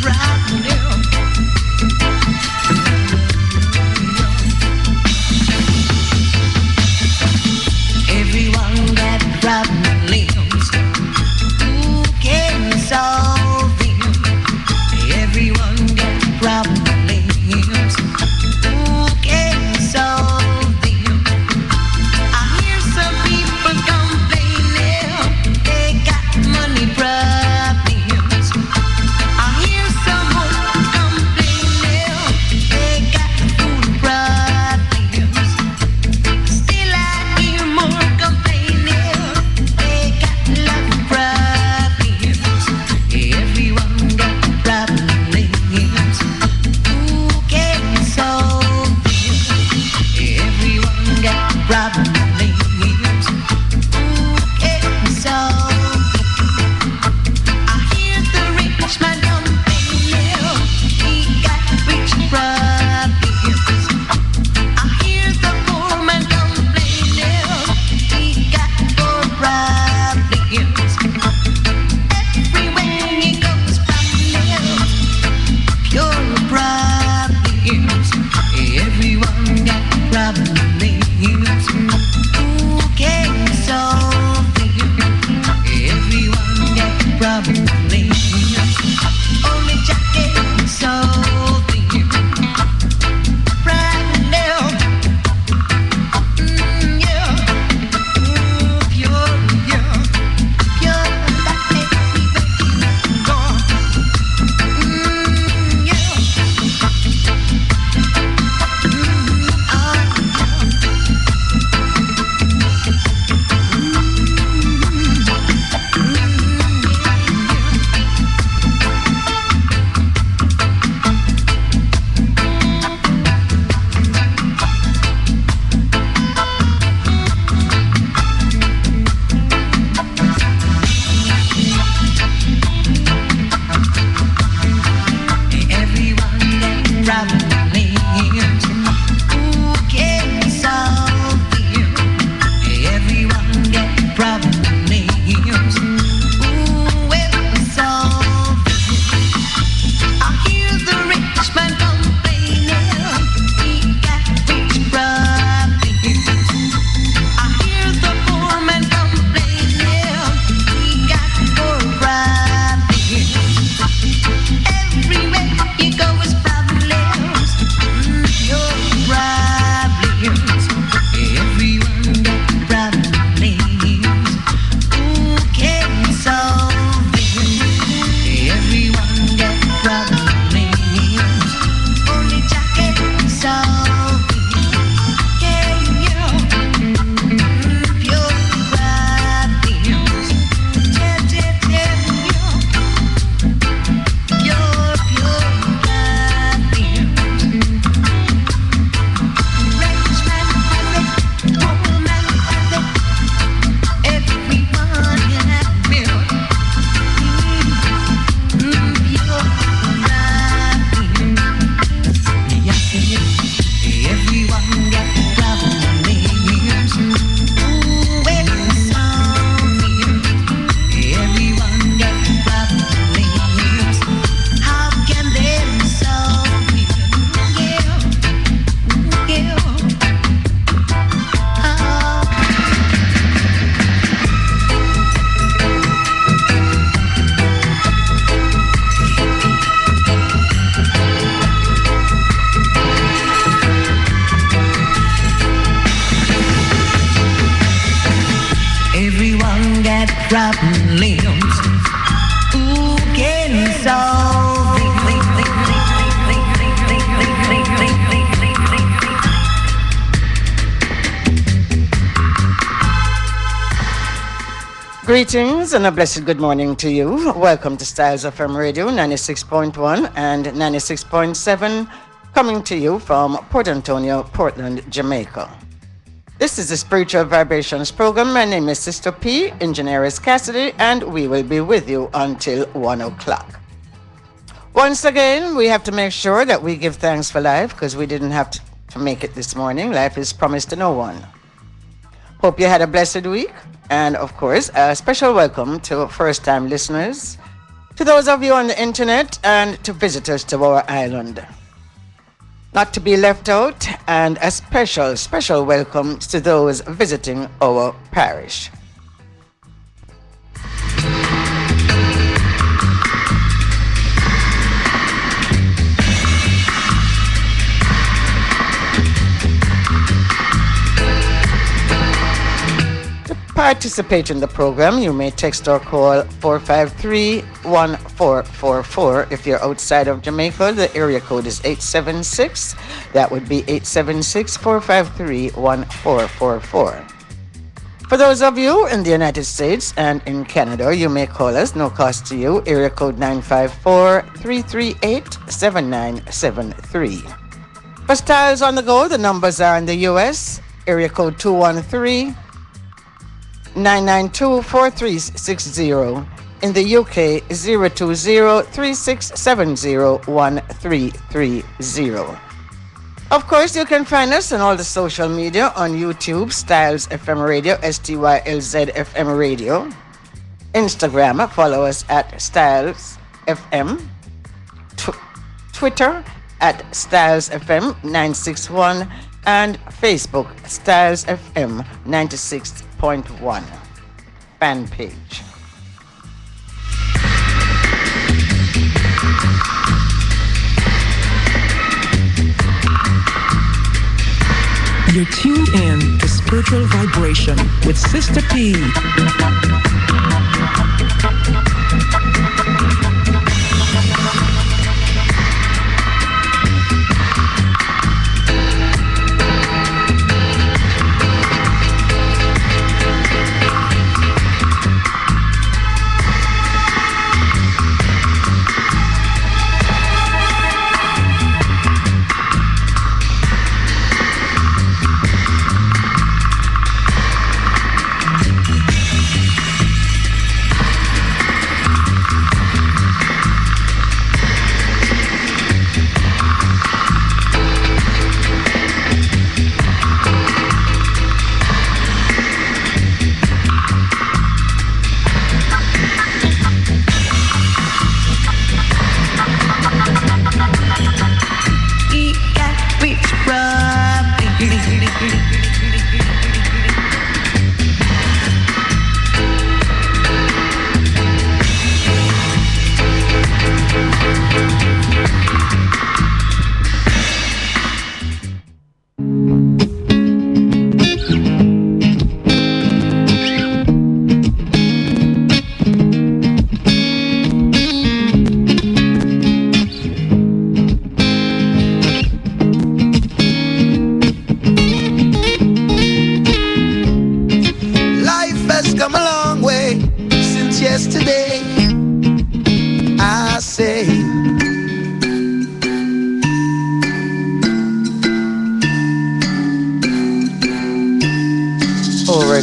Right. problems. Who can solve it? Greetings and a blessed good morning to you. Welcome to Styles FM Radio 96.1 and 96.7, coming to you from Port Antonio, Portland, Jamaica. This is the Spiritual Vibrations program. My name is Sista P, Engineer is Cassidy, and we will be with you until 1 o'clock. Once again, we have to make sure that we give thanks for life because we didn't have to make it this morning. Life is promised to no one. Hope you had a blessed week. And of course, a special welcome to first-time listeners, to those of you on the internet, and to visitors to our island. Not to be left out, and a special welcome to those visiting our parish. To participate in the program, you may text or call 453-1444. If you're outside of Jamaica, the area code is 876. That would be 876-453-1444. For those of you in the United States and in Canada, you may call us, no cost to you, area code 954-338-7973. For Styles on the go, the numbers are in the US, area code 213-992-4360. In the UK, 020-3670-1330. Of course, you can find us on all the social media on YouTube, Styles FM Radio, STYLZ FM Radio. Instagram, follow us at Styles FM. Twitter, at Styles FM 961. And Facebook, Styles FM 96.1 fan page. You're tuned in to Spiritual Vibration with Sista P.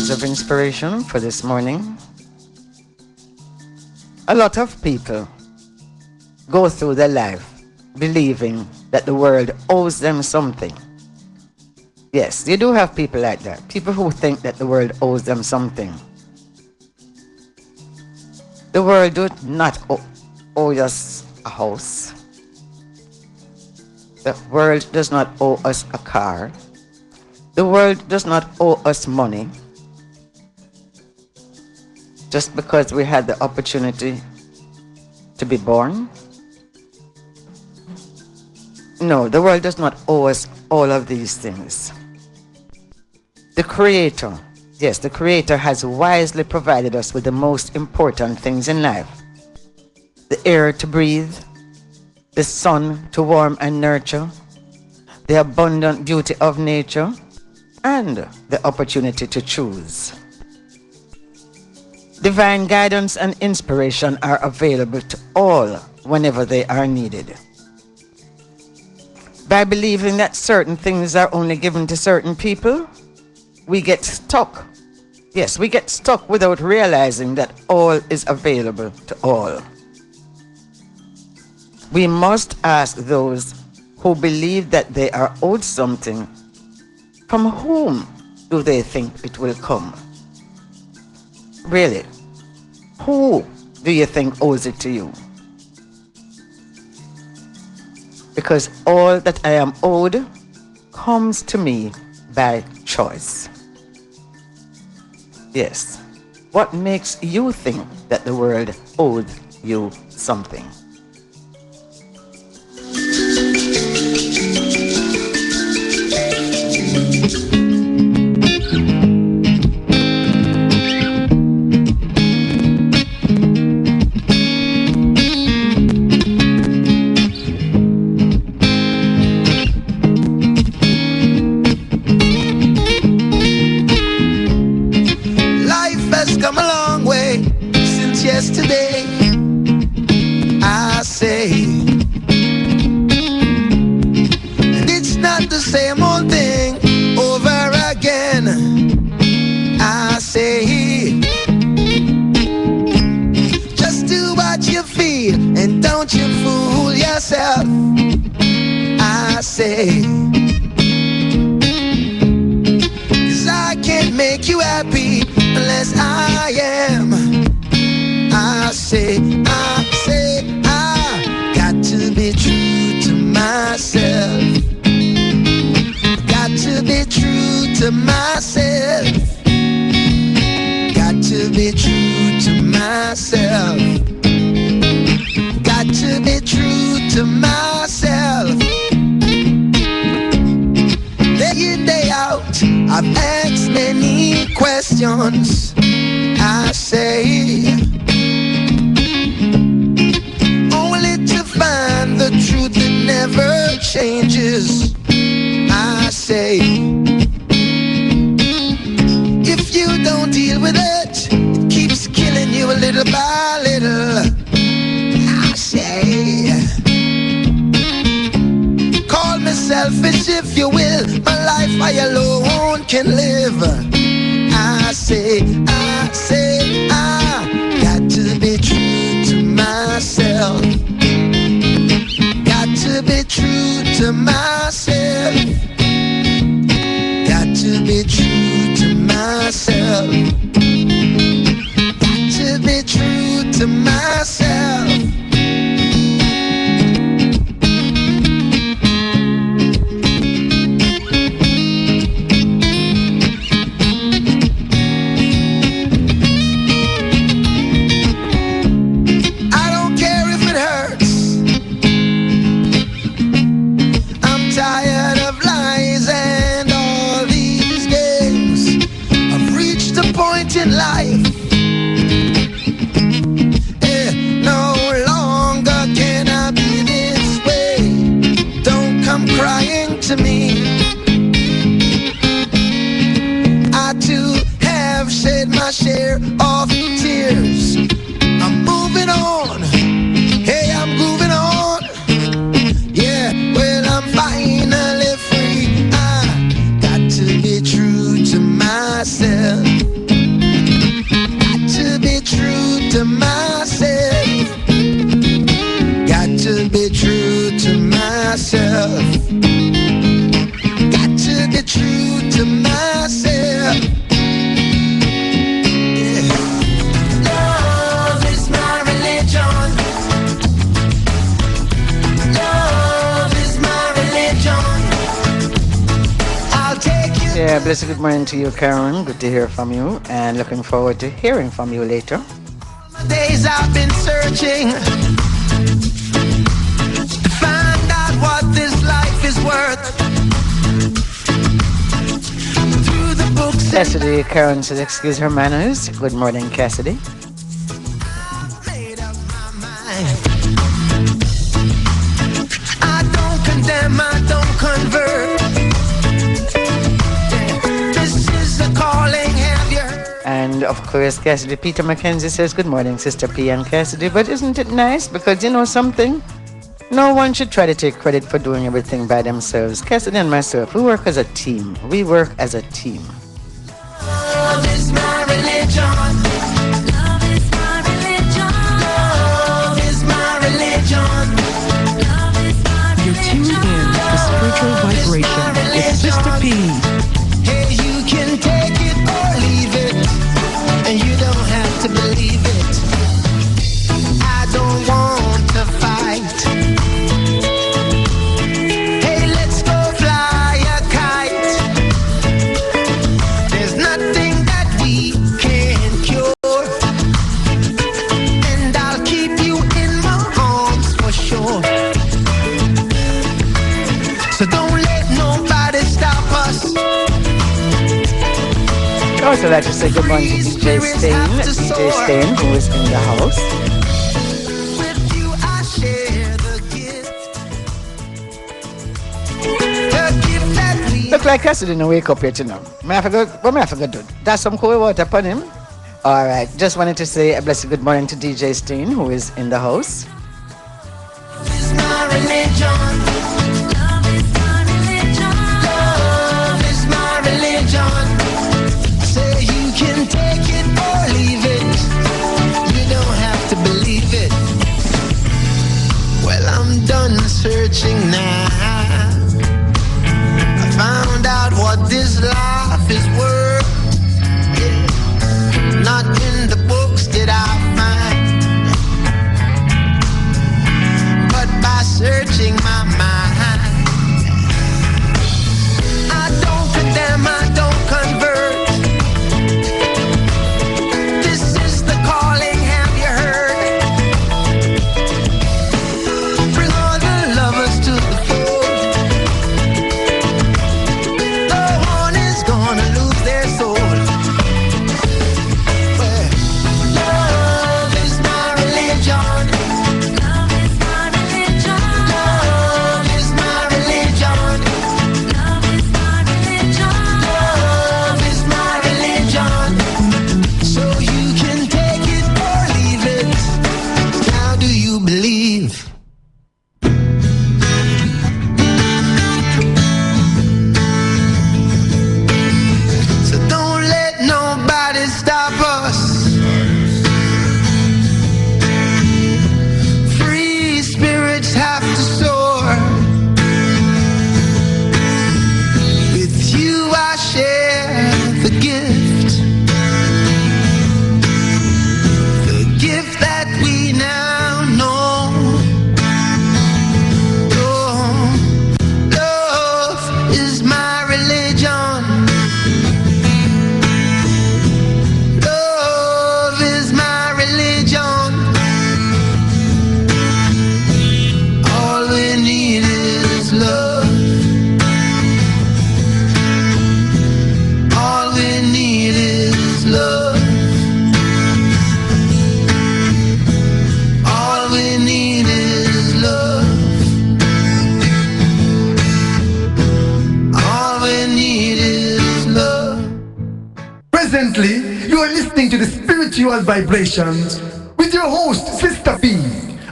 Of inspiration for this morning. A lot of people go through their life believing that the world owes them something. Yes, you do have people like that. People who think that the world owes them something. The world does not owe us a house. The world does not owe us a car. The world does not owe us money. Just because we had the opportunity to be born? No, the world does not owe us all of these things. The Creator Yes, the Creator has wisely provided us with the most important things in life: the air to breathe, the sun to warm and nurture, the abundant beauty of nature, and the opportunity to choose. Divine guidance and inspiration are available to all whenever they are needed. By believing that certain things are only given to certain people, we get stuck. Yes, we get stuck without realizing that all is available to all. We must ask those who believe that they are owed something, from whom do they think it will come? Really, who do you think owes it to you? Because all that I am owed comes to me by choice. Yes. What makes you think that the world owed you something? Yesterday, I say, and it's not the same old thing over again. I say, just do what you feel and don't you fool yourself. I say, 'cause I can't make you happy unless I am. I got to be true to myself. Got to be true to myself. Got to be true to myself. Got to be true to myself. Day in, day out, I've asked many questions. I say, find the truth that never changes. I say, if you don't deal with it, it keeps killing you a little by little. I say, call me selfish if you will, my life I alone can live. I say, I got to be true to myself. To be true to myself. Got to be true to myself. Got to be true to myself. In life, no longer can I be this way. Don't come crying to me. I too have shed my share of tears. I'm moving on. Hey, I'm moving on. Yeah, well, I'm finally free. I got to be true to myself. True to myself. Got to be true to myself. Got to be true to myself. Yeah. Love is my religion. Love is my religion. I'll take you. Yeah, blessed good morning to you, Karen. Good to hear from you, and looking forward to hearing from you later. Days I've been searching to find out what this life is worth. Through the books Cassidy Karen says, excuse her manners. Good morning, Cassidy. I don't condemn, I don't convert. This is a calling, have you heard? And of course, Cassidy Peter Mackenzie says, good morning, Sister P and Cassidy. But isn't it nice? Because you know something? No one should try to take credit for doing everything by themselves. Cassidy and myself, we work as a team. We work as a team. Love is my religion. Love is my religion. Love is my religion. You're tuned in to Spiritual Vibration with Sista P. Hey, you can take it or leave it, and you don't have to believe it. I don't want to fight. Hey, let's go fly a kite. There's nothing that we can't cure, and I'll keep you in my arms for sure. So don't let nobody stop us. I'd also like to say good morning to DJ Stain, who is in the house. With you I share the gift. The gift that we Look like Cassidy didn't wake up yet, you know. What I forgot to do? That's some cold water upon him. All right. Just wanted to say a blessed good morning to DJ Stain, who is in the house. is my religion. Love is my religion. Love is my religion. Say you can take it or leave it. You don't have to believe it. Well, I'm done searching now. I found out what this life is worth. Yeah. Not in the books did I find, but by searching my mind. I don't condemn, I don't convert. This is the calling, have you heard? Bring all the lovers to the fold. No one is gonna lose their soul. Well, love is my religion. Love is my religion. Love is my religion. Love is my religion. Love is my religion. So you can take it or leave it. Now do you believe? So don't let nobody stop us. Free spirits have to soar. With you I share the gift. The gift that we now know. Oh, love is my religion. Love is my religion. All we need is love. All we need is love. All we need is love. All we need is love. Presently, you are listening to the Spiritual Vibrations with your host, Sista P.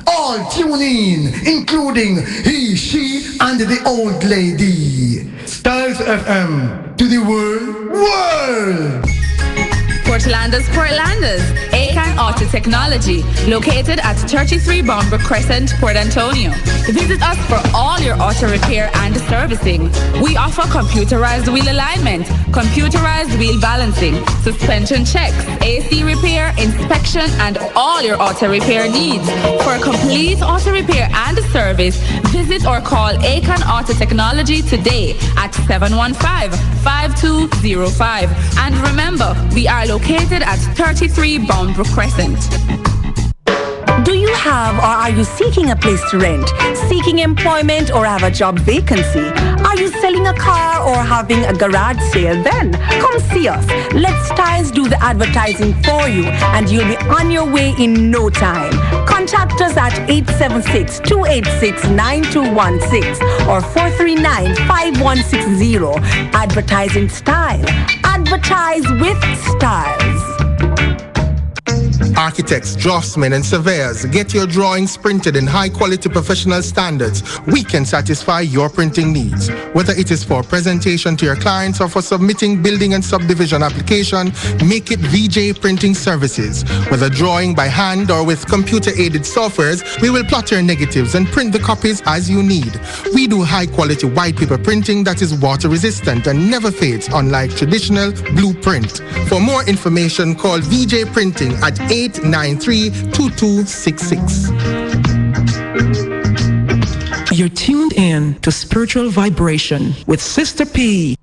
All tune in, including he, she, and the old lady. Styles FM to the world. Portlanders, Akan Auto Technology, located at 33 Bombrook Crescent, Port Antonio. Visit us for all your auto repair and servicing. We offer computerized wheel alignment, computerized wheel balancing, suspension checks, AC repair, inspection, and all your auto repair needs. For a complete auto repair and service, visit or call Akan Auto Technology today at 715-5205. And remember, we are located at 33 Bombrook Crescent. Do you have or are you seeking a place to rent, seeking employment or have a job vacancy? Are Are you selling a car or having a garage sale? Then come see us. Let Styles do the advertising for you and you'll be on your way in no time. Contact us at 876-286-9216 or 439-5160. Advertising Style. Advertise with Styles. Architects, draftsmen, and surveyors, get your drawings printed in high-quality professional standards. We can satisfy your printing needs. Whether it is for presentation to your clients or for submitting building and subdivision application, make it VJ Printing Services. Whether drawing by hand or with computer-aided softwares, we will plot your negatives and print the copies as you need. We do high-quality white paper printing that is water-resistant and never fades, unlike traditional blueprint. For more information, call VJ Printing at 893-2266. You're tuned in to Spiritual Vibration with Sista P.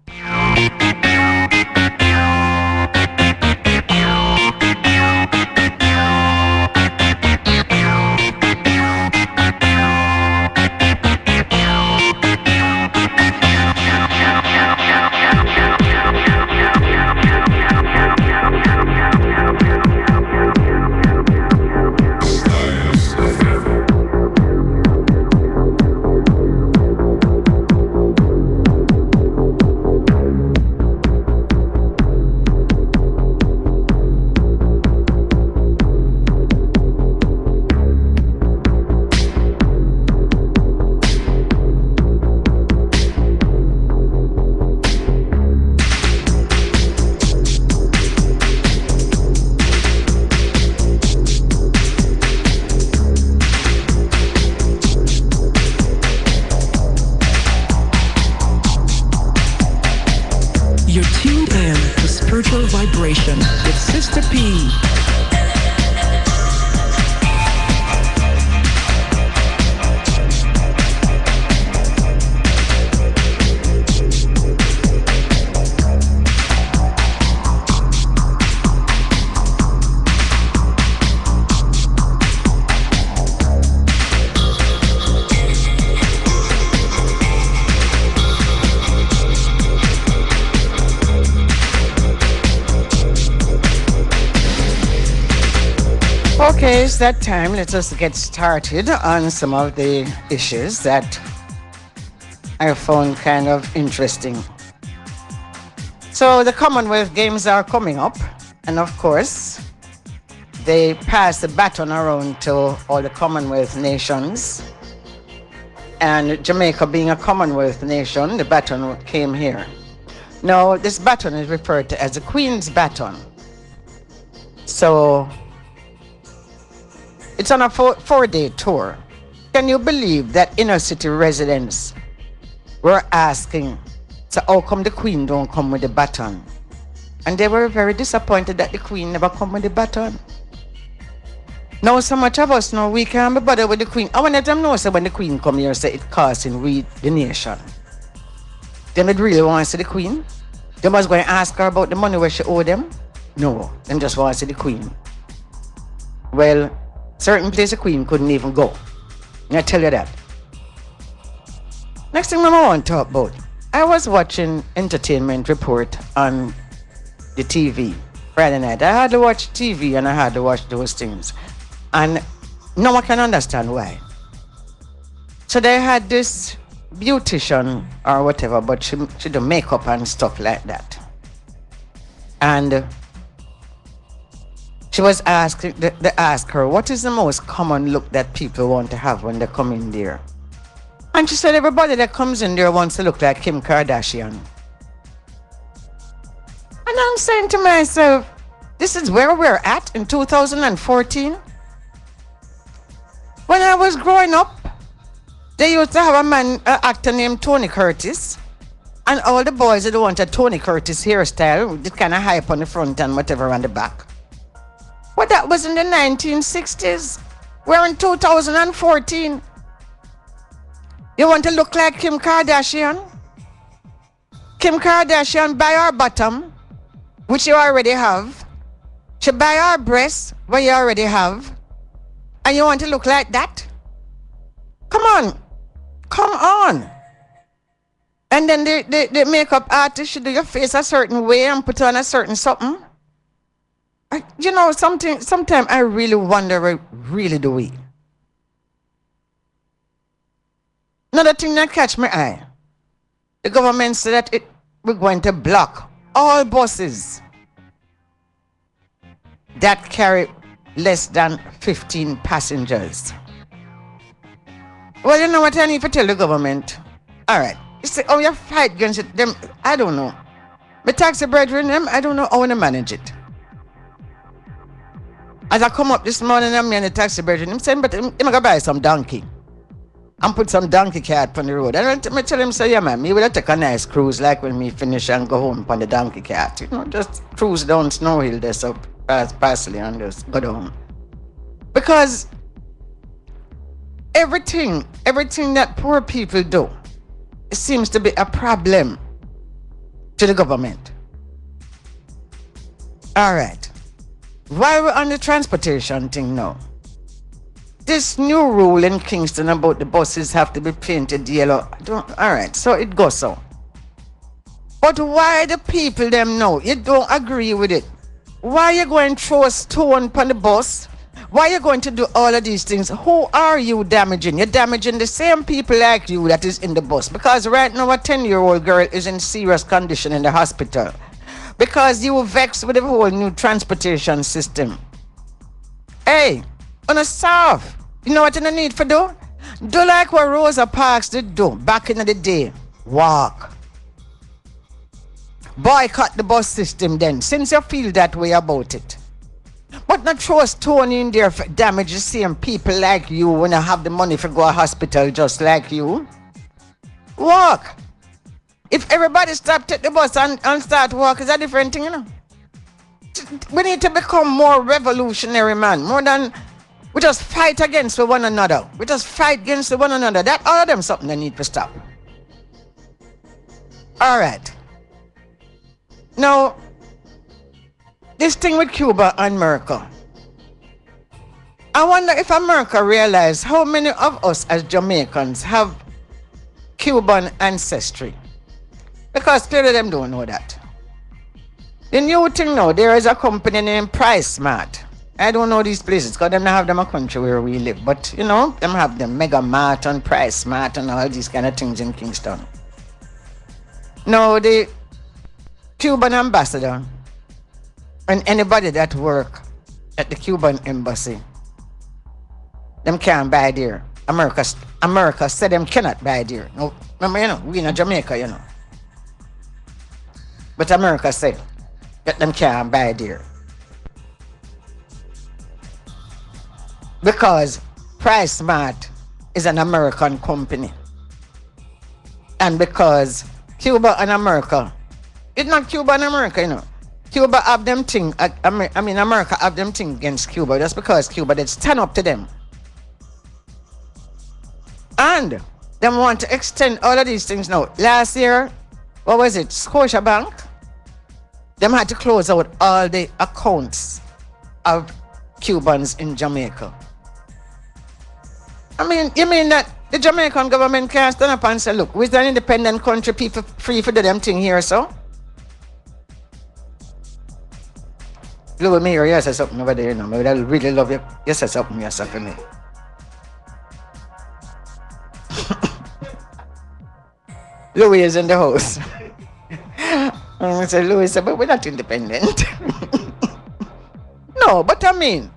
You're tuned in to Spiritual Vibration with Sista P. Okay, it's that time. Let us get started on some of the issues that I found kind of interesting. So the Commonwealth Games are coming up, and of course, they pass the baton around to all the Commonwealth nations. And Jamaica being a Commonwealth nation, the baton came here. Now, this baton is referred to as the Queen's baton. So it's on a four-day tour. Can you believe that inner city residents were asking, so how come the Queen don't come with the baton? And they were very disappointed that the Queen never come with the baton. Now so much of us know we can't be bothered with the Queen. I want them know, so when the Queen come here, say it costing we the nation. Them it really want to see the Queen? They must go and ask her about the money where she owe them? No, them just want to see the Queen. Well, certain place the Queen couldn't even go. I tell you that. Next thing I want to talk about. I was watching Entertainment Report on the TV Friday night. I had to watch TV and I had to watch those things. And no one can understand why. So they had this beautician or whatever, but she do makeup and stuff like that. And she was asked, they asked her, what is the most common look that people want to have when they come in there? And she said, everybody that comes in there wants to look like Kim Kardashian. And I'm saying to myself, this is where we're at in 2014? When I was growing up, they used to have a man, an actor named Tony Curtis. And all the boys that wanted Tony Curtis hairstyle, this kind of hype on the front and whatever on the back. Well, that was in the 1960s. We're in 2014. You want to look like Kim Kardashian? Kim Kardashian buy her bottom, which you already have. She buy her breasts, what you already have. And you want to look like that? Come on. Come on. And then the makeup artist should do your face a certain way and put on a certain something. You know, sometimes I really wonder, really do we? Another thing that catch my eye. The government said that we're going to block all buses that carry less than 15 passengers. Well, you know what I need to tell the government? All right. You say, oh, you fight against it. Them, I don't know. My taxi brethren, them, I don't know how to manage it. As I come up this morning, I'm in the taxi brethren, I'm saying, but I'm going to buy some donkey. And put some donkey cart on the road. And I tell him, say, yeah, man, me will take a nice cruise, like when me finish and go home on the donkey cart. You know, just cruise down Snow Hill there, so parsley and just go down. Because everything that poor people do, it seems to be a problem to the government. All right. While we're on the transportation thing now, this new rule in Kingston about the buses have to be painted yellow. All right, so it goes so. But why the people them know you don't agree with it? Why you going to throw a stone upon the bus? Why you going to do all of these things? Who are you damaging? You're damaging the same people like you that is in the bus. Because right now a 10-year-old girl is in serious condition in the hospital. Because you vexed with the whole new transportation system. Hey, on a soft, you know what you need for do? Do like what Rosa Parks did do back in the day. Walk. Boycott the bus system then, since you feel that way about it. But not throw a stone in there for damage the same people like you when I have the money for go to hospital just like you. Walk. If everybody stop take the bus and start walk, is a different thing, you know. We need to become more revolutionary, man. More than we just fight against one another. We just fight against one another. That all of them something they need to stop. All right. Now, this thing with Cuba and America. I wonder if America realized how many of us as Jamaicans have Cuban ancestry. Because clearly them don't know that. The new thing now, there is a company named Price Smart. I don't know these places because them have them a country where we live. But, you know, them have them Mega Mart and Price Smart and all these kind of things in Kingston. Now, the Cuban ambassador and anybody that work at the Cuban embassy, them can't buy there. America said them cannot buy there. Now, remember, you know, we in Jamaica, you know. But America said that them can't buy there. Because Price Smart is an American company. And because Cuba and America, it's not Cuba and America, you know. Cuba have them thing, America have them thing against Cuba just because Cuba did stand up to them. And they want to extend all of these things now. Last year, what was it? Scotiabank? Them had to close out all the accounts of Cubans in Jamaica. I mean, you mean that the Jamaican government can't stand up and say, look, we're an independent country, people free for do them thing here, so? Louis, me here, you say something over there, you know. I really love you. You say something, you say for me. Louis is in the house. I said, Louis said, but we're not independent. No, but I mean,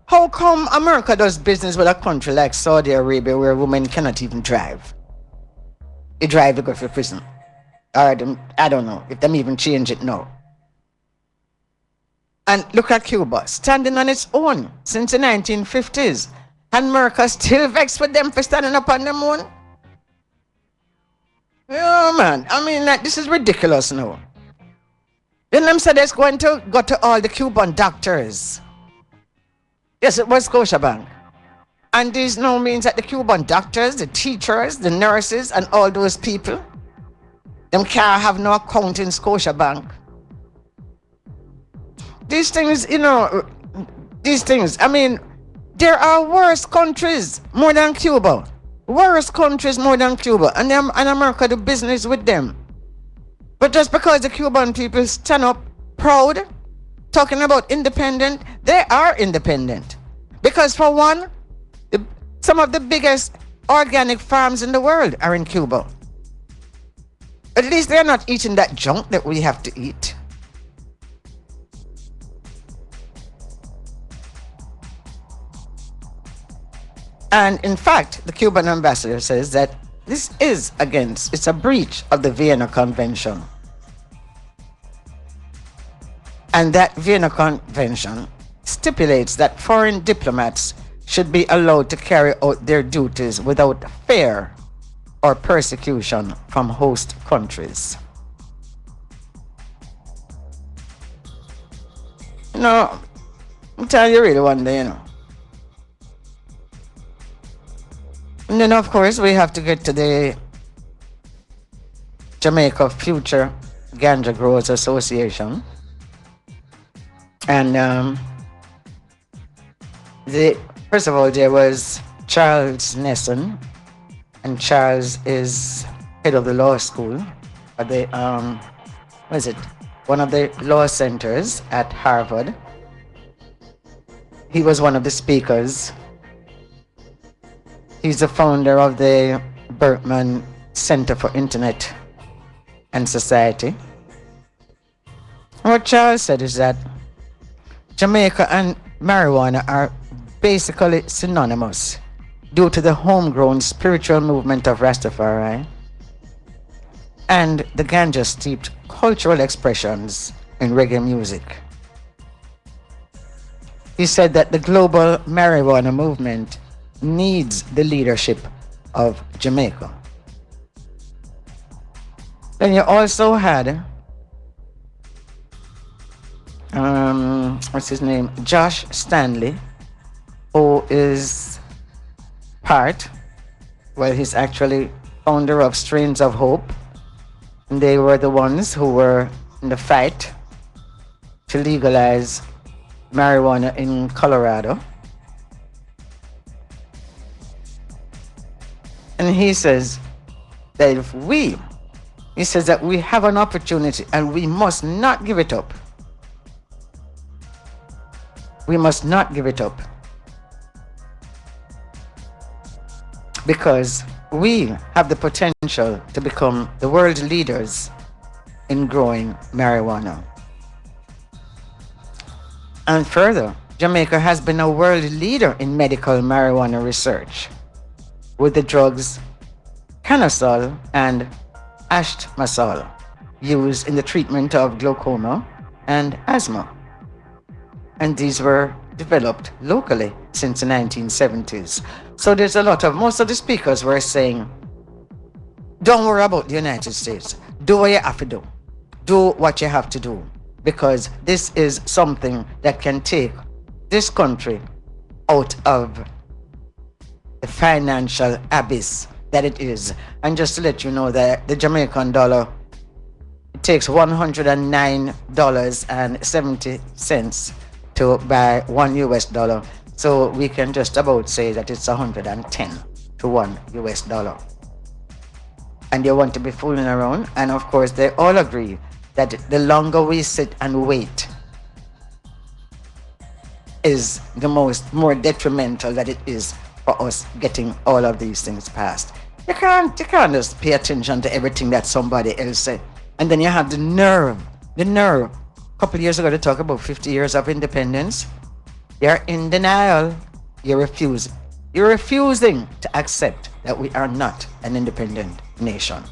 how come America does business with a country like Saudi Arabia where women cannot even drive? They drive to go for prison. Or I don't know if them even change it now. And look at Cuba, standing on its own since the 1950s. And America still vexed with them for standing up on their own. Yeah, man. I mean, like, this is ridiculous now. Then them said it's going to go to all the Cuban doctors. Yes, it was Scotiabank. And this now means that the Cuban doctors, the teachers, the nurses, and all those people, them can't have no account in Scotiabank. These things, you know, I mean, there are worse countries more than Cuba worse countries more than Cuba, and America do business with them. But just because the Cuban people stand up proud, talking about independent, they are independent. Because for one, some of the biggest organic farms in the world are in Cuba. At least they're not eating that junk that we have to eat. And in fact, the Cuban ambassador says that this is it's a breach of the Vienna Convention. And that Vienna Convention stipulates that foreign diplomats should be allowed to carry out their duties without fear or persecution from host countries. I'm telling you really one day, And then, of course, we have to get to the Jamaica Future Ganja Growers Association. And first of all, there was Charles Nesson, and Charles is head of the law school at the one of the law centers at Harvard. He was one of the speakers. He's the founder of the Berkman Center for Internet and Society. What Charles said is that Jamaica and marijuana are basically synonymous due to the homegrown spiritual movement of Rastafari and the ganja-steeped cultural expressions in reggae music. He said that the global marijuana movement needs the leadership of Jamaica. Then you also had what's his name? Josh Stanley, who is he's actually founder of Strains of Hope. And they were the ones who were in the fight to legalize marijuana in Colorado. And he says that we have an opportunity and we must not give it up. We must not give it up. Because we have the potential to become the world leaders in growing marijuana. And further, Jamaica has been a world leader in medical marijuana research with the drugs Canasol and Ashmasol used in the treatment of glaucoma and asthma. And these were developed locally since the 1970s. So there's most of the speakers were saying, don't worry about the United States. Do what you have to do. Do what you have to do. Because this is something that can take this country out of the financial abyss that it is. And just to let you know that the Jamaican dollar, it takes $109.70 to buy $1 US. So we can just about say that it's 110 to $1 US. And they want to be fooling around. And of course, they all agree that the longer we sit and wait is the more detrimental that it is for us getting all of these things passed. You can't just pay attention to everything that somebody else said. And then you have the nerve, a couple of years ago to talk about 50 years of independence. You're in denial. You're refusing to accept that we are not an independent nation.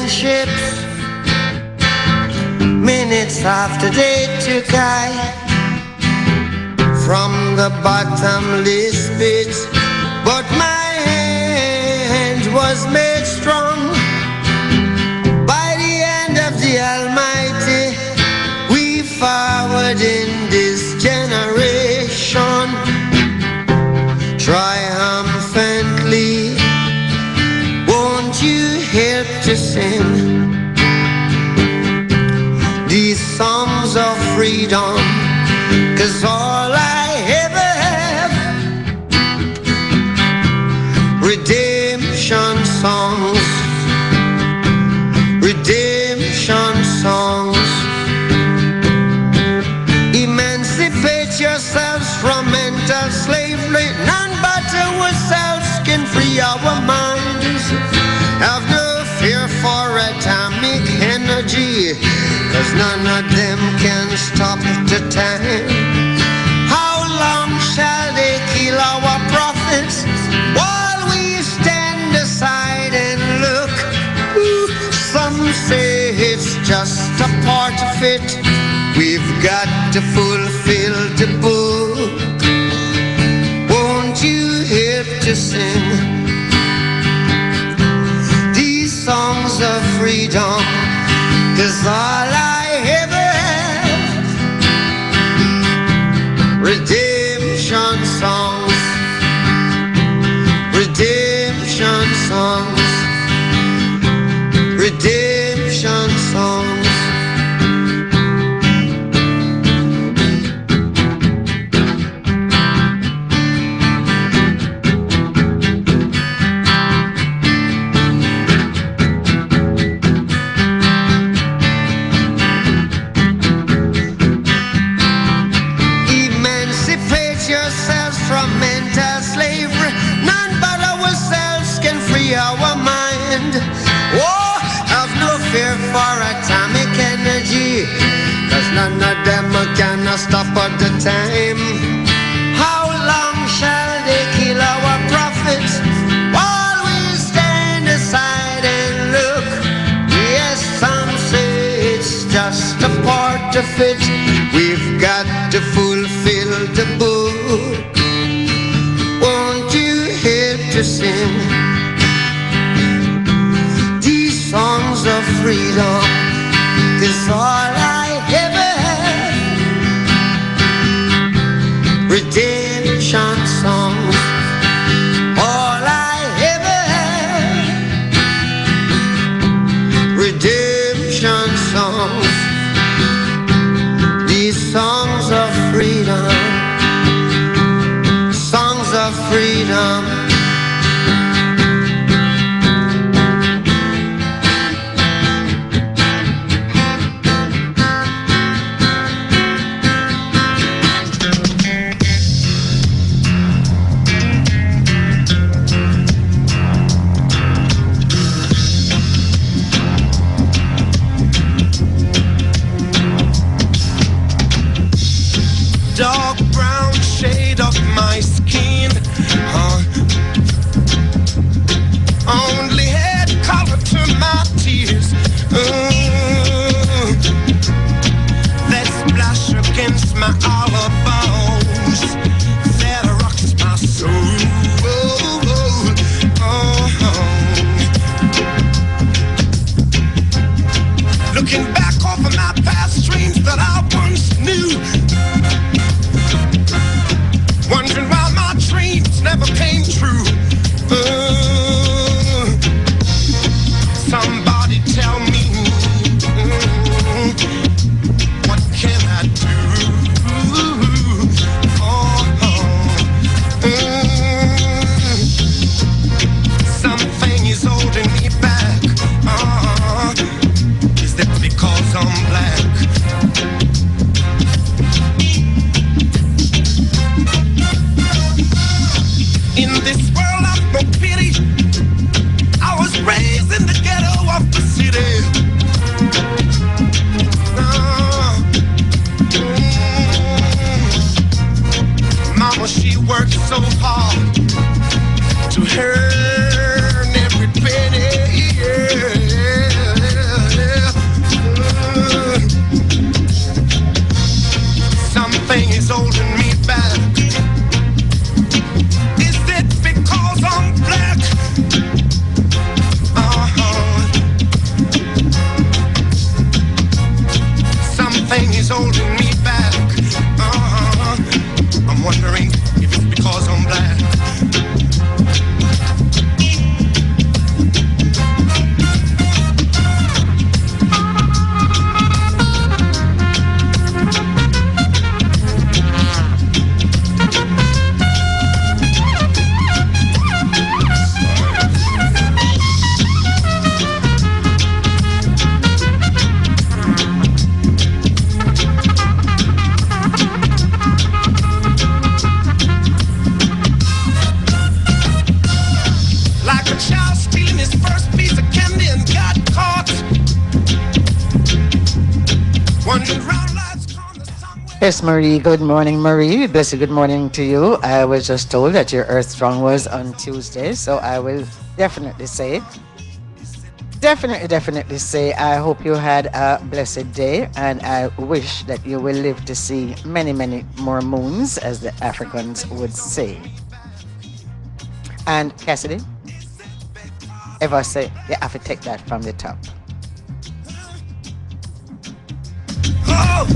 Ships. Minutes after they took I from the bottomless pit, but my hand was made strong by the hand of the Almighty. We forward in this generation triumphantly. Won't you help to sing these songs of freedom? 'Cause all I ever have, redemption songs, redemption songs. Emancipate yourselves from mental slavery. None but ourselves can free our minds. Have no fear for atomic energy, 'cause none of them can stop the time. How long shall they kill our prophets while we stand aside and look? Ooh, some say it's just a part of it. We've got to fulfill the book. Won't you help to sing these songs of freedom? 'Cause all I ever have, redemption songs, redemption songs, redemption songs. Our mind. Oh, have no fear for atomic energy, 'cause none of them can stop at the time. How long shall they kill our prophets while we stand aside and look? Yes, some say it's just a part of it. We've got to fulfill the book. Won't you help to sing songs of freedom? 'Cause all I ever have, redemption songs. All I ever have, redemption songs. These songs of freedom, songs of freedom. Dark brown shade of my skin, only had color to my tears. That splash against my hollow bones, that rocks my soul. Looking back over my past dreams that I once knew, wondering why my dreams never came true. Somebody tell me, what can I do? Something is holding me back. Is that because I'm black? In this world of no pity, I was raised in the ghetto of the city. Mama, she worked so hard to earn every penny. Something is holding me back. Yes, Marie. Good morning, Marie. Blessed good morning to you. I was just told that your Earth Strong was on Tuesday, so I will definitely say, definitely say, I hope you had a blessed day, and I wish that you will live to see many, many more moons, as the Africans would say. And Cassidy, if I say, you have to take that from the top. Oh.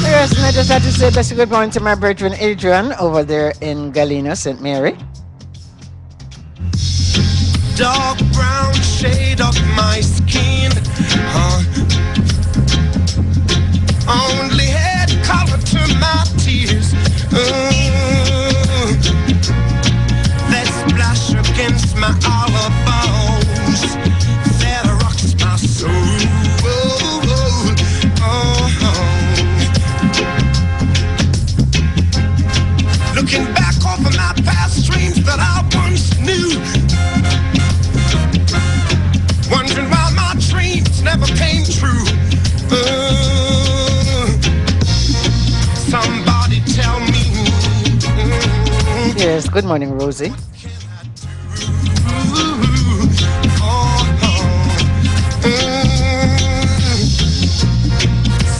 Yes, and I just had to say blessed good morning to my brethren Adrian over there in Galena, St. Mary. Dark brown shade of my skin, only had color to my tears. That splash against my elbows, that rocks my soul. Looking back over my past dreams that I once knew, wondering why my dreams never came true. Somebody tell me. Yes, good morning, Rosie.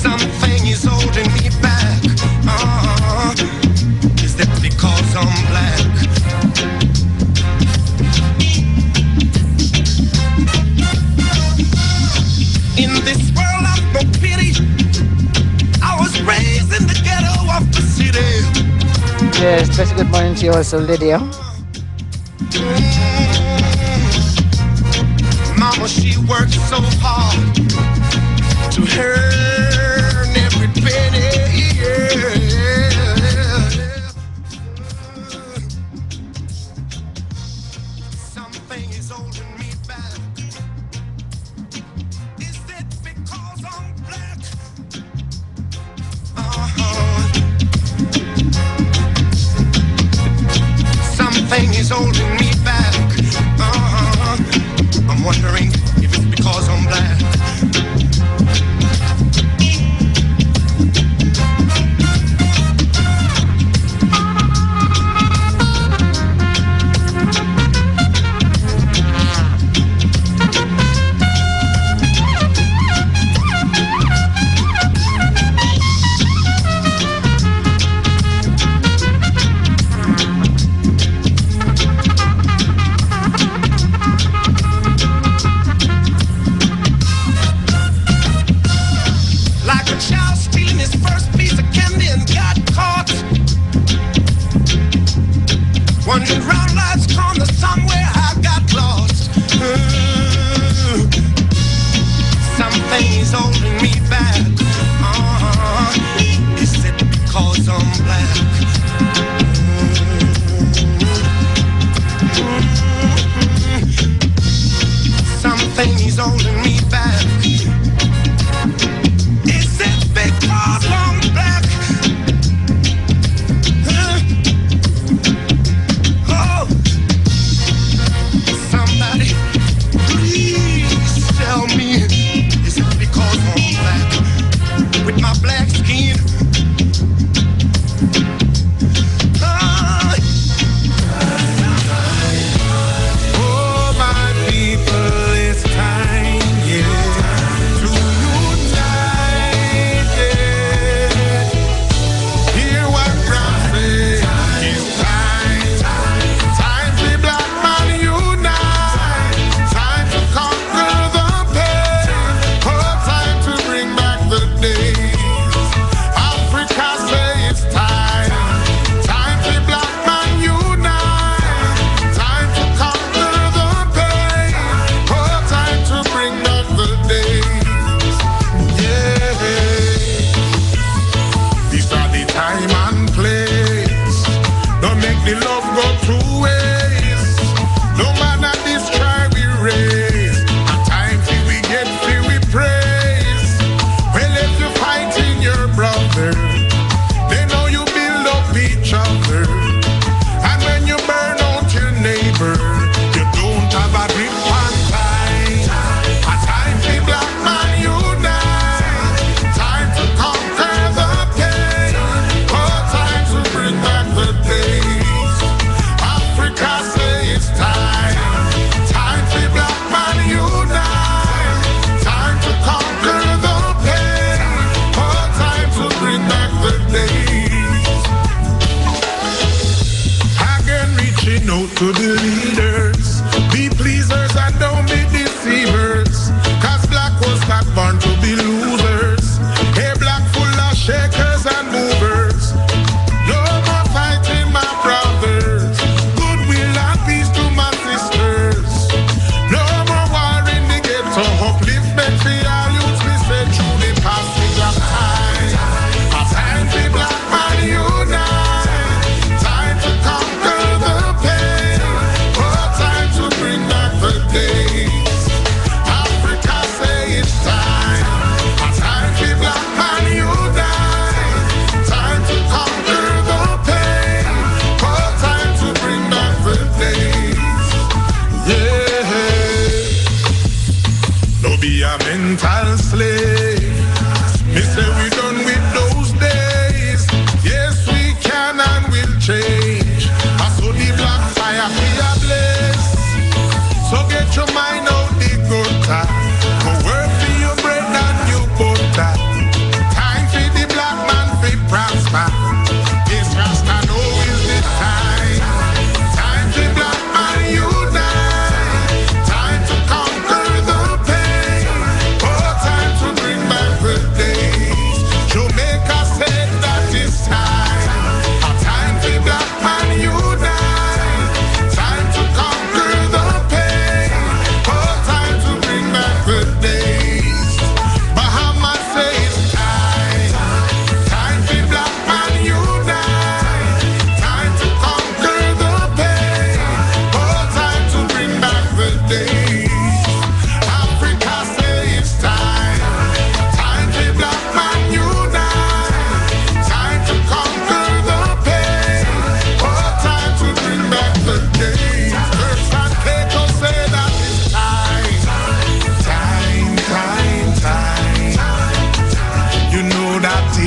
Something is holding me back. Is that because I'm black? In this world of no pity, I was raised in the ghetto of the city. Yes, especially good morning to you also, Lydia. Mama, she worked so hard to earn every penny. Something is holding me back. Is it because I'm black? Something is holding me back. I'm wondering if it's because I'm black. Like a child stealing his first piece of candy and got caught. Wandering round life's corner somewhere I got lost. Something is holding me back. Is it because I'm black? Something is holding me back. Is it because I'm black? Oh, somebody, please tell me. Is it because I'm black?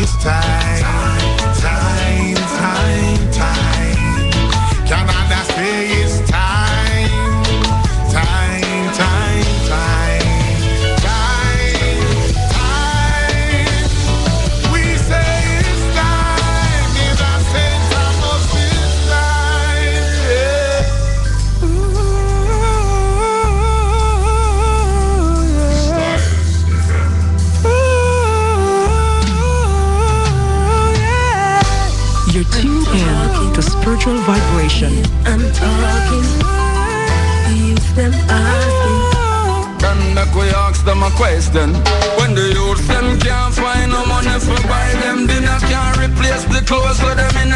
it's time. Canada say it's time. We say it's time. Give us sense of this time. Yeah. You're tuned in to Spiritual Vibration. I'm talking. Use them asking. Then make we ask them a question. When the youth them can't find no money for buy them dinner, can't replace the clothes for them in.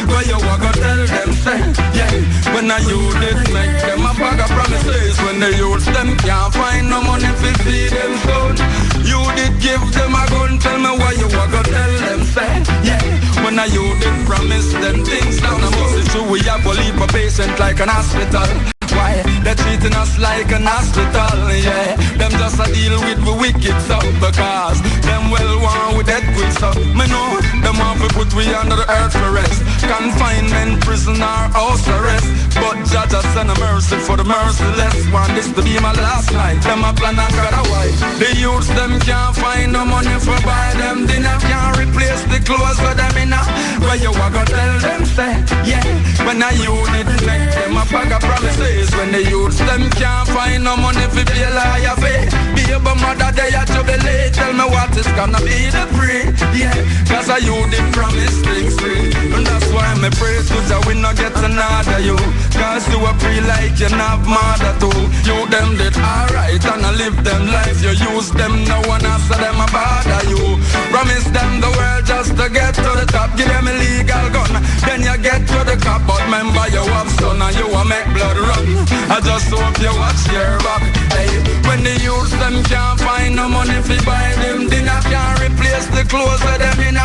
Where you walk tell them say, yeah. When the youth did make them a bag of promises. When the youth them can't find no money for feed them son, you did give them a gun. Tell me why you walk tell them say, yeah. When the youth did promise them things down the most it's true we have to leave a patient like an hospital. Why? They're treating us like an hospital, yeah. Them just a deal with the wicked stuff because them well want with that quick stuff. Me know them want to put we under the earth for rest. Confinement, prison or house arrest. But judge us send a mercy for the merciless. Want this to be my last night. Them a plan and got a wife. The youths them can't find no money for buy them dinner. Can't replace the clothes for them in. Where you a go tell them say, yeah. When a youth didn't make them a bag of promises. When the youths them can't find no money for pay lawyer fee. Baby mother they a jubilate. Tell me what is gonna be the free. Yeah, cause a youth did promise things free. And that's why me pray to Jah we no get another you. Cause you a free like you not mother too. You them did alright and I live them life. You use them no one answer them a bother you. Promise them the world just to get to the top. Give them a legal gun. Then you get to the cop. But remember you have son and you a make blood run. I just hope you watch your back. Hey, when the youths them can't find no money fi buy them dinner, can't replace the clothes for them in.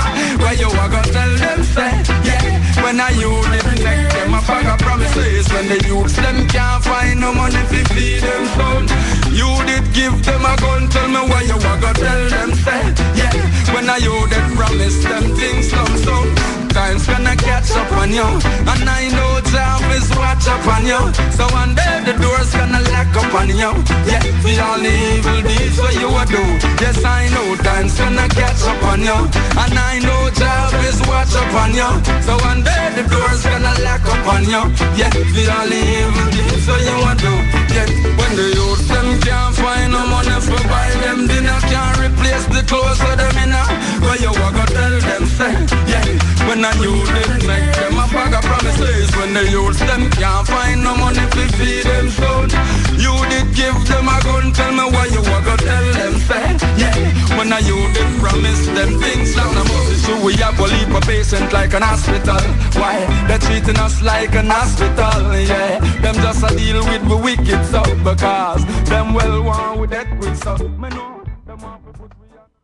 Where you a go tell them say, yeah. When a youth didn't make them a bag of promises. When the youths them can't find no money fi feed them son, you did give them a gun. Tell me why you a go tell them say, yeah. When a youth did promise them things come soon. Time's gonna catch up on you, and I know job is watch up on you. So one day the door's gonna lock up on you. Yeah, for all the evil deeds what you a do. Yes, I know time's gonna catch up on you, and I know job is watch up on you. So one day the door's gonna lock up on you. Yeah, for all the evil deeds what you a do. Yeah, when the youth them can't find no money for buy them dinner, can't replace the clothes for them in. Where you a go tell them say, yeah. When a youth did make them a bag of promises. When the youths them can't find no money to feed them son, you did give them a gun. Tell me why you a go tell them say, yeah. When a youth did promise them things down the most so we have to leave a patient like an hospital. Why? They're treating us like an hospital, yeah. Them just a deal with the wicked stuff because them well want with that quick stuff. Me know them want to put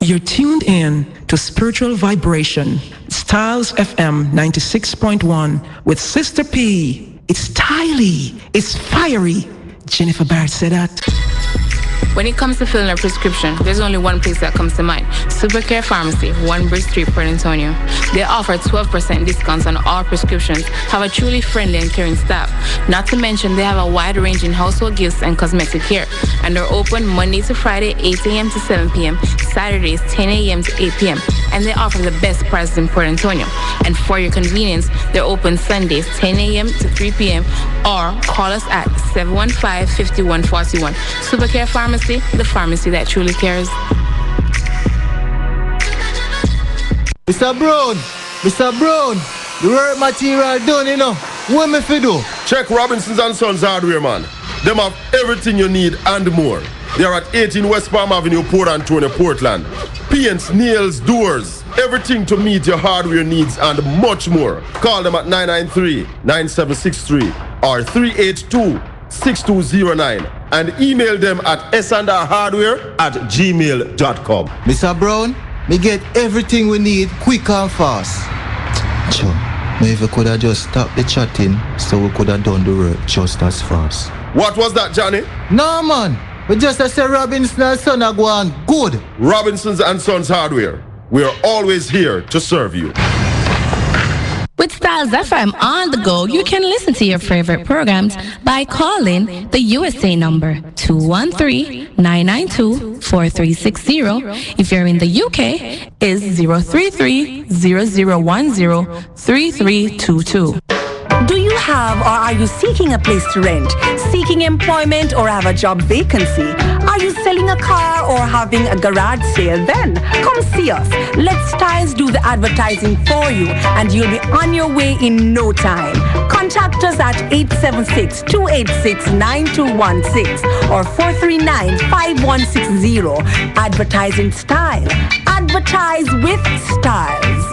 You're tuned in to Spiritual Vibration, Styles FM 96.1 with Sista P. It's styly, it's fiery. Jennifer Barrett said that. When it comes to filling a prescription, there's only one place that comes to mind. Supercare Pharmacy, 1 Bridge Street, Port Antonio. They offer 12% discounts on all prescriptions, have a truly friendly and caring staff. Not to mention, they have a wide range in household gifts and cosmetic care. And they're open Monday to Friday, 8 a.m. to 7 p.m., Saturdays, 10 a.m. to 8 p.m. And they offer the best prices in Port Antonio. And for your convenience, they're open Sundays, 10 a.m. to 3 p.m. or call us at 715-5141. Supercare Pharmacy, the pharmacy that truly cares. Mr. Brown, the work material done, you know. What me fi do? Check Robinson's and Sons Hardware, man. Them have everything you need and more. They are at 18 West Palm Avenue, Port Antonio, Portland. Paints, nails, doors, everything to meet your hardware needs and much more. Call them at 993-9763 or 382-6209 and email them at sandarhardware@gmail.com. Mr. Brown, me get everything we need quick and fast. Sure, maybe we could have just stopped the chatting so we could have done the work just as fast. What was that, Johnny? No, man. We just say Robinson and Son are going good. Robinson's and Sons Hardware. We are always here to serve you. With Styles FM on the go, you can listen to your favorite programs by calling the USA number 213-992-4360. If you're in the UK, is 033-0010-3322. Do you have or are you seeking a place to rent, seeking employment or have a job vacancy? Are you selling a car or having a garage sale? Then come see us. Let Styles do the advertising for you and you'll be on your way in no time. Contact us at 876-286-9216 or 439-5160. Advertising Style. Advertise with Styles.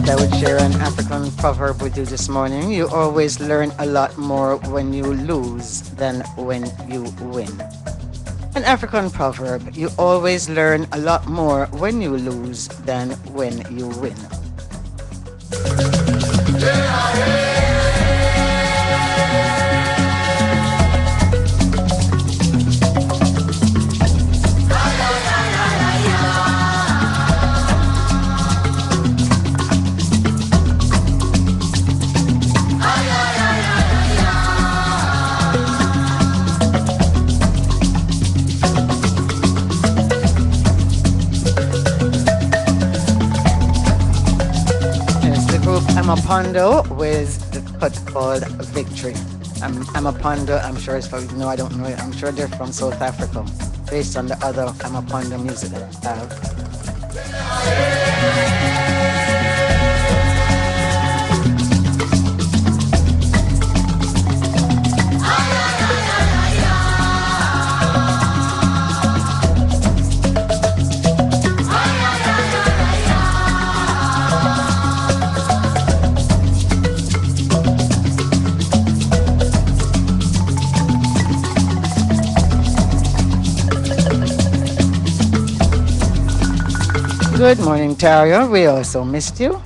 I would share an African proverb with you this morning. You always learn a lot more when you lose than when you win. An African proverb, you always learn a lot more when you lose than when you win. Amapondo with the cut called Victory. Amapondo, I'm sure it's from, no, I don't know it. I'm sure they're from South Africa, based on the other Amapondo music that I have. Good morning, Tario. We also missed you.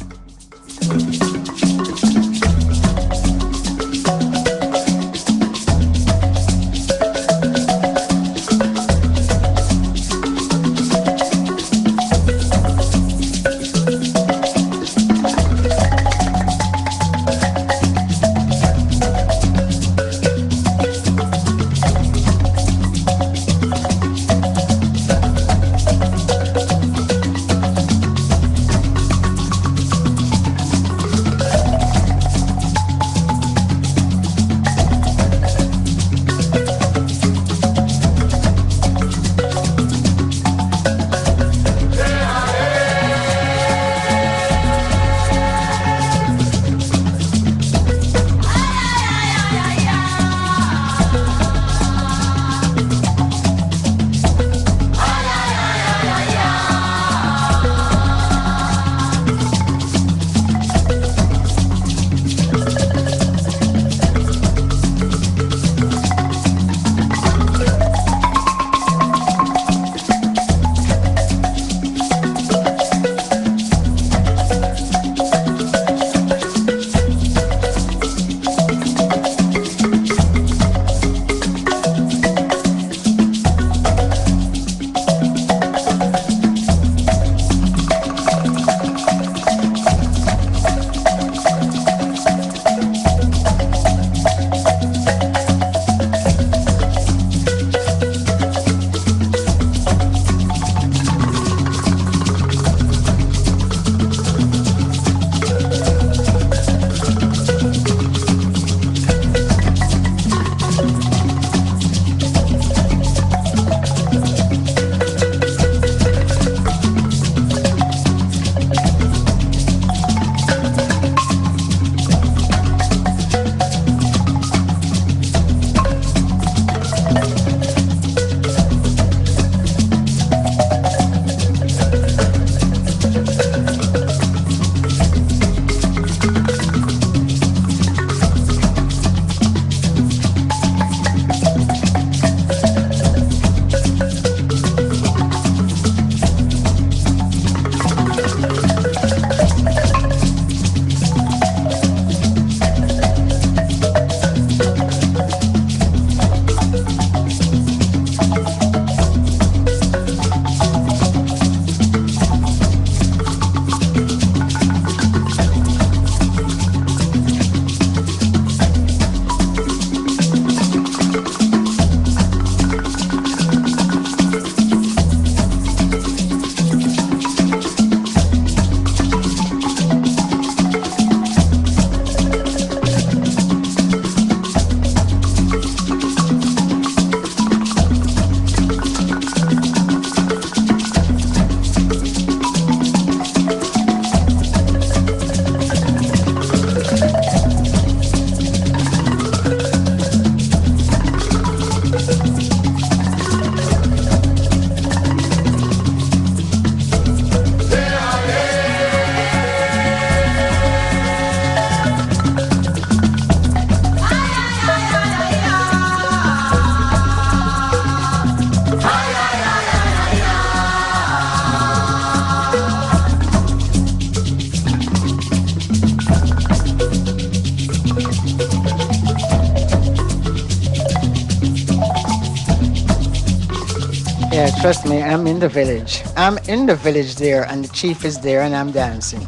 Yeah, trust me, I'm in the village. I'm in the village there, and the chief is there, and I'm dancing.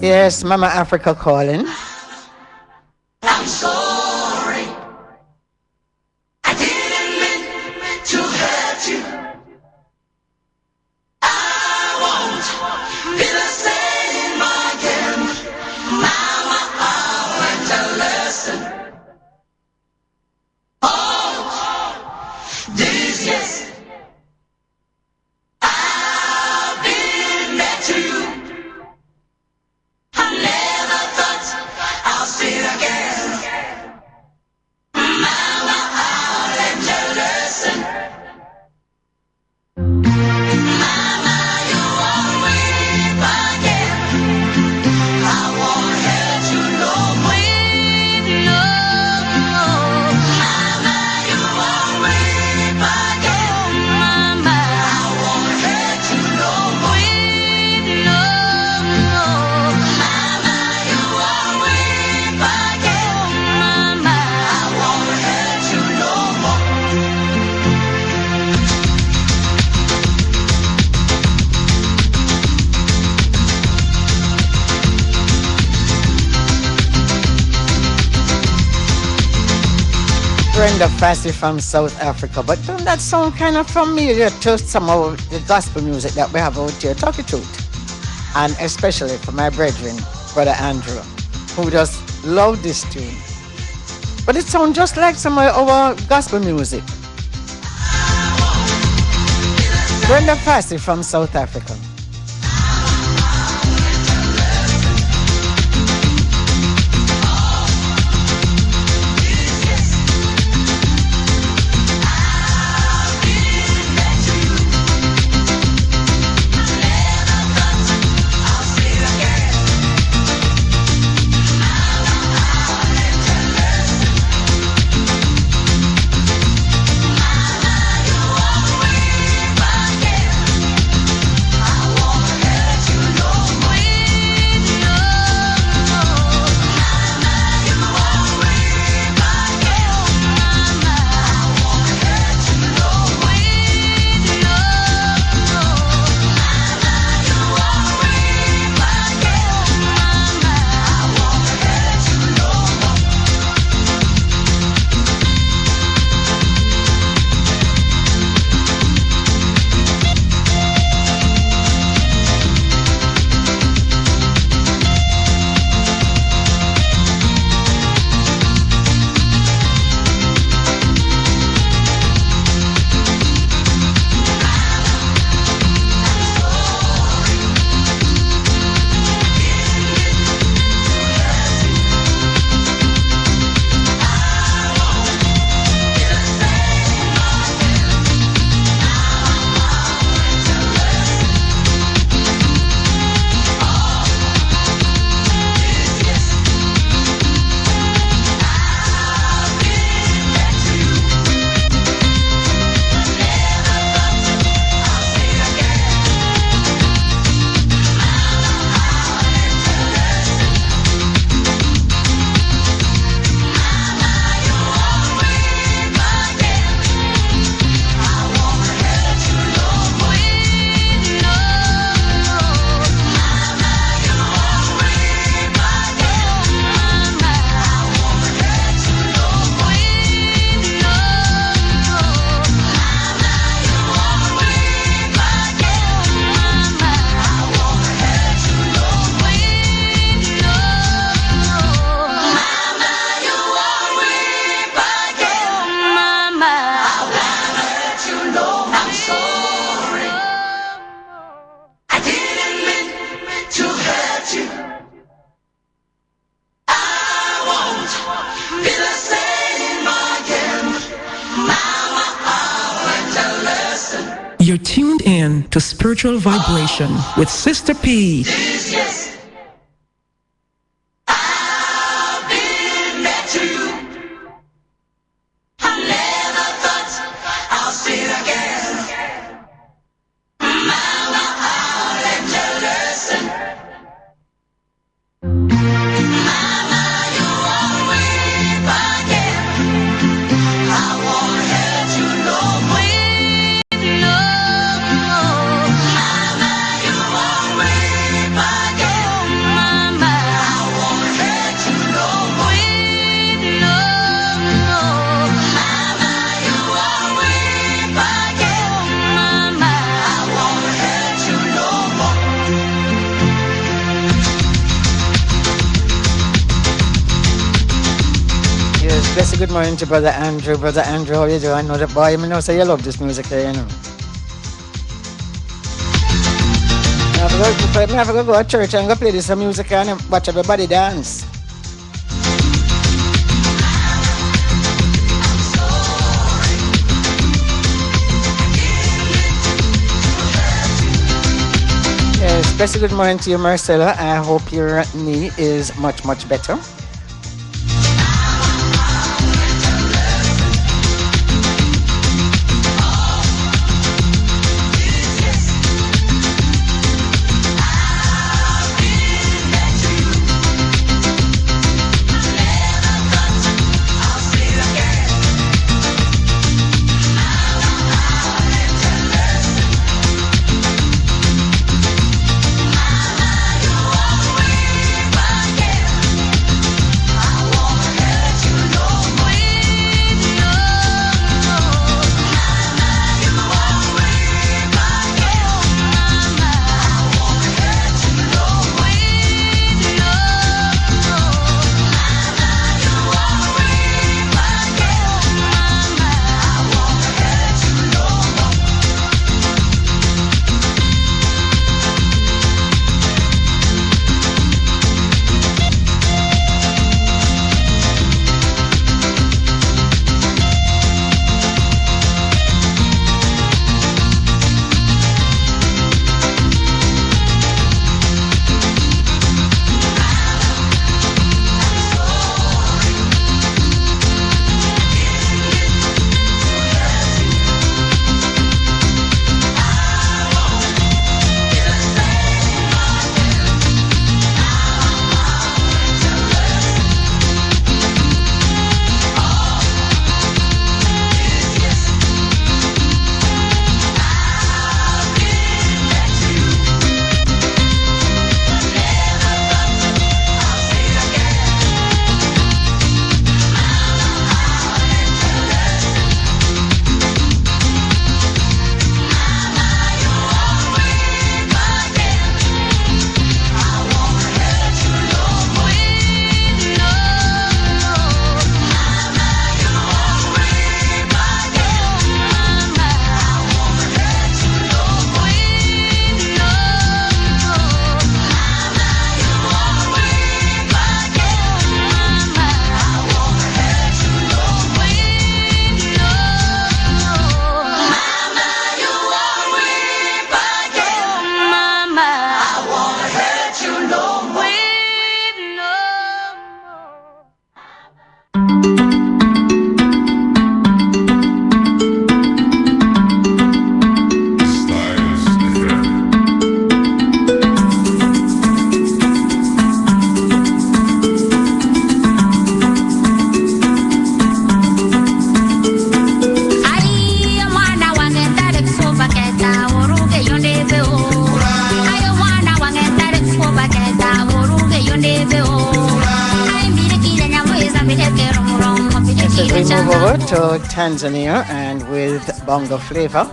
Yes, Mama Africa calling. I'm sorry. I didn't mean to hurt you. I won't be the same again. Mama, I learned a lesson. Oh, these years I've been back to you. I never thought I'll see you again. Mama, I learned a lesson. Mama, you won't weep again. I won't hurt you no more. No. Mama, you won't weep again. Mama, I won't hurt you no more. No. Mama, you won't weep again. Mama, I won't hurt you no more. Brenda Fassie from South Africa, but don't that sound kind of familiar to some of the gospel music that we have out here? Talk it truth. And especially for my brethren, Brother Andrew, who just love this tune. But it sounds just like some of our gospel music. Brenda Fassie from South Africa. You're tuned in to Spiritual Vibration with Sista P. I've been back to you. I never thought I'll see you again. Mama, I learned a lesson. Mama, you Blessed good morning to Brother Andrew. Brother Andrew, how you doing? I know that boy, I know, so you love this music here, you know. I have to go to church and go play this music and watch everybody dance. Yes, blessed good morning to you, Marcella. I hope your knee is much, much better. Tanzania and with bongo flavor.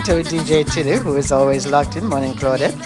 To DJ Tilly, who is always locked in. Morning, Claudette.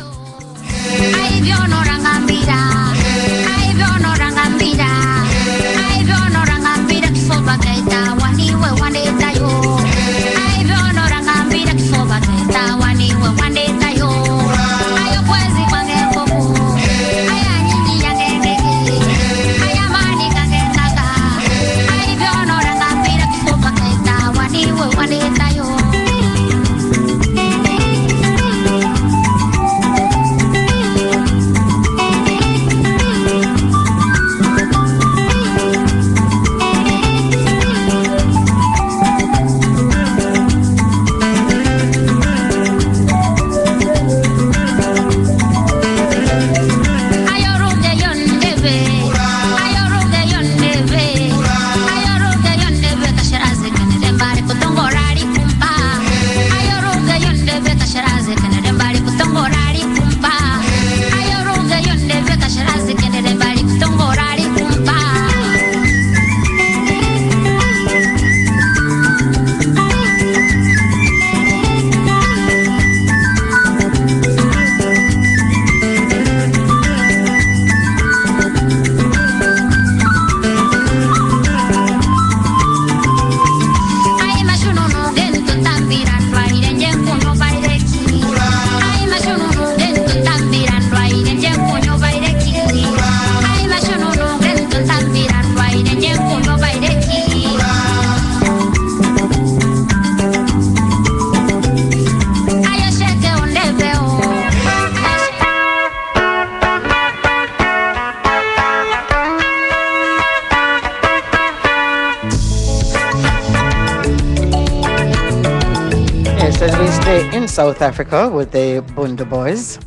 South Africa with the Bunda Boys.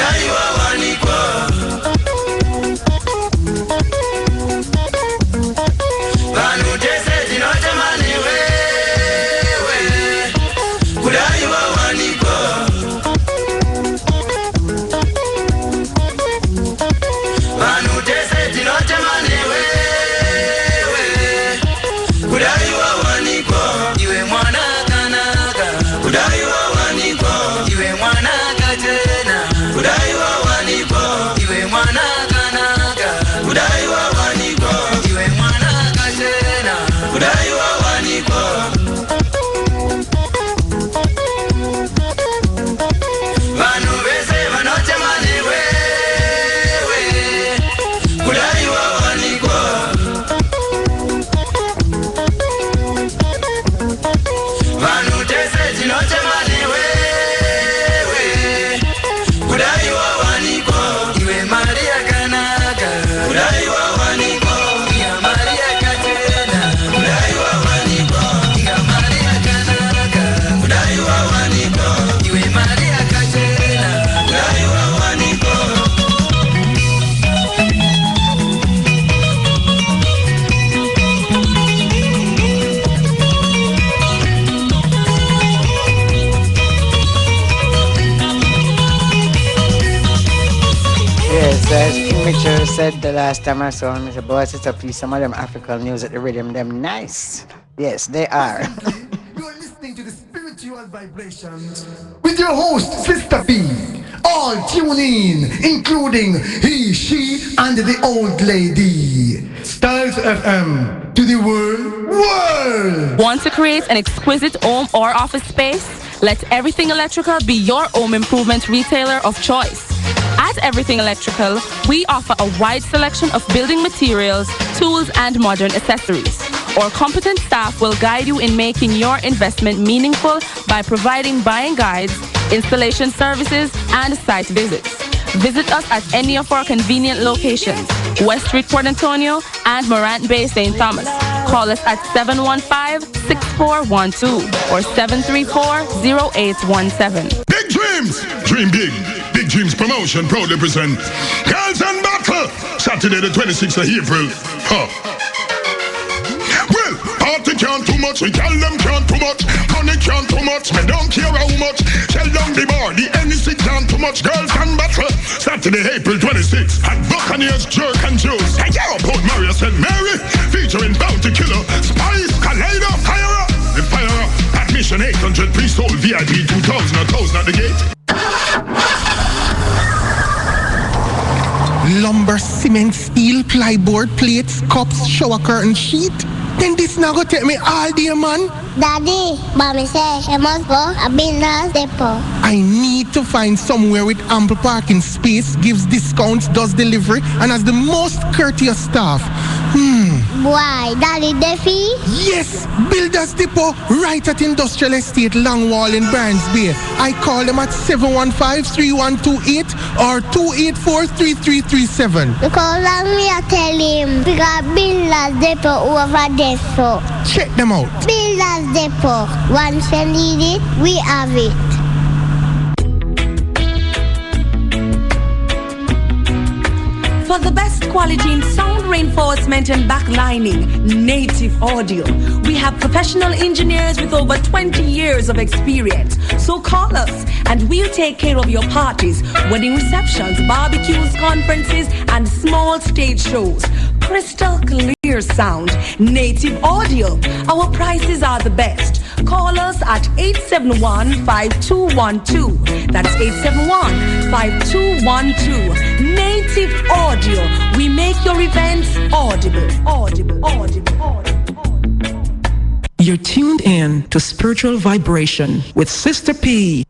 kudaiwa wanikwa vanhu tese tinotemani wewe kudaiwa wanikwa vanhu tese tinotemani wewe kudaiwa wanikwa iwe mwana kanaka kudaiwa wanikwa iwe mwana katena kudaiwa wanikwa iwe mwana kanaka kudaiwa wanikwa iwe mwana katena kudaiwa wanikwa vanhu vese vanotemani wewe kudaiwa wanikwa vanhu tese tinotemani wewe kudaiwa wanikwa iwe mari yakanaka kudaiwa wanikwa iya mari yakachena kudaiwa wanikwa iya mari yakanaka kudaiwa wanikwa iwe mari yakachena kudaiwa wanikwa Yes, as King Mitchell said the last time I saw him, he said, boy, it's a piece. Some of them African music, the rhythm, them nice. Yes, they are. You are listening to the spiritual vibrations with your host, Sista P. All tune in, including he, she, and the old lady. Styles FM to the world. Want to create an exquisite home or office space? Let Everything Electrical be your home improvement retailer of choice. At Everything Electrical, we offer a wide selection of building materials, tools, and modern accessories. Our competent staff will guide you in making your investment meaningful by providing buying guides, installation services, and site visits. Visit us at any of our convenient locations, West Street, Port Antonio, and Morant Bay, St. Thomas. Call us at 715-6412 or 734-0817. Big dreams, dream big. Big Dreams Promotion proudly present Girls and Battle, Saturday the 26th of April. Well, party can't too much, we tell them can't too much, money can't too much, me don't care how much, shell down the bar, the NEC can't too much. Girls and Battle, Saturday, April 26th, at Buccaneers, Jerk and Juice. Hey, yo, Port Marius and Mary, featuring Bounty Killer, Spice, Kaleido, Fire Up, and Fire Up. Admission 800, pre-sold VIP 2000 at the gate. Lumber, cement, steel, plyboard, plates, cups, shower curtain, sheet. Then this now go take me all day, man. Daddy, mommy say I must go a business depot. I need to find somewhere with ample parking space, gives discounts, does delivery, and has the most courteous staff. Why, Daddy Defi? Yes, Builders Depot, right at Industrial Estate, Longwall in Barnes Bay. I call them at 715-3128 or 284-3337. Because me I tell him, we got Builders Depot over there, so. Check them out. Builders Depot, once you need it, we have it. For the best quality in sound reinforcement and backlining, Native Audio. We have professional engineers with over 20 years of experience. So call us and we'll take care of your parties, wedding receptions, barbecues, conferences, and small stage shows. Crystal clear sound, Native Audio. Our prices are the best. Call us at 871-5212. That's 871-5212. Native Audio. We make your events audible. You're tuned in to Spiritual Vibration with Sista P.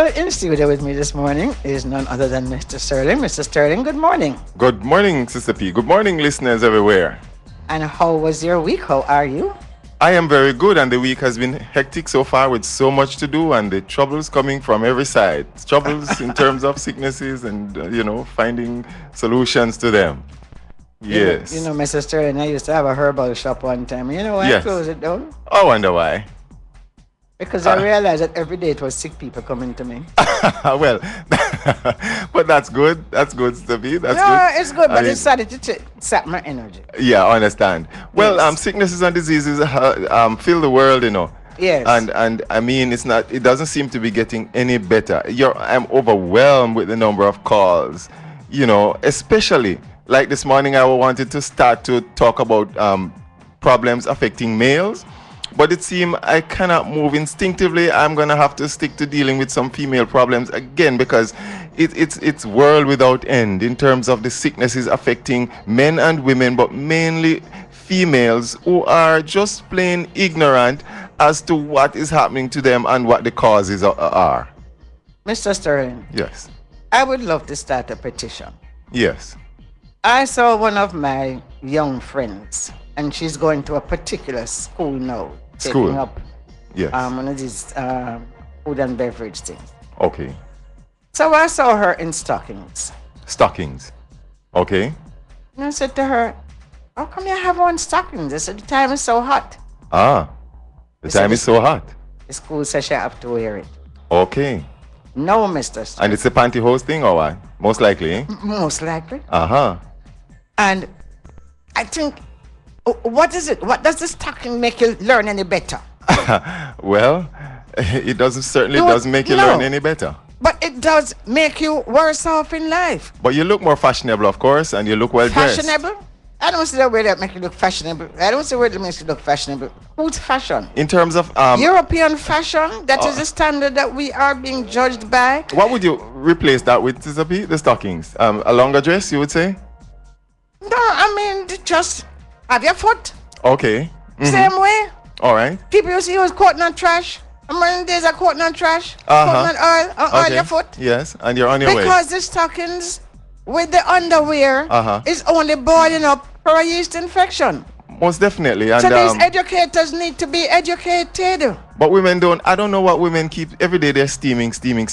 Well, in studio with me this morning is none other than Mr. Sterling. Mr. Sterling, good morning. Good morning, Sister P. Good morning, listeners everywhere. And how was your week? How are you? I am very good, and the week has been hectic so far with so much to do, and the troubles coming from every side. Troubles in terms of sicknesses and, finding solutions to them. Yes. You know, Mr. Sterling, I used to have a herbal shop one time. You know why I closed it down? I wonder why. Because I realized that every day it was sick people coming to me. Well, but that's good. That's good, Stevie. That's good. No, it's good, but it started to sap my energy. Yeah, I understand. Well, Yes. sicknesses and diseases fill the world, Yes. And I mean, it doesn't seem to be getting any better. I'm overwhelmed with the number of calls, especially like this morning I wanted to start to talk about problems affecting males. But it seems I cannot move instinctively. I'm going to have to stick to dealing with some female problems again, because it's world without end in terms of the sicknesses affecting men and women, but mainly females who are just plain ignorant as to what is happening to them and what the causes are. Mr. Sterling. Yes. I would love to start a petition. Yes. I saw one of my young friends, and she's going to a particular school now. School. Taking up Yes. one of these food and beverage things. Okay. So I saw her in stockings. Stockings. Okay. And I said to her, how come you have on stockings? I said, the time is so hot. The time is so hot. The school says you have to wear it. Okay. No, Mr. Sterling. And it's a pantyhose thing or what? Most likely, eh? Most likely. Uh-huh. And I think, what is it? What does the stocking make you learn any better? Well, it doesn't make you learn any better. But it does make you worse off in life. But you look more fashionable, of course, and you look well dressed. Fashionable? I don't see the way that make you look fashionable. I don't see where that makes you look fashionable. Who's fashion? In terms of European fashion, that is the standard that we are being judged by. What would you replace that with, Sister P? The stockings? A longer dress, you would say? No, I mean, just have your foot. Okay. Same way. All right. People used to use cotton and trash. How many days are cotton and trash? Cotton and oil, oil your foot. Yes, and you're on your way. Because the stockings with the underwear is only boiling up for a yeast infection. Most definitely. And, so these educators need to be educated. But women I don't know what women keep, every day they're steaming.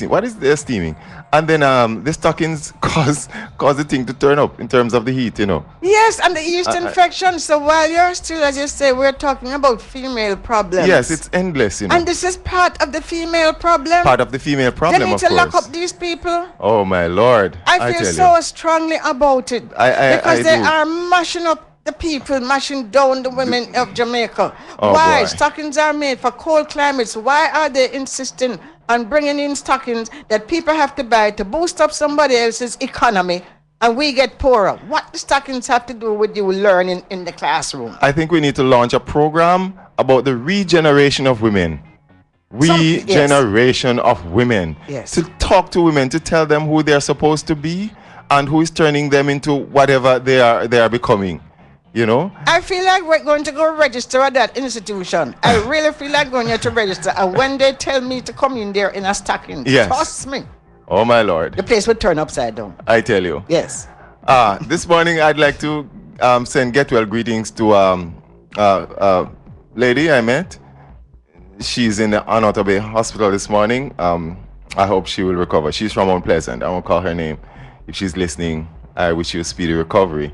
What is their steaming? And then the stockings cause the thing to turn up in terms of the heat, Yes, and the yeast infection. So while you're still, as you say, we're talking about female problems. Yes, it's endless, And this is part of the female problem. Part of the female problem, They need of to lock course. up these people. Oh, my Lord. I feel tell so strongly about it. Because they are mashing up the people, mashing down the women of Jamaica. Oh, Why? boy. Stockings are made for cold climates. Why are they insisting on bringing in stockings that people have to buy to boost up somebody else's economy, and we get poorer? What the stockings have to do with you learning in the classroom? I think we need to launch a program about the regeneration of women. Regeneration of women. Yes. To talk to women, to tell them who they're supposed to be and who is turning them into whatever they are becoming. I feel like we're going to go register at that institution. I really feel like going there to register. And when they tell me to come in there in a stocking, Yes. trust me, Oh, my Lord. the place would turn upside down. I tell you. Yes. This morning I'd like to send get well greetings to lady I met. She's in the Anota Bay Hospital this morning. I hope she will recover. She's from Mount Pleasant. I won't call her name. If she's listening, I wish you a speedy recovery.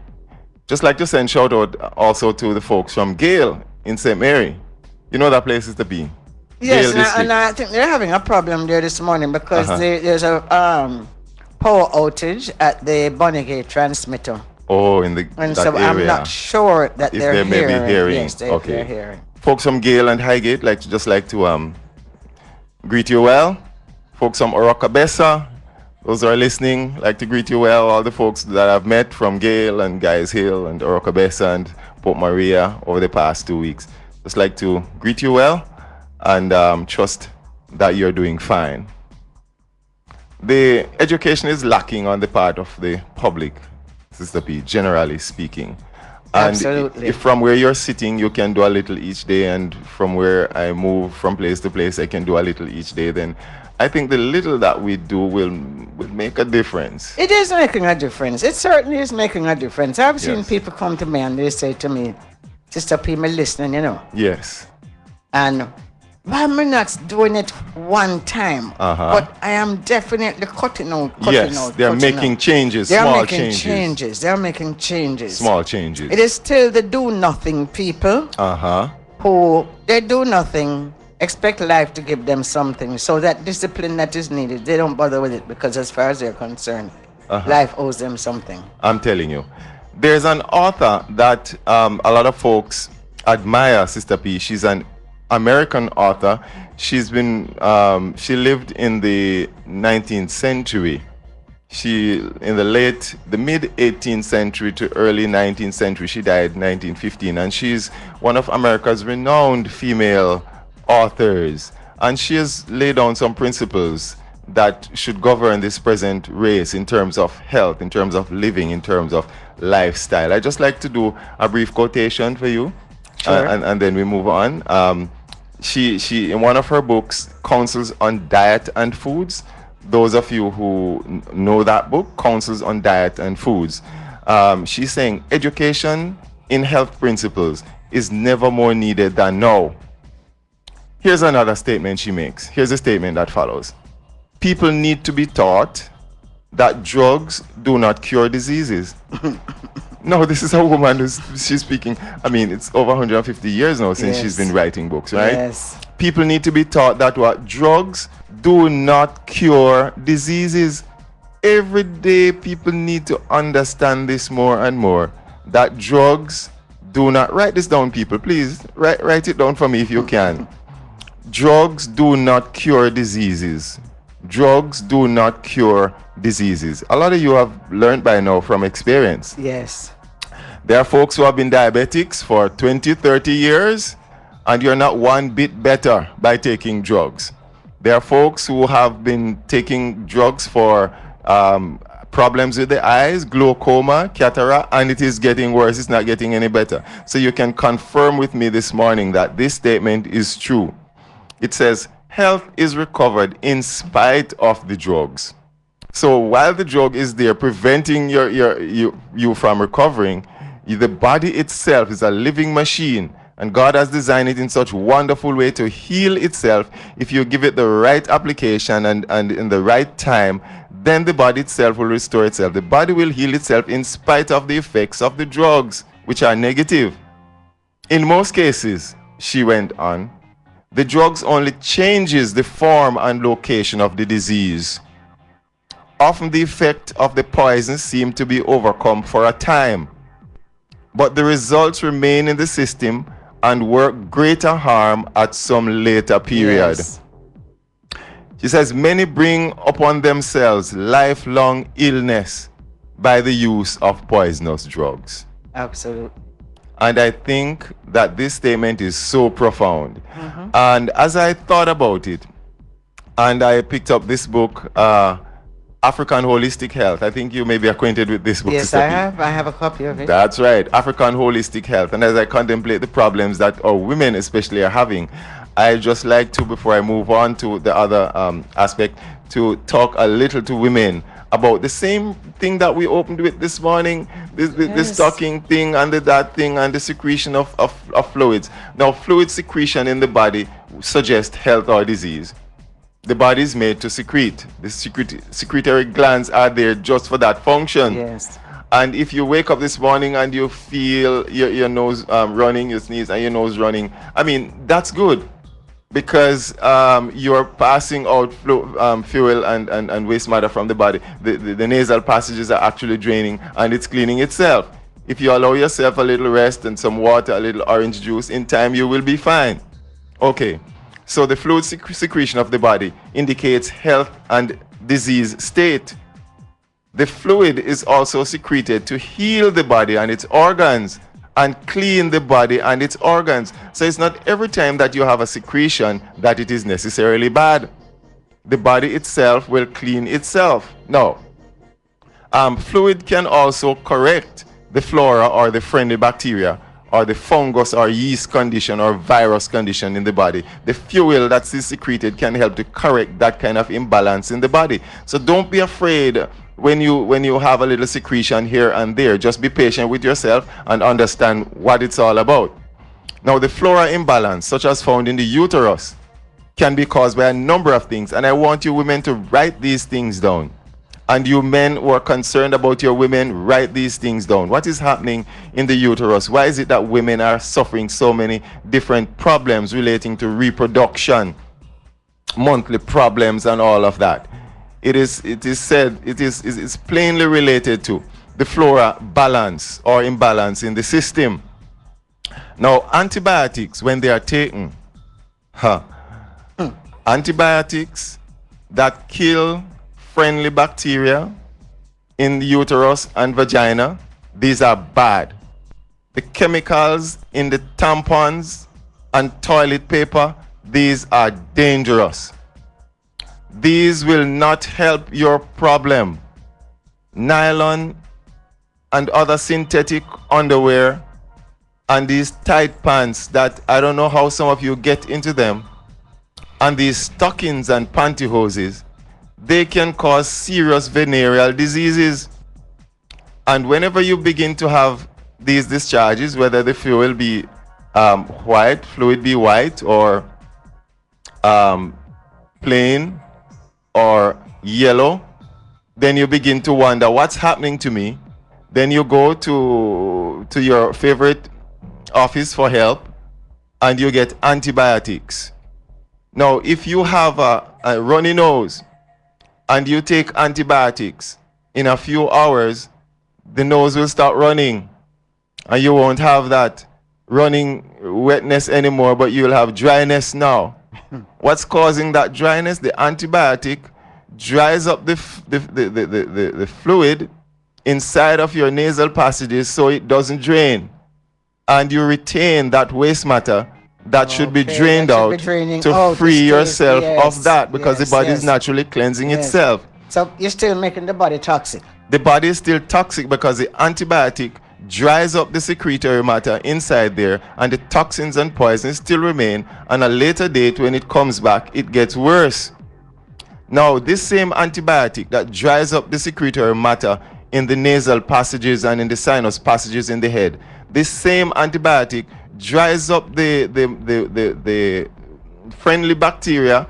Just like to send shout out also to the folks from Gale in St. Mary. You know that place is to be. Yes, Gale District. and I think they're having a problem there this morning because Uh-huh. there's a power outage at the Bonnegate transmitter. Oh, in And that so area. I'm not sure that If they're they may be hearing. Yes, Okay. they're hearing. Folks from Gale and Highgate like to greet you well. Folks from Orocabessa, those who are listening, like to greet you well. All the folks that I've met from Gale and Guys Hill and Orocabessa and Port Maria over the past 2 weeks. Just like to greet you well and trust that you're doing fine. The education is lacking on the part of the public, Sister P, generally speaking. And Absolutely. if from where you're sitting, you can do a little each day, and from where I move from place to place, I can do a little each day, then I think the little that we do will make a difference. It is making a difference. It certainly is making a difference. I've seen Yes. people come to me and they say to me, Sister P, me listening, you know. Yes. And why am I not doing it one time? But I am definitely cutting out. They're making changes, They're small making changes. They're making changes. Small changes. It is still the do nothing people who they do nothing, expect life to give them something. So that discipline that is needed, they don't bother with it because as far as they're concerned, life owes them something. I'm telling you. There's an author that a lot of folks admire, Sister P. She's an American author. She's been she lived in the 19th century. She in the mid 18th century to early 19th century. She died 1915, and she's one of America's renowned female authors. And she has laid down some principles that should govern this present race in terms of health, in terms of living, in terms of lifestyle. I just like to do a brief quotation for you, Sure. and then we move on. She in one of her books counsels on diet and foods. Those of you who know that book, Counsels on Diet and Foods, she's saying education in health principles is never more needed than now. Here's another statement she makes. Here's a statement that follows. People need to be taught that drugs do not cure diseases. No, this is a woman she's speaking. I mean, it's over 150 years now since she's been writing books, right? Yes. People need to be taught that what drugs do not cure diseases. Every day people need to understand this more and more, that drugs do not, write this down people, please, write it down for me if you can. Drugs do not cure diseases. Drugs do not cure diseases. A lot of you have learned by now from experience. Yes. There are folks who have been diabetics for 20, 30 years, and you're not one bit better by taking drugs. There are folks who have been taking drugs for problems with the eyes, glaucoma, cataract, and it is getting worse. It's not getting any better. So you can confirm with me this morning that this statement is true. It says, health is recovered in spite of the drugs. So while the drug is there preventing you from recovering, the body itself is a living machine, and God has designed it in such a wonderful way to heal itself. If you give it the right application and in the right time, then the body itself will restore itself. The body will heal itself in spite of the effects of the drugs, which are negative. In most cases, she went on, the drugs only changes the form and location of the disease. Often the effect of the poison seems to be overcome for a time, but the results remain in the system and work greater harm at some later period. Yes. She says many bring upon themselves lifelong illness by the use of poisonous drugs. Absolutely. And I think that this statement is so profound. And as I thought about it, and I picked up this book, African Holistic Health. I think you may be acquainted with this book. Yes, Sister I P. have. I have a copy of it. That's right, African Holistic Health. And as I contemplate the problems that our women especially are having, I just like to, before I move on to the other aspect, to talk a little to women about the same thing that we opened with this morning, the stocking thing and that thing and the secretion of fluids. Now, fluid secretion in the body suggests health or disease. The body is made to secrete. The secretory glands are there just for that function. Yes. And if you wake up this morning and you feel your nose running, your sneeze and your nose running, I mean, that's good, because you're passing out fuel and waste matter from the body. The nasal passages are actually draining and it's cleaning itself. If you allow yourself a little rest and some water, a little orange juice, in time you will be fine. Okay. So the fluid secretion of the body indicates health and disease state. The fluid is also secreted to heal the body and its organs and clean the body and its organs. So it's not every time that you have a secretion that it is necessarily bad. The body itself will clean itself. No. Fluid can also correct the flora or the friendly bacteria or the fungus or yeast condition or virus condition in the body. The fuel that's secreted can help to correct that kind of imbalance in the body. So don't be afraid when you have a little secretion here and there. Just be patient with yourself and understand what it's all about. Now, the flora imbalance, such as found in the uterus, can be caused by a number of things. And I want you women to write these things down. And you men who are concerned about your women, write these things down. What is happening in the uterus? Why is it that women are suffering so many different problems relating to reproduction, monthly problems, and all of that? It is said it is plainly related to the flora balance or imbalance in the system. Now, antibiotics, when they are taken, antibiotics that kill friendly bacteria in the uterus and vagina, these are bad. The chemicals in the tampons and toilet paper, these are dangerous. These will not help your problem. Nylon and other synthetic underwear and these tight pants that I don't know how some of you get into them, and these stockings and pantyhoses, they can cause serious venereal diseases. And whenever you begin to have these discharges, whether the fluid be white or plain or yellow, then you begin to wonder what's happening to me. Then you go to your favorite office for help and you get antibiotics. Now, if you have a runny nose and you take antibiotics, in a few hours, the nose will start running and you won't have that running wetness anymore, but you'll have dryness now. What's causing that dryness? The antibiotic dries up the fluid inside of your nasal passages so it doesn't drain. And you retain that waste matter that should be drained out to free yourself of that, because the body is naturally cleansing itself. So you're still making the body toxic. The body is still toxic because the antibiotic dries up the secretory matter inside there, and the toxins and poisons still remain. And at a later date, when it comes back, it gets worse. Now, this same antibiotic that dries up the secretory matter in the nasal passages and in the sinus passages in the head, this same antibiotic dries up the friendly bacteria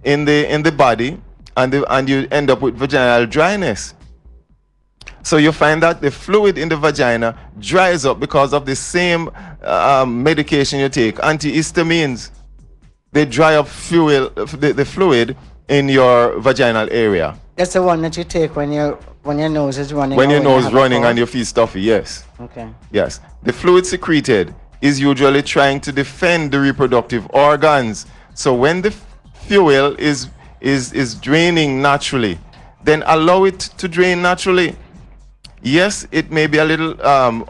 in the body, and you end up with vaginal dryness. So you find that the fluid in the vagina dries up because of the same medication you take, antihistamines. They dry up the fluid in your vaginal area. That's the one that you take when your nose is running. When your nose is running and you feel stuffy, yes. Okay. Yes. The fluid secreted is usually trying to defend the reproductive organs. So when the fuel is draining naturally, then allow it to drain naturally. Yes, it may be a little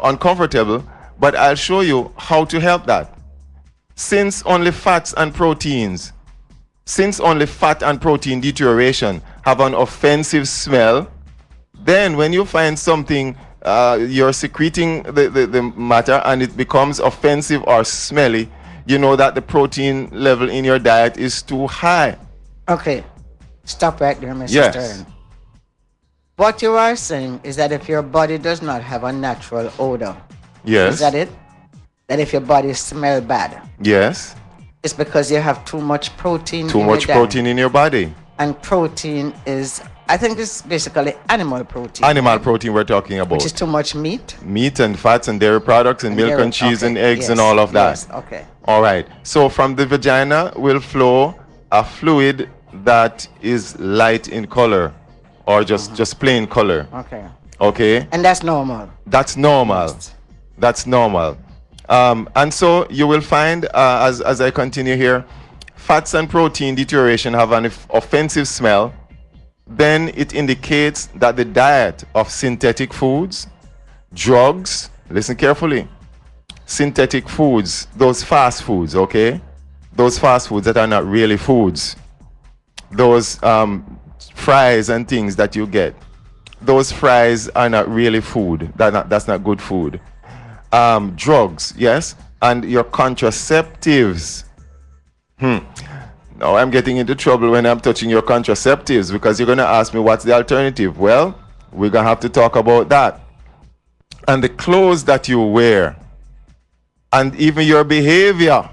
uncomfortable, but I'll show you how to help that. Since only fat and protein deterioration have an offensive smell, then when you find something, you're secreting the matter and it becomes offensive or smelly, you know that the protein level in your diet is too high. Okay, stop right there, Mr. Yes. Stern. What you are saying is that if your body does not have a natural odor, yes, is that it? That if your body smells bad, yes, it's because you have too much protein. Too much protein in your body. And protein is, I think it's basically animal protein. Animal protein we're talking about. Which is too much meat. Meat and fats and dairy products and milk and cheese and eggs yes, and all of that. Yes, okay. All right. So from the vagina will flow a fluid that is light in color, or just plain color. Okay. Okay. And that's normal. That's normal. That's normal. And so you will find, as I continue here, fats and protein deterioration have an offensive smell. Then it indicates that the diet of synthetic foods, drugs, listen carefully, synthetic foods, those fast foods, okay? Those fast foods that are not really foods. Those fries and things that you get. Those fries are not really food. That's not good food. drugs, yes, and your contraceptives. Now I'm getting into trouble when I'm touching your contraceptives because you're going to ask me what's the alternative. Well, we're going to have to talk about that. And the clothes that you wear and even your behavior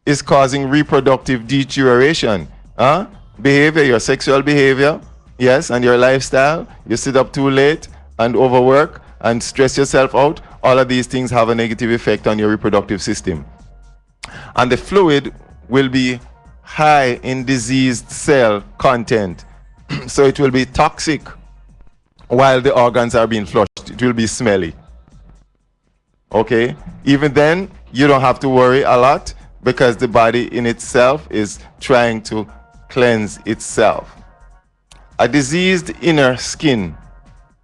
is causing reproductive deterioration. Behavior, your sexual behavior, yes, and your lifestyle. You sit up too late and overwork and stress yourself out. All of these things have a negative effect on your reproductive system. And the fluid will be high in diseased cell content. So it will be toxic while the organs are being flushed. It will be smelly. Okay? Even then, you don't have to worry a lot because the body in itself is trying to cleanse itself. A diseased inner skin,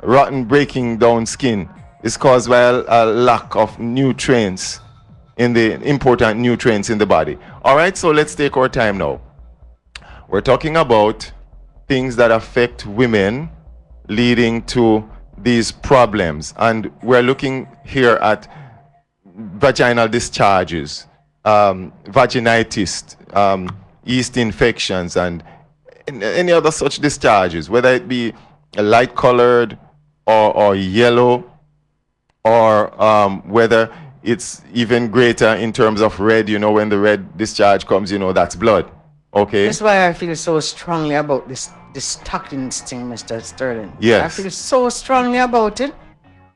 rotten breaking down skin, is caused by a lack of nutrients, in the important nutrients in the body. All right, so let's take our time now. We're talking about things that affect women leading to these problems. And we're looking here at vaginal discharges, vaginitis, yeast infections, and any other such discharges, whether it be light colored or yellow, or whether it's even greater in terms of red. You know, when the red discharge comes, you know, that's blood. Okay? That's why I feel so strongly about this stockings thing, Mr. Sterling. Yes. I feel so strongly about it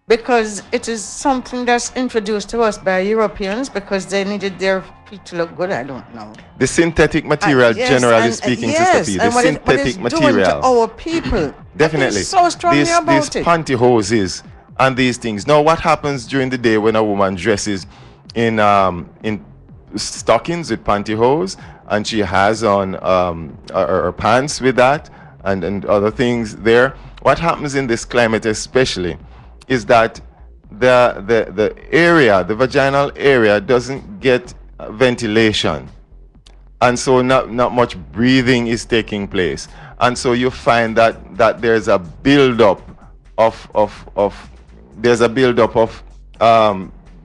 because it is something that's introduced to us by Europeans because they needed their feet to look good. I don't know. The synthetic material, Yes, generally and- speaking, yes, Sister P, the and what synthetic it's doing material. to our people. Definitely. I feel so strongly these about it. pantyhoses and these things. Now, what happens during the day when a woman dresses in stockings with pantyhose and she has on her pants with that and other things there? What happens in this climate especially is that the area, the vaginal area, doesn't get ventilation. And so not much breathing is taking place. And so you find that there's a buildup of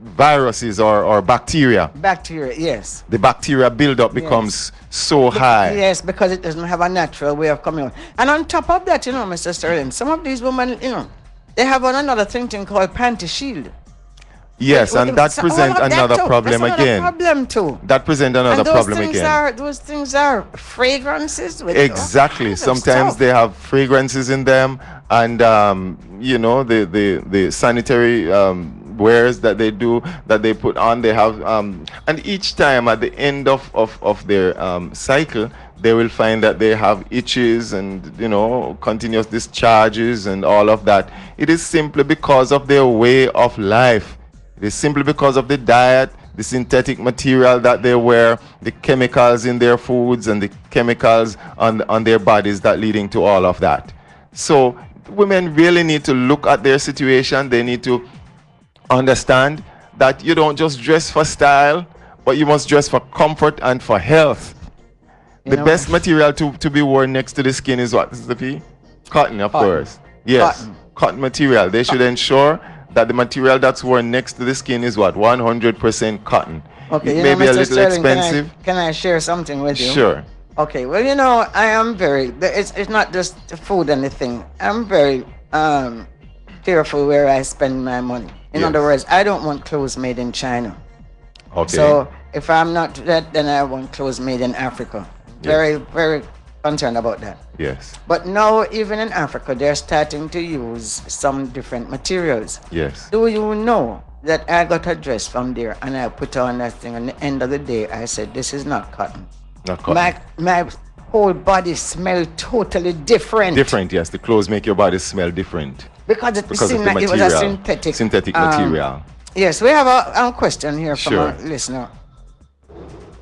viruses or bacteria. Bacteria, yes. The bacteria buildup becomes so high. Yes, because it doesn't have a natural way of coming out. And on top of that, you know, Mr. Sterling, some of these women, you know, they have another thing called panty shield. Yes, and that So presents all of that another too. problem That's again. Another problem too. That presents another And those problem things again. Those things are fragrances with Exactly. all kinds of Sometimes stuff. they have fragrances in them, and you know, the sanitary wares that they do, that they put on, they have and each time at the end of their cycle, they will find that they have itches and, you know, continuous discharges and all of that. It is simply because of their way of life. It is simply because of the diet, the synthetic material that they wear, the chemicals in their foods, and the chemicals on their bodies that leading to all of that. So women really need to look at their situation. They need to understand that you don't just dress for style, but you must dress for comfort and for health. The best material to be worn next to the skin is what, Sister P? Cotton, of course. Yes, cotton material. They should ensure that the material that's worn next to the skin is what, 100% cotton. Okay, It may be a Mr. little Sterling, expensive. Can I share something with you? Sure. Okay, well, you know, I am very, it's not just the food and the thing. I'm very careful where I spend my money. In other words, I don't want clothes made in China. Okay. So if I'm not that, then I want clothes made in Africa. Very, very concerned about that. Yes. But now, even in Africa, they're starting to use some different materials. Yes. Do you know that I got a dress from there and I put on that thing, and at the end of the day, I said, this is not cotton. Not cotton. My whole body smelled totally different. Different, yes. The clothes make your body smell different. Because it Because seemed of the like it was a material. Synthetic material. Yes, we have a question here from Sure. a listener.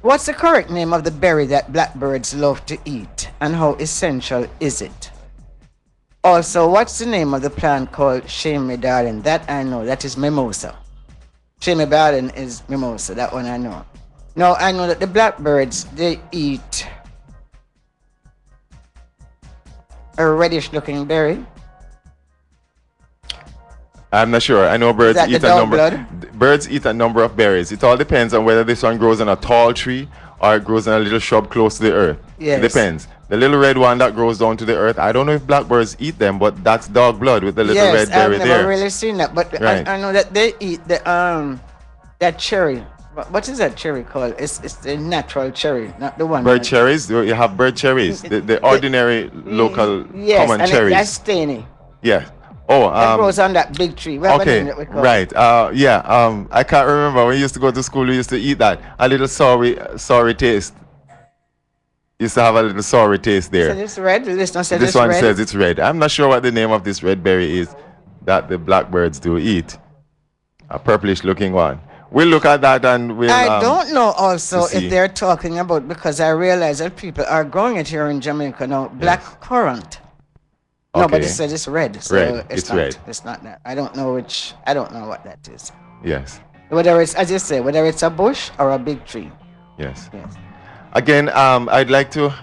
What's the correct name of the berry that blackbirds love to eat, and how essential is it? Also, what's the name of the plant called Shame Me Darling? That I know, that is mimosa. Shame Me Darling is mimosa, that one I know. Now, I know that the blackbirds, they eat a reddish looking berry. I'm not sure. I know birds that eat the a dog number. blood? Birds eat a number of berries. It all depends on whether this one grows on a tall tree or it grows on a little shrub close to the earth. Yes. It depends. The little red one that grows down to the earth, I don't know if blackbirds eat them, but that's dog blood with the little red berry I've never there. really seen that, but Right. I know that they eat the that cherry. What is that cherry called? It's the natural cherry, not the one. Bird cherries. You have bird cherries. The ordinary local Yes, common and cherries. that's stony. Yeah. Oh, That grows on that big tree. We have a okay, name that we call right. Yeah. I can't remember when we used to go to school. We used to eat that. A little sorry taste. Used to have a little sorry taste there. So it's red. This one says This it's one red. says it's red. I'm not sure what the name of this red berry is that the blackbirds do eat. A purplish looking one. We'll look at that and we'll. I don't know also to see. if they're talking about, because I realize that people are growing it here in Jamaica now, black currant. No, but Okay. it says it's red. So Red. It's not, red. It's not that. I don't know what that is. Yes. Whether it's, as you say, whether it's a bush or a big tree. Yes. Yes. Again, I'd like to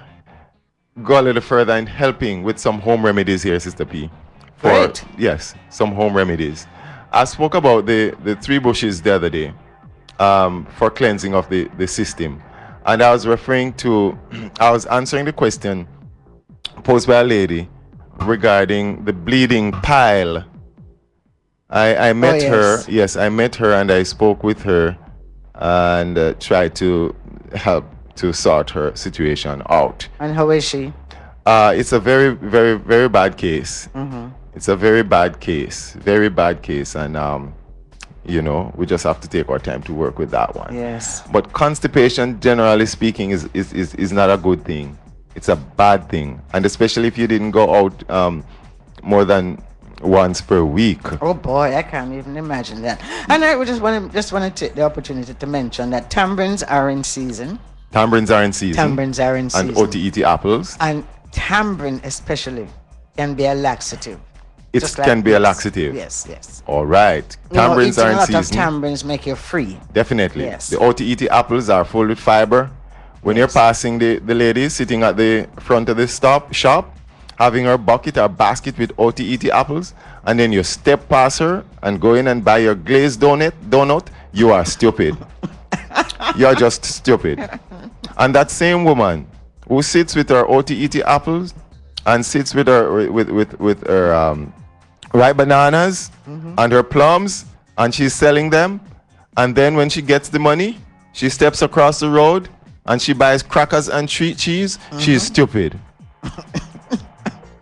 go a little further in helping with some home remedies here, Sister P. Great. Yes, some home remedies. I spoke about the 3 bushes the other day for cleansing of the system. And I was I was answering the question posed by a lady regarding the bleeding pile. I met her. Yes, I met her and I spoke with her and tried to help to sort her situation out. And how is she? It's a very, very, very bad case. Mm-hmm. It's a very bad case, and we just have to take our time to work with that one. Yes. But constipation, generally speaking, is not a good thing. It's a bad thing, and especially if you didn't go out more than once per week. Oh boy, I can't even imagine that. And I would just want to take the opportunity to mention that tambourines are in season. Tambourines are in season. Tambourines are in season. And OTET apples. And tambourine especially can be a laxative. It Just can like be a this. laxative. Yes. All right. Tambourines are in a lot of season. tambourines make you free. Definitely. Yes. The OTET apples are full with fiber. When you're passing the lady sitting at the front of the shop, having her bucket or basket with OTET apples, and then you step past her and go in and buy your glazed donut, you are stupid. You're just stupid. And that same woman who sits with her OTET apples and sits with her with her ripe bananas and her plums, and she's selling them, and then when she gets the money, she steps across the road and she buys crackers and treat cheese. She's stupid.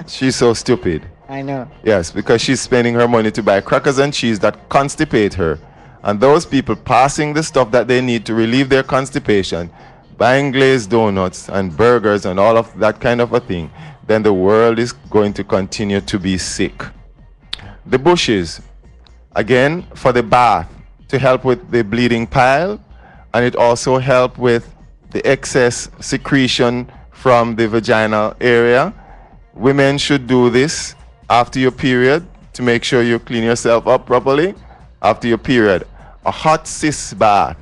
She's so stupid. I know. Yes, because she's spending her money to buy crackers and cheese that constipate her. And those people passing the stuff that they need to relieve their constipation, buying glazed donuts and burgers and all of that kind of a thing, then the world is going to continue to be sick. The bushes, again, for the bath, to help with the bleeding pile, and it also helps with the excess secretion from the vaginal area. Women should do this after your period to make sure you clean yourself up properly after your period. A hot cis bath,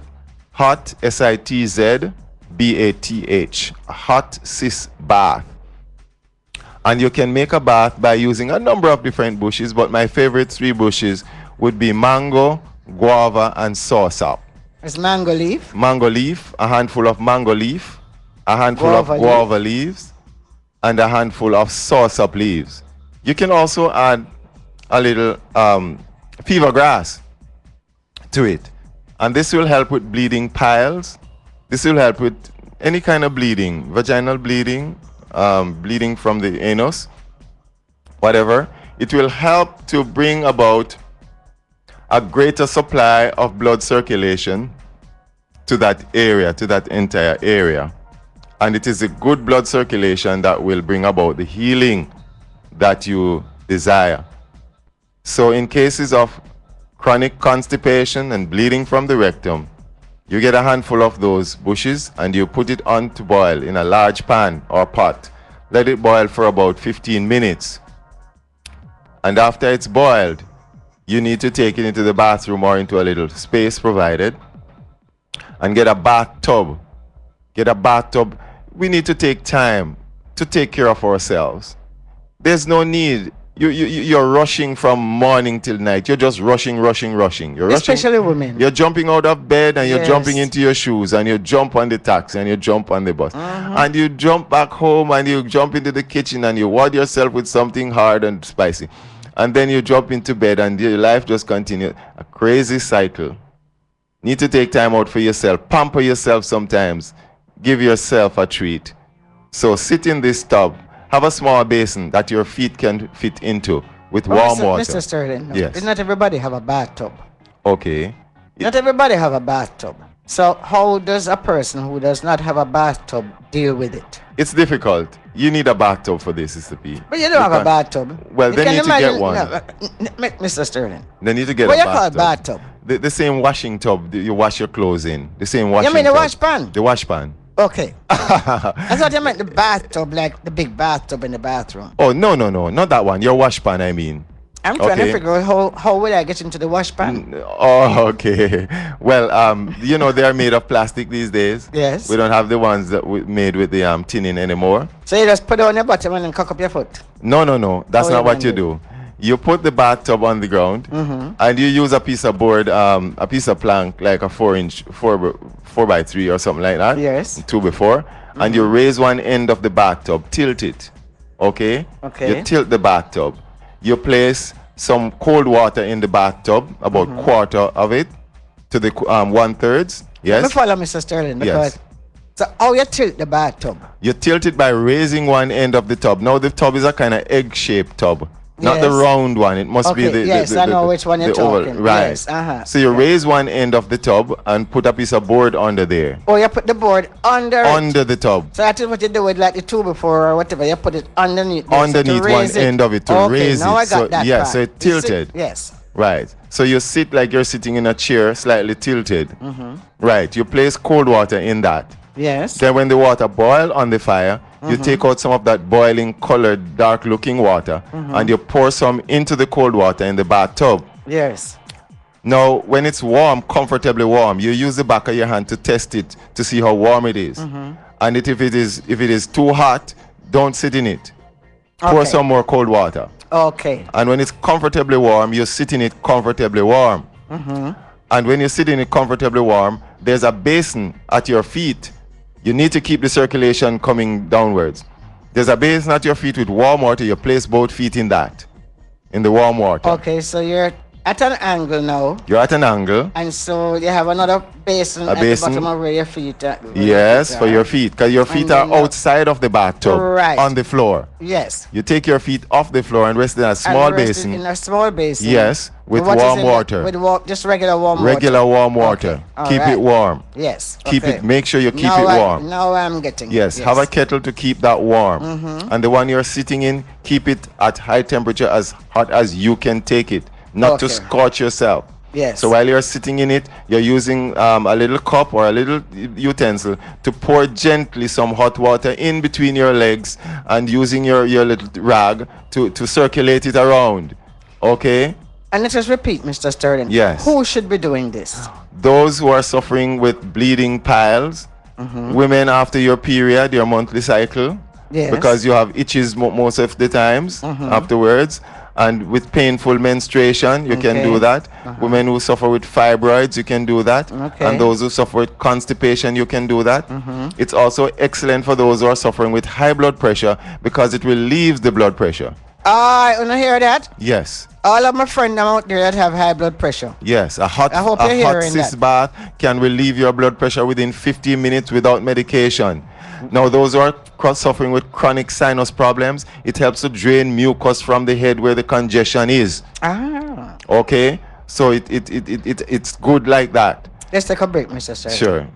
hot SITZ BATH, a hot cis bath. And you can make a bath by using a number of different bushes, but my favorite 3 bushes would be mango, guava, and saursop. It's mango leaf. Mango leaf, a handful of mango leaf, a handful Guava of guava leaves, and a handful of saursop leaves. You can also add a little fever grass to it. And this will help with bleeding piles. This will help with any kind of bleeding, vaginal bleeding, bleeding from the anus, whatever. It will help to bring about a greater supply of blood circulation to that area, to that entire area. And it is a good blood circulation that will bring about the healing that you desire. So in cases of chronic constipation and bleeding from the rectum, you get a handful of those bushes and you put it on to boil in a large pan or pot. Let it boil for about 15 minutes. And after it's boiled, you need to take it into the bathroom or into a little space provided and get a bathtub. Get a bathtub. We need to take time to take care of ourselves. There's no need you're rushing from morning till night. You're just rushing. You're rushing. Especially women. You're jumping out of bed and you're Yes. jumping into your shoes and you jump on the taxi and you jump on the bus. And you jump back home and you jump into the kitchen and you ward yourself with something hard and spicy. And then you jump into bed and your life just continues. A crazy cycle. Need to take time out for yourself. Pamper yourself sometimes. Give yourself a treat. So sit in this tub. Have a small basin that your feet can fit into with warm water. Mr. Sterling, Yes. not everybody have a bathtub. Okay. Not everybody have a bathtub. So how does a person who does not have a bathtub deal with it? It's difficult. You need a bathtub for this, Sister P. But you don't have a bathtub. Well, You they can need to imagine- get one. no, Mr. Sterling. They need to get What a you call bathtub. bathtub? The same washing tub that you wash your clothes in. The same washing You mean the tub. wash pan? The wash pan. Okay. I thought you meant the bathtub, like the big bathtub in the bathroom. Oh, no. Not that one. Your wash pan, I mean. I'm trying to Okay. figure out how will I get into the wash pan. Oh, okay. Well, they are made of plastic these days. Yes. We don't have the ones that we made with the tinning anymore. So you just put it on your bottom and then cock up your foot. No. That's How not you what you gonna do. You put the bathtub on the ground and you use a piece of board, a piece of plank, like a 4x3 or something like that. Yes. 2x4. And you raise one end of the bathtub, tilt it. Okay? Okay. You tilt the bathtub. You place some cold water in the bathtub, about quarter of it, to the 1/3. Let me Yes. follow Mr. Sterling because Yes. so how you tilt the bathtub? You tilt it by raising one end of the tub. Now the tub is a kind of egg-shaped tub, not the Yes. round one. It must be Okay, the yes, I know which one you're the oval. talking. Right. Yes, uh-huh. So you raise one end of the tub and put a piece of board under there, Or you put the board under it. under the tub. So that is what you do with like the two before or whatever. You put it underneath. there, so to Underneath one raise it. end of it to Okay, raise now it. I got So that yeah, part. so it You see- tilted. Yes. Right. So you sit like you're sitting in a chair, slightly tilted. Right. You place cold water in that. Yes. Then when the water boil on the fire, you take out some of that boiling colored, dark looking water and you pour some into the cold water in the bathtub. Yes. Now, when it's warm, comfortably warm, you use the back of your hand to test it to see how warm it is. And if it is too hot, don't sit in it. Pour Okay. some more cold water. Okay. And when it's comfortably warm, you sit in it comfortably warm. And when you sit in it comfortably warm, there's a basin at your feet. You need to keep the circulation coming downwards. There's a basin at your feet with warm water. You place both feet in that, in the warm water. Okay, so you're at an angle now. You're at an angle. And so you have another basin A at basin. the bottom of where your feet are. Yes, for your feet, because your feet And are then you- outside of the bathtub, Right. on the floor. Yes. You take your feet off the floor and rest in a And small rest it basin. in a small basin. Yes, with What is warm in the- water. with just regular warm Regular water. warm water. Okay, Keep alright. it warm. Yes. Keep okay. it. Make sure you keep Now it warm. Now I'm getting Yes, it. have a kettle to keep that warm. And the one you're sitting in, keep it at high temperature, as hot as you can take it, not to Okay. scorch yourself. Yes. So while you're sitting in it, you're using a little cup or a little utensil to pour gently some hot water in between your legs and using your little rag to circulate it around. Okay? And let us repeat, Mr. Sterling. Yes. Who should be doing this? Those who are suffering with bleeding piles, women after your period, your monthly cycle, Yes. because you have itches most of the times afterwards, and with painful menstruation, you can do Okay. that. Women who suffer with fibroids, you can do that. Okay. And those who suffer with constipation, you can do that. It's also excellent for those who are suffering with high blood pressure because it relieves the blood pressure. I want to hear that. Yes. All of my friends out there that have high blood pressure. Yes, a hot, I hope you're hearing cyst that. bath can relieve your blood pressure within 15 minutes without medication. Now, those who are suffering with chronic sinus problems, it helps to drain mucus from the head where the congestion is. Ah. Okay, so it's good like that. Let's take a break, Mr. Sterling. Sure.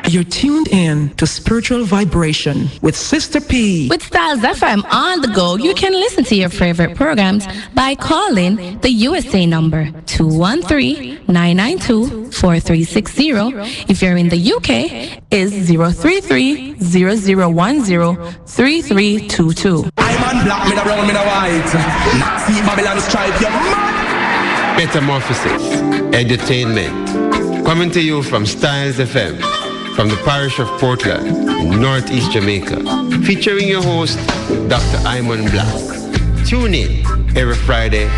You're tuned in to Spiritual Vibration with Sister P. With Styles FM on the go, you can listen to your favorite programs by calling the USA number 213-992-4360. If you're in the UK, is 033-0010-3322. I'm on black, me da brown, me da white. Nazi Babylon stripe, you mad? Metamorphosis, edutainment, Coming to you from Styles FM, from the parish of Portland, in Northeast Jamaica, featuring your host, Dr. Iman Black. Tune in every Friday,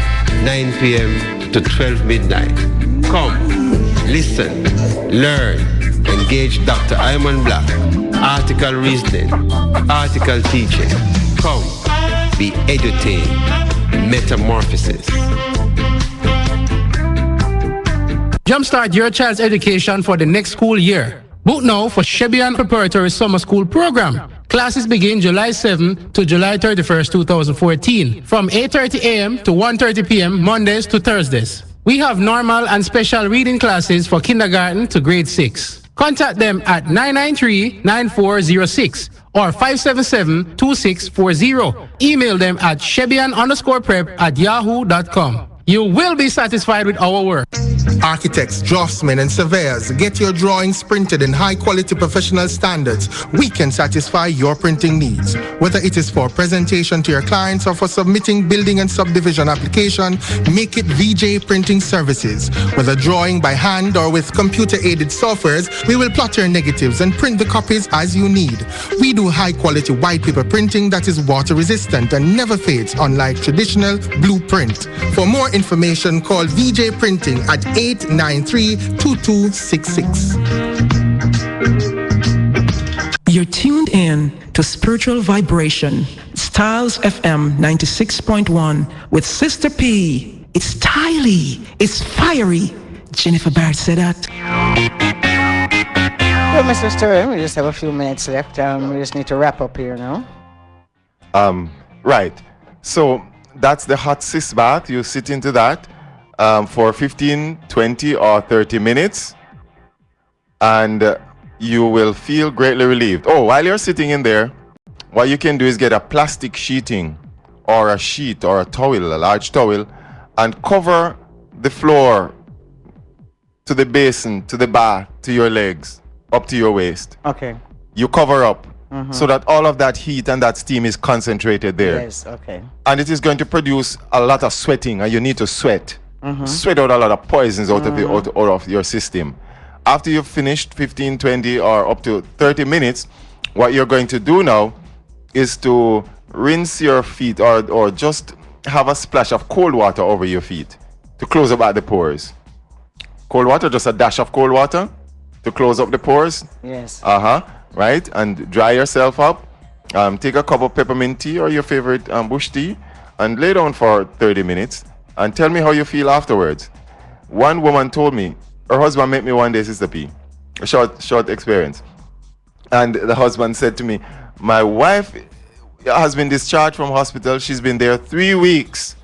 9 p.m. to 12 midnight. Come, listen, learn, engage Dr. Iman Black. Article reasoning, article teaching. Come, be edutained. Metamorphosis. Jumpstart your child's education for the next school year. Book now for Shebian Preparatory Summer School Program. Classes begin July 7 to July 31st, 2014, from 8:30 a.m. to 1:30 p.m. Mondays to Thursdays. We have normal and special reading classes for kindergarten to grade 6. Contact them at 993-9406 or 577-2640. Email them at shebian_prep@yahoo.com. You will be satisfied with our work. Architects, draftsmen, and surveyors, get your drawings printed in high-quality professional standards. We can satisfy your printing needs. Whether it is for presentation to your clients or for submitting building and subdivision application, make it VJ Printing Services. Whether drawing by hand or with computer-aided softwares, we will plot your negatives and print the copies as you need. We do high-quality white paper printing that is water-resistant and never fades, unlike traditional blueprint. For more information, call VJ Printing at 893-2266. You're tuned in to Spiritual Vibration, Styles FM 96.1 with Sista P. It's styly, it's fiery. Jennifer Barrett said that. Well, Mr. Stern, we just have a few minutes left. We just need to wrap up here now. Right. So that's the hot sis bath. You sit into that for 15, 20, or 30 minutes, and you will feel greatly relieved. Oh, while you're sitting in there, what you can do is get a plastic sheeting or a sheet or a towel, a large towel, and cover the floor to the basin, to the bath, to your legs, up to your waist. Okay. You cover up so that all of that heat and that steam is concentrated there. Yes, okay. And it is going to produce a lot of sweating, and you need to sweat. Sweat out a lot of poisons out of your system. After you've finished 15, 20, or up to 30 minutes, what you're going to do now is to rinse your feet or just have a splash of cold water over your feet to close up at the pores. Cold water, just a dash of cold water to close up the pores. Yes. Right? And dry yourself up. Take a cup of peppermint tea or your favorite bush tea and lay down for 30 minutes and tell me how you feel afterwards. One woman told me, her husband met me one day, Sister P. A short experience. And the husband said to me, my wife has been discharged from hospital. She's been there 3 weeks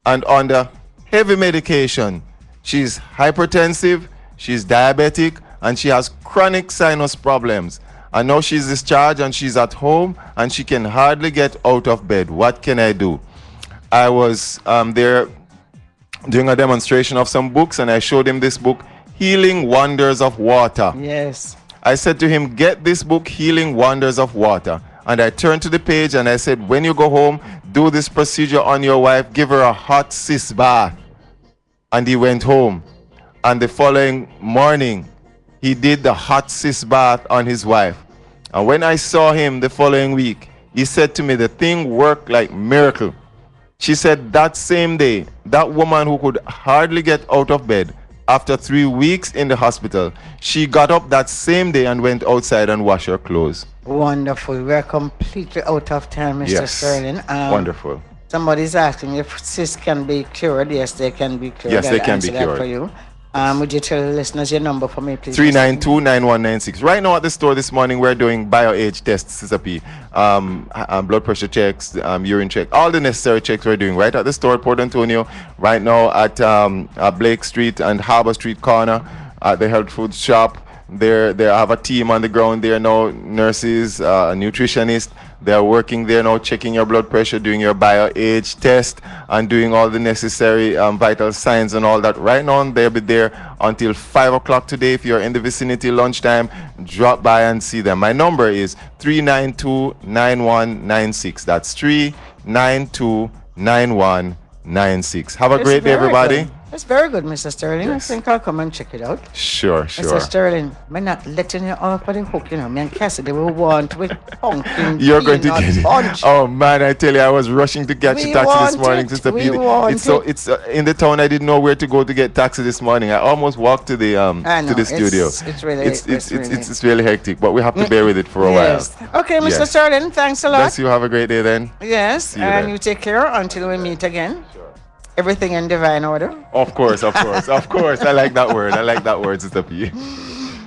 and under heavy medication. She's hypertensive, she's diabetic, and she has chronic sinus problems. And now she's discharged and she's at home and she can hardly get out of bed. What can I do? I was there doing a demonstration of some books, and I showed him this book, Healing Wonders of Water. Yes. I said to him, get this book, Healing Wonders of Water. And I turned to the page and I said, when you go home, do this procedure on your wife, give her a hot sis bath. And he went home. And the following morning, he did the hot sis bath on his wife. And when I saw him the following week, he said to me, the thing worked like miracle. She said that same day, that woman who could hardly get out of bed after 3 weeks in the hospital, she got up that same day and went outside and washed her clothes. Wonderful. We're completely out of time, Mr. Yes. Sterling. Wonderful. Somebody's asking if cysts can be cured. Yes, they can be cured. Yes, they I'll can be answer that cured. for you. Would you tell the listeners your number for me, please? 392-9196. Right now at the store this morning, we're doing bio-age tests, Sista P. Blood pressure checks, urine check, all the necessary checks we're doing right at the store at Port Antonio, right now at Blake Street and Harbour Street corner at the health food shop. They have a team on the ground there now, nurses, a nutritionist. They're working there now, checking your blood pressure, doing your bio-age test, and doing all the necessary vital signs and all that. Right now, they'll be there until 5 o'clock today. If you're in the vicinity lunchtime, drop by and see them. My number is 392-9196. That's 392-9196. Have a great day, everybody. That's very good, Mr. Sterling. Yes. I think I'll come and check it out. Sure. Mr. Sterling, I'm not letting you off of the hook, you know. Me and Cassidy will want with pumpkin. You're going to get it. Punch. Oh man, I tell you, I was rushing to catch a taxi this morning, Sister P. It's in the town. I didn't know where to go to get taxi this morning. I almost walked to the studio. It's really hectic, but we have to bear with it for a while. Okay, Mr. Sterling, thanks a lot. Bless you. Have a great day then. Yes, and you take care until we meet again. Everything in divine order. Of course. I like that word. Sister P.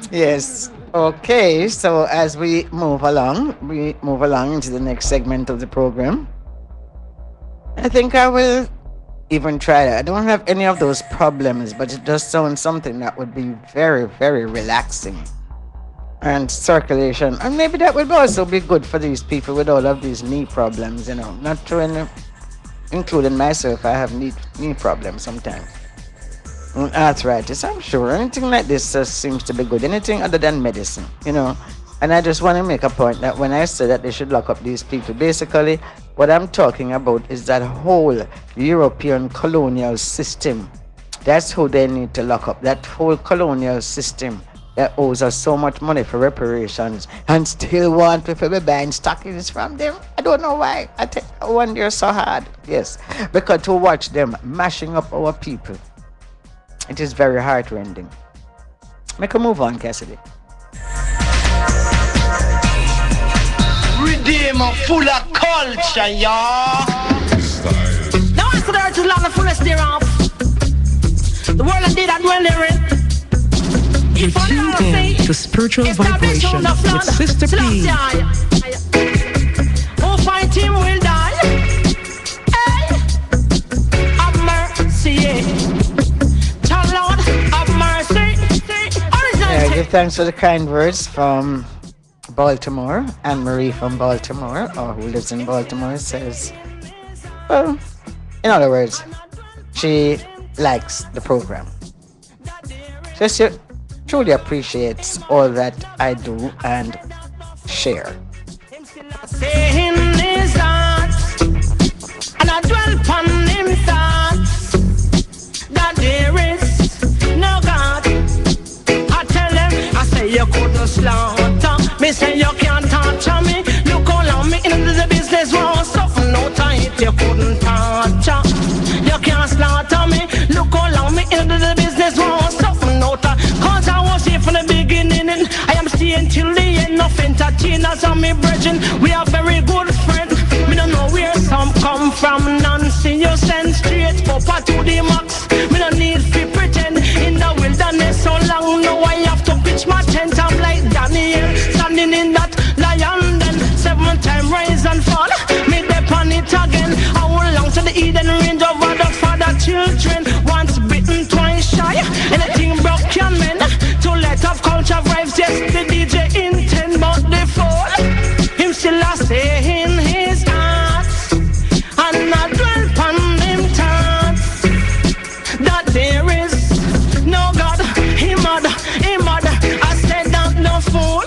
Yes. Okay, so as we move along into the next segment of the program. I think I will even try that. I don't have any of those problems, but it does sound something that would be very, very relaxing. And circulation. And maybe that would also be good for these people with all of these knee problems, you know. Not trying, including myself, I have knee problems sometimes. Arthritis, I'm sure. Anything like this seems to be good. Anything other than medicine, you know. And I just want to make a point that when I say that they should lock up these people, basically what I'm talking about is that whole European colonial system. That's who they need to lock up. That whole colonial system that owes us so much money for reparations and still want people to be buying stockings from them. I don't know why. I wonder they're so hard. Yes, because to watch them mashing up our people, it is very heartrending. Make a move on, Cassidy. Redeemer full of culture, y'all. Now I said to land the fullest thereof. The world did that when they're in. You tune in to Spiritual Vibration with Sister P. Who fight him will die. Hey, have mercy. Tell Lord, have mercy. Yeah, give thanks for the kind words from Baltimore. Anne-Marie from Baltimore, or who lives in Baltimore, says, well, in other words, she likes the program. She truly appreciates all that I do and share. Saying his heart, and I dwell upon him thoughts, that there is no God. I tell him, I say you couldn't slaughter me, say you can't torture me. Look all on me into the business wrong, something no time you couldn't torture. You can't slaughter me. Look all on me into the business wrong, something no time. Cause I was here from the beginning and I am staying till the end. Of entertainers and me brethren, we are very good friends. Me don't know where some come from, none see you send straight up to the max. Me don't need to pretend in the wilderness so long. Now I have to pitch my tent. I'm like Daniel, standing in that lion den. 7 times rise and fall, me dip on it again. I will long to the Eden range over the father children. Once bitten, twice shy. Anything broke can mend. To let off culture vibes, yes, the DJ intend. But the fall, him still a say in his heart, and I dwell upon him thoughts, that there is no God. Him mother, I said that no fool.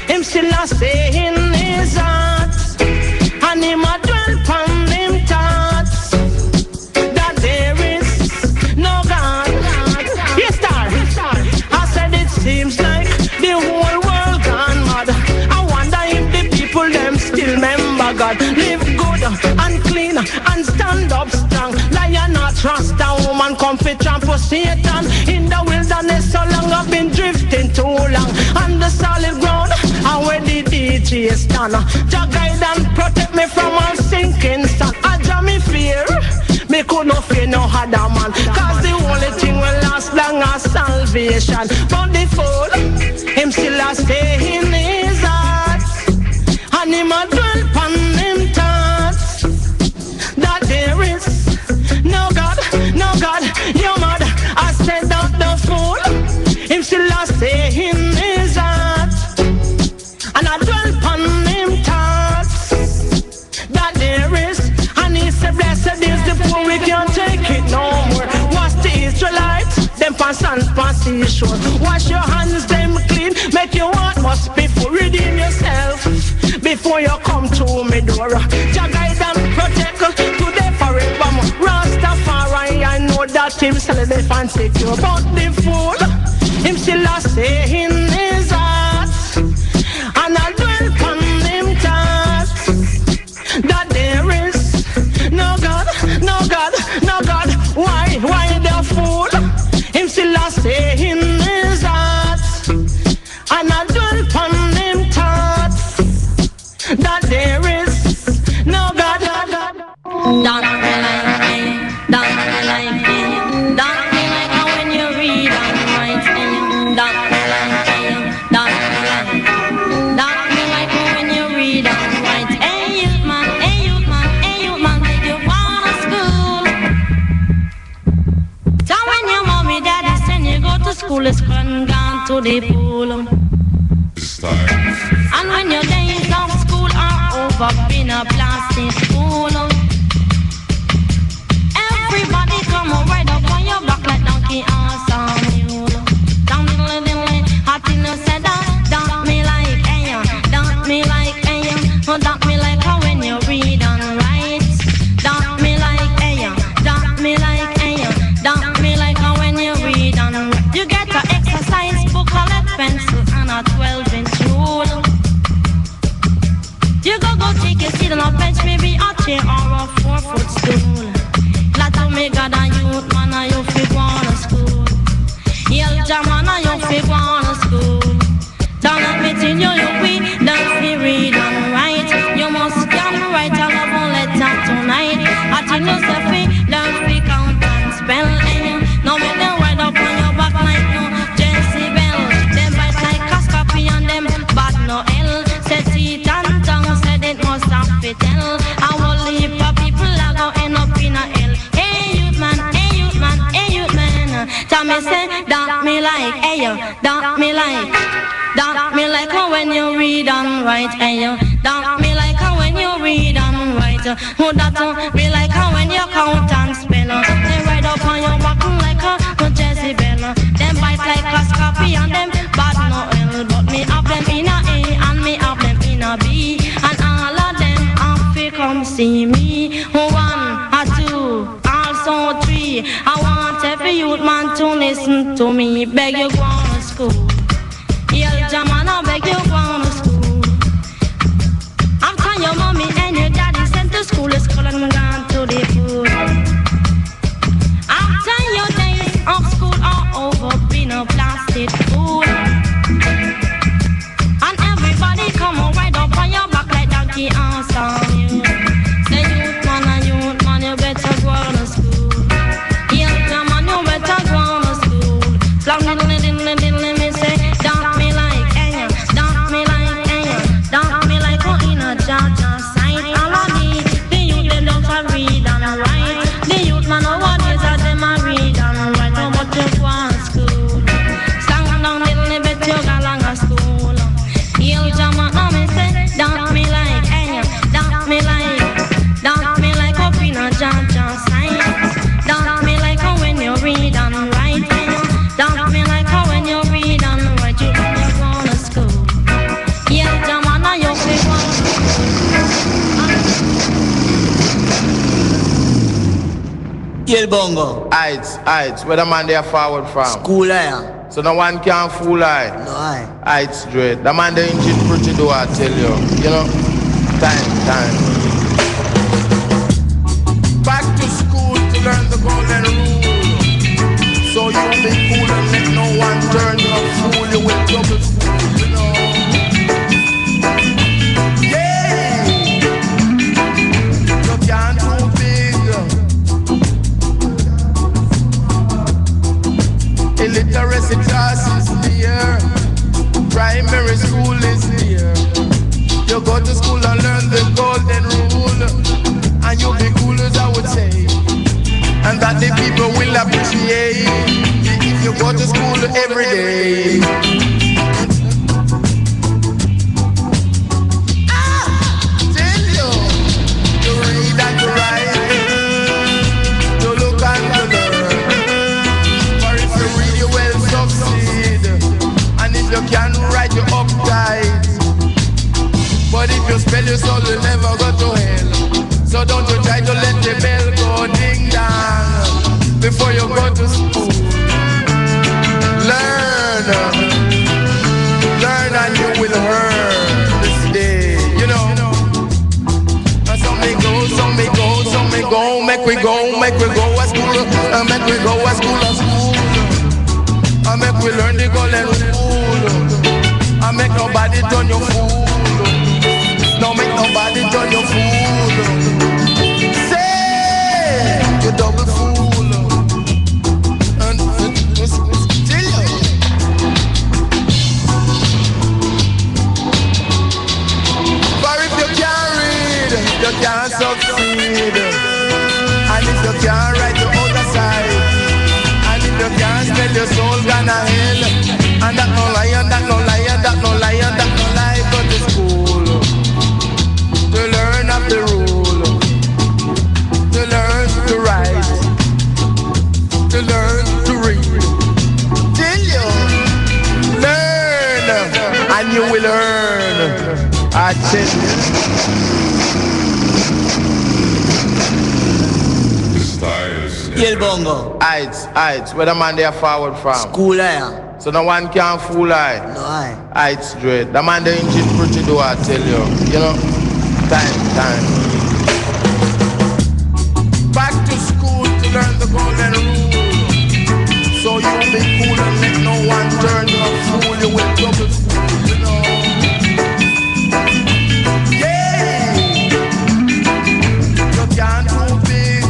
Him still a say in his heart, and him a dwell upon him thoughts, that there is no God. Yes, star. I said it seems like the whole world gone mad. I wonder if the people them still remember God. Live good and clean and stand up strong. Lion not trust a woman, come fit trample Satan. In the wilderness so long I've been drifting too long. On the solid ground, and where the DJ stand. Jah guide and protect me from all sinking sand. I draw me fear, me could not fear no other man. Cause the only thing will last long as salvation. But the fool, him still a stay in his heart, and him a dwell upon him thoughts, that there is no God, your mother. I said that the fool, him still a stay in his heart, and I dwell upon him thoughts, that there is. And he said blessed is the poor, we can't take it no more. What's the Israelites? Them pass and pass the shore. Wash your hands, them clean. Make your heart must be full. Redeem yourself before you come to me door. Jah guide and protect today forevermore. Rastafari, I know that him sell the fancy cure. But the fool, him still a stay in his heart, and I dwell upon him thoughts that there is no God, no God, no God. Why the fool? Him still a stay in his heart, and I dwell upon him thoughts that there is no God. Don't me like me, don't me like me, don't me like how when you read and write. Don't me like me, don't me like how when you read and write. Hey youth man, hey youth man, hey youth man, take you wanna school. So when your mommy daddy send you go to school, it's gone to the pool. And when your days of school are over, been a plastic school. Everybody come right up on your back like donkey or some mule. Down diddly diddly, hot in the said don't me like ayo, don't me like ayo, don't me like how when you read and write. Don't me like ayo, don't me like ayo, don't me like how when you read and write. You get an exercise book, a lead pencil and a 12-inch rule. You go take a seat on a bench, maybe a chair or a 4-foot stool. Glad to me God and youth man and you fi go on to school. Elder man and you fi go on to school. Don't admitting you we don't fi read and write. You must come write a love letter tonight. I tell you say fi don't fi count and spell. Now make them write up on your back like no Jezebel. Them bite like Cascopy and them bad no L. Set it and tongue said it must have fi tell. I will leave for people I go end up in a hell. Hey youth man, hey youth man, hey youth man. Tell me say, don't me like, hey yo, don't me like how when you read and write, hey yo. Don't me like how when you read and write. Who that me like how when you count and spell. They ride up on your back like a Jezebel. Them bite like a Cascopy and them bad no L. But me have them in a A and me have them in a B. And all of them have to come see me. 1 or 2, also 3. I want every youth man to listen to me. Beg you go on to school. Elder man, I beg you go on to school. After your mommy and your daddy sent to school, it's called and gone to the food. After your days of school are over, been a plastic fool. And everybody come right up on your back like donkey or some you. Say youth man, you better go on to school. Elder man, you better go on to school. Slam diddly diddly diddly, me say, don't me like ayo, don't me like ayo, don't me like how in a Georgia side. All I need, the youth they don't read and write. The youth man nowadays are them a read and write. How much you go on school? Slang down diddly, bet you go along a school. Elder man, now me say, don't me like ayo, don't me like how in a Georgia side. Don't me like how when you read and write. Don't me like how when you read and write. You when you go to school. Yeah, the man I you fi go to school. Kill bongo. Heights, where the man they are forward from. School I. So no one can fool I. No I. Heights dread. The man the engine pretty do I tell you. You know? Time. Back to school to learn the golden rule. So you be cool and let no one turn you a fool. You will double fool, you know. Yeah! You can't do big. Illiteracy class is here. Primary school is here. You go to school and learn the golden rule. And you'll be cool as I would say. And that the people will appreciate if you go to school every day. Tell you, to read and to write, to look and to learn. For if you read you will succeed, and if you can write you uptight. But if you spell your soul you'll never go to hell. So don't you try to let the bell go ding dong before you go to make we go a school, make we go a school, make we learn the golden rule, make nobody turn your fool, no make nobody turn your fool. Say you double fool, and still you. For if you can't read, you can't succeed. And if you can't write the other side, and if you can't spell your soul gonna hell, and that no lie, and that no lie, and that no lie, and that no lie, go to school to learn of the rule, to learn to write, to learn to read. Till you learn, and you will learn. I tell you. Yel bongo. Heights, where the man they are forward from. School I. So no one can fool I. No I. Heights straight. The man they engine pretty do I tell you. You know? Time. Back to school to learn the golden rule. So you be cool and let no one turn you a fool. You will double fool, you know. Yeah. You can't do big.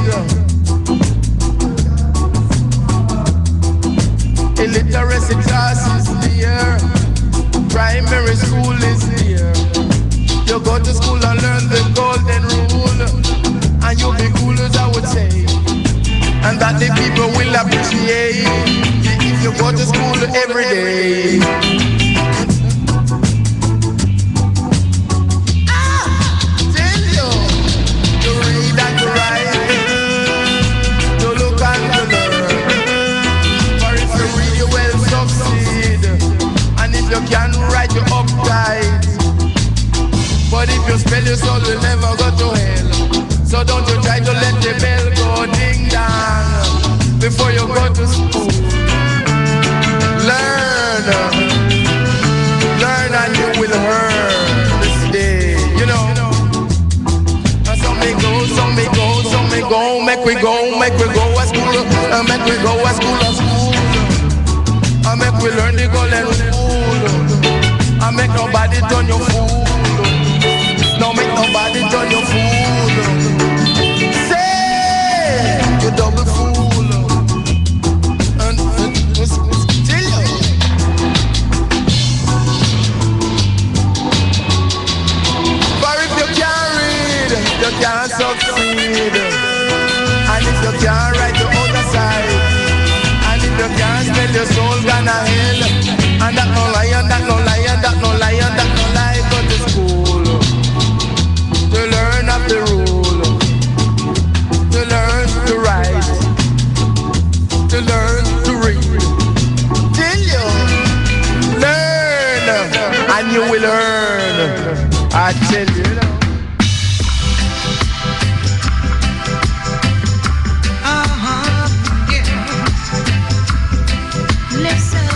Illiteracy class is here. Primary school is here. You go to school and learn the golden rule, and you'll be cool as I would say, and that the people will appreciate if you go to school every day. Tell you to read and to write, to look and to learn. For if you read you will succeed, and if you can write you uptight. But if you spell your soul, you'll never go to hell. So don't you try to let the bell go ding dong before you go to school. Learn and you will learn this day, you know. And some may go, make we go a school, make we go a school, and make we learn the golden rule, and make nobody turn your fool. No make nobody turn your fool. Say you double fool, and still you. For if you can't read, you can't succeed. And if you can't write the other side, and if you can't spell your soul gonna hell, and that no lie, and that no lie, and that no lie, and that no lie, go to school to learn of the rule, to learn to write, to learn to read. Till you learn, and you will learn. I tell you. Listen,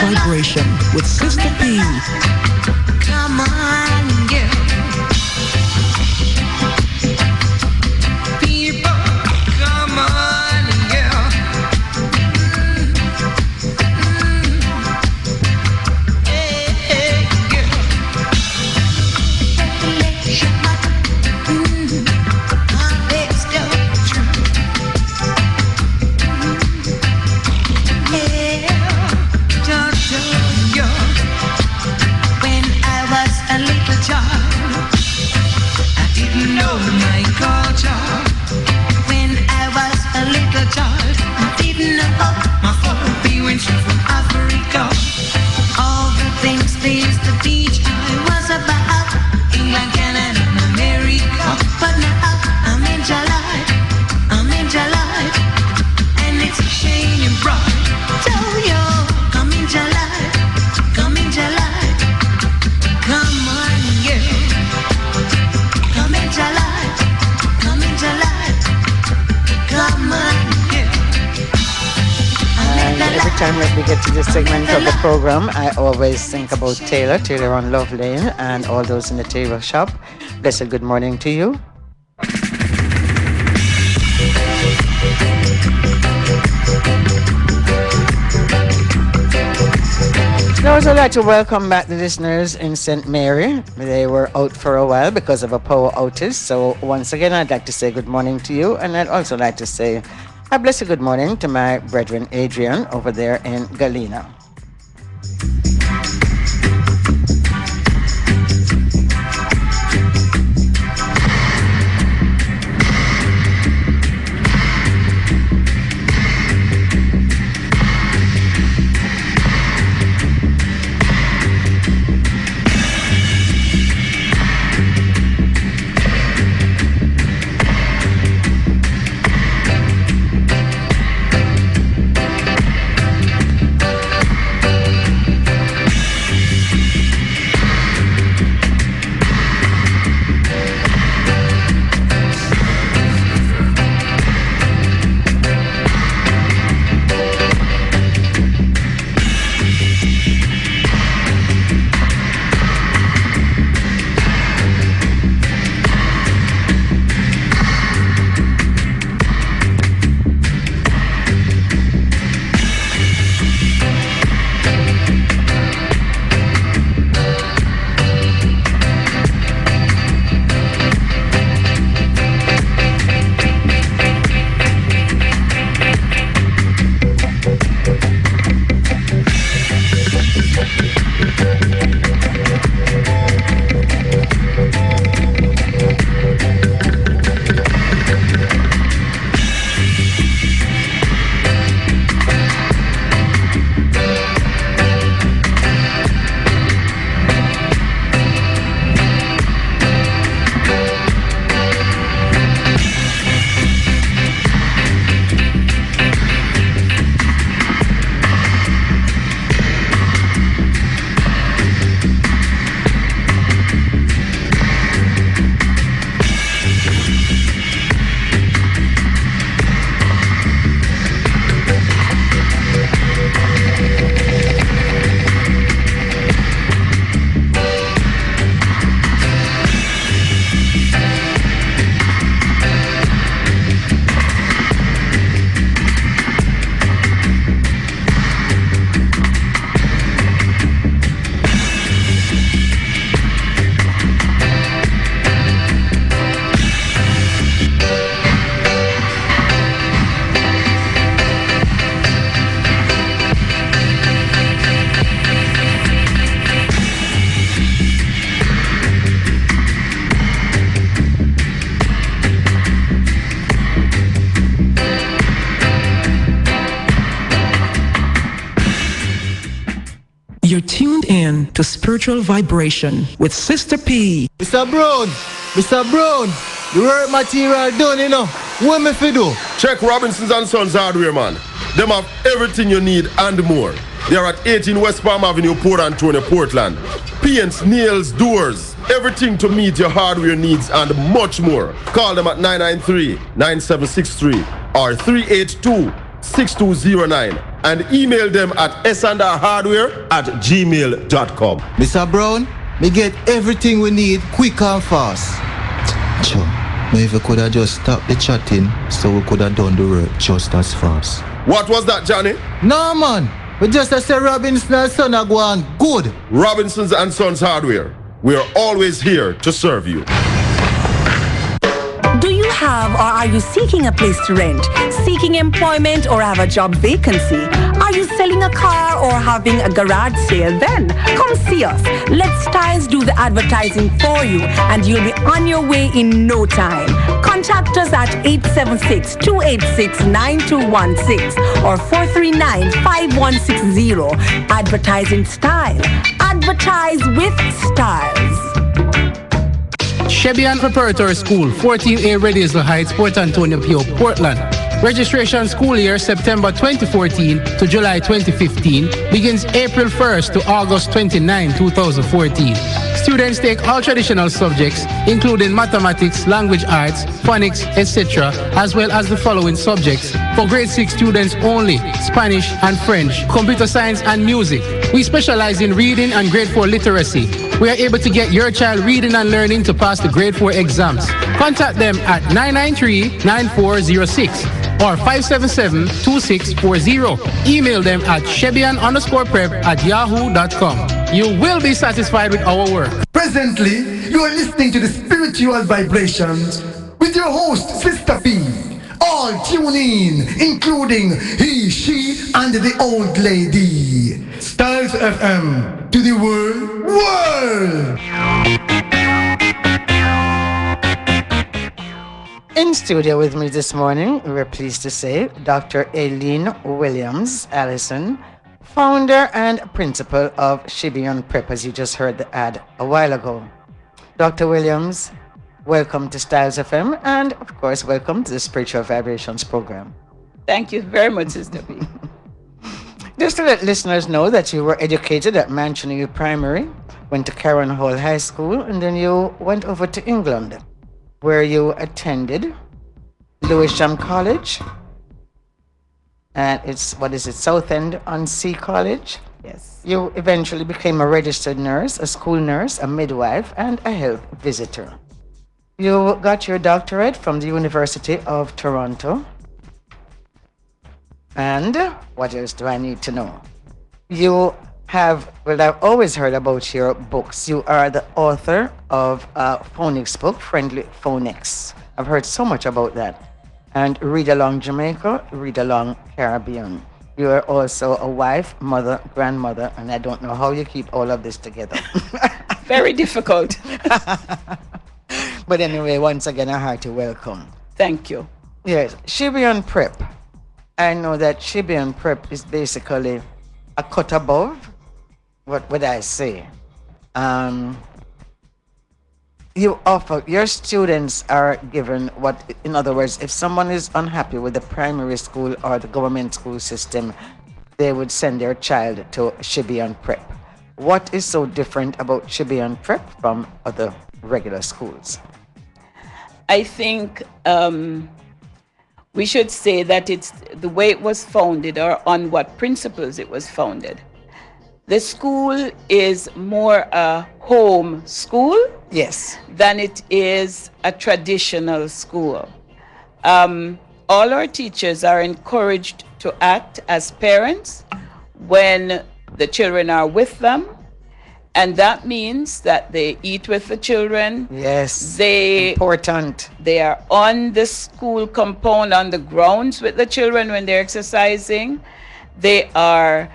Vibration with Sista P. Come on, girl. People, come on, girl. Hey, girl. Let your heart go true. When I was a little child, I didn't know my culture. When I was a little child, I didn't know my phobia went straight from Africa. All the things they used to teach I was about England, Canada, and America. But now I'm in July, and it's shining bright. So you come in July, come in July, come on, yeah. Come in July, come in July, come on, yeah. And every time that we get to this segment of the program, I always think about Taylor on Love Lane, and all those in the Taylor shop. Blessed good morning to you. I would also like to welcome back the listeners in St. Mary. They were out for a while because of a power outage. So once again, I'd like to say good morning to you. And I'd also like to say a blessed good morning to my brethren Adrian over there in Galena. You're tuned in to Spiritual Vibration with Sista P. Mr. Brown, the work material done, you know. What me fi do? Check Robinson's and Sons Hardware, man. Them have everything you need and more. They are at 18 West Palm Avenue, Port Antonio, Portland. Paints, nails, doors, everything to meet your hardware needs and much more. Call them at 993-9763 or 382-6209. and email them at sandarhardware@gmail.com. Mr. Brown, me get everything we need quick and fast. Sure. Maybe we could have just stopped the chatting so we could have done the work just as fast. What was that, Johnny? No, man. We just say Robinson and Son are going good. Robinson's and Sons Hardware. We are always here to serve you. Do you have or are you seeking a place to rent, seeking employment or have a job vacancy? Are you selling a car or having a garage sale? Then come see us. Let Styles do the advertising for you and you'll be on your way in no time. Contact us at 876-286-9216 or 439-5160. Advertising Style. Advertise with Styles. Shebian Preparatory School, 14A Redisle Heights, Port Antonio, PO, Portland. Registration school year September 2014 to July 2015 begins April 1st to August 29, 2014. Students take all traditional subjects, including mathematics, language arts, phonics, etc., as well as the following subjects. For grade 6 students only, Spanish and French, computer science and music. We specialize in reading and grade 4 literacy. We are able to get your child reading and learning to pass the grade 4 exams. Contact them at 993-9406 or 577-2640. Email them at shebian_prep@yahoo.com. You will be satisfied with our work. Presently, you are listening to the spiritual vibrations with your host, Sista P. All tune in, including he, she, and the old lady. Styles FM to the world. In studio with me this morning, we're pleased to say Dr. Aileen Williams Allison, founder and principal of Shebian Prep, as you just heard the ad a while ago. Dr. Williams, welcome to Styles FM, and of course, welcome to the Spiritual Vibrations program. Thank you very much, Sister P. Just to let listeners know that you were educated at Mansion U Primary, went to Karen Hall High School, and then you went over to England, where you attended Lewisham College, and it's, Southend-on-Sea College. Yes. You eventually became a registered nurse, a school nurse, a midwife, and a health visitor. You got your doctorate from the University of Toronto. And what else do I need to know? You have, well, I've always heard about your books. You are the author of a phonics book, Friendly Phonics. I've heard so much about that. And Read Along Jamaica, Read Along Caribbean. You are also a wife, mother, grandmother, and I don't know how you keep all of this together. Very difficult. But anyway, once again, a hearty welcome. Thank you. Yes, Shebian Prep. I know that Shebian Prep is basically a cut above. What would I say? You offer, your students are given what, in other words, if someone is unhappy with the primary school or the government school system, they would send their child to Shebian Prep. What is so different about Shebian Prep from other regular schools? I think we should say that it's the way it was founded, or on what principles it was founded. The school is more a home school, yes, than it is a traditional school. All our teachers are encouraged to act as parents when the children are with them, and that means that they eat with the children. Yes, important. They are on the school compound, on the grounds with the children when they're exercising. They are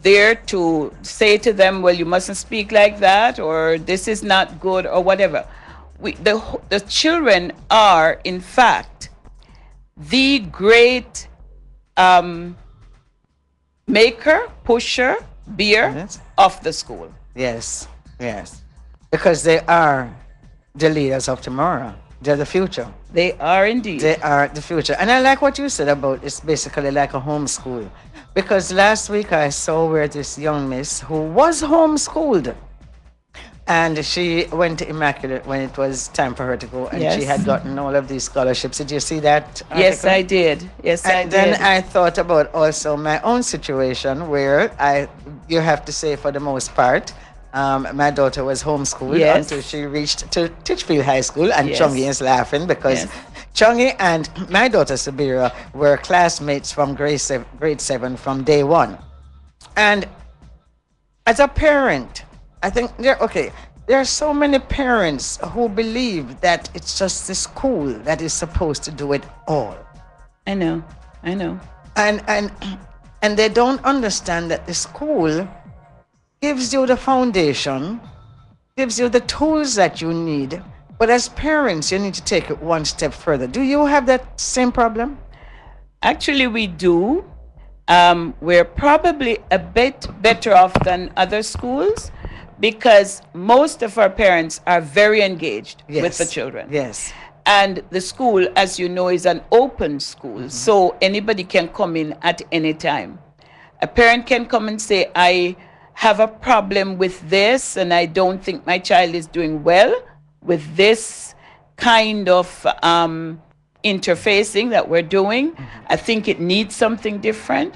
there to say to them, well, you mustn't speak like that, or this is not good, or whatever. The children are, in fact, the great maker, pusher, beer of the school. Yes, yes. Because they are the leaders of tomorrow. They're the future. They are indeed. They are the future. And I like what you said about it's basically like a homeschool. Because last week I saw where this young miss who was homeschooled And she went to Immaculate when it was time for her to go, and Yes. she had gotten all of these scholarships. Did you see that Yes, article? I did. Yes, I And then did. I thought about also my own situation where you have to say for the most part, my daughter was homeschooled Yes. until she reached to Titchfield High School, and Yes. Chungi is laughing because Chungi and my daughter Sabira were classmates from grade 7 from day one. And as a parent, I think there are so many parents who believe that it's just the school that is supposed to do it all. I know. And they don't understand that the school gives you the foundation, gives you the tools that you need. But as parents, you need to take it one step further. Do you have that same problem? Actually, we do. We're probably a bit better off than other schools because most of our parents are very engaged with the children. Yes. And the school, as you know, is an open school, so anybody can come in at any time. A parent can come and say, I have a problem with this, and I don't think my child is doing well with this kind of interfacing that we're doing. I think it needs something different.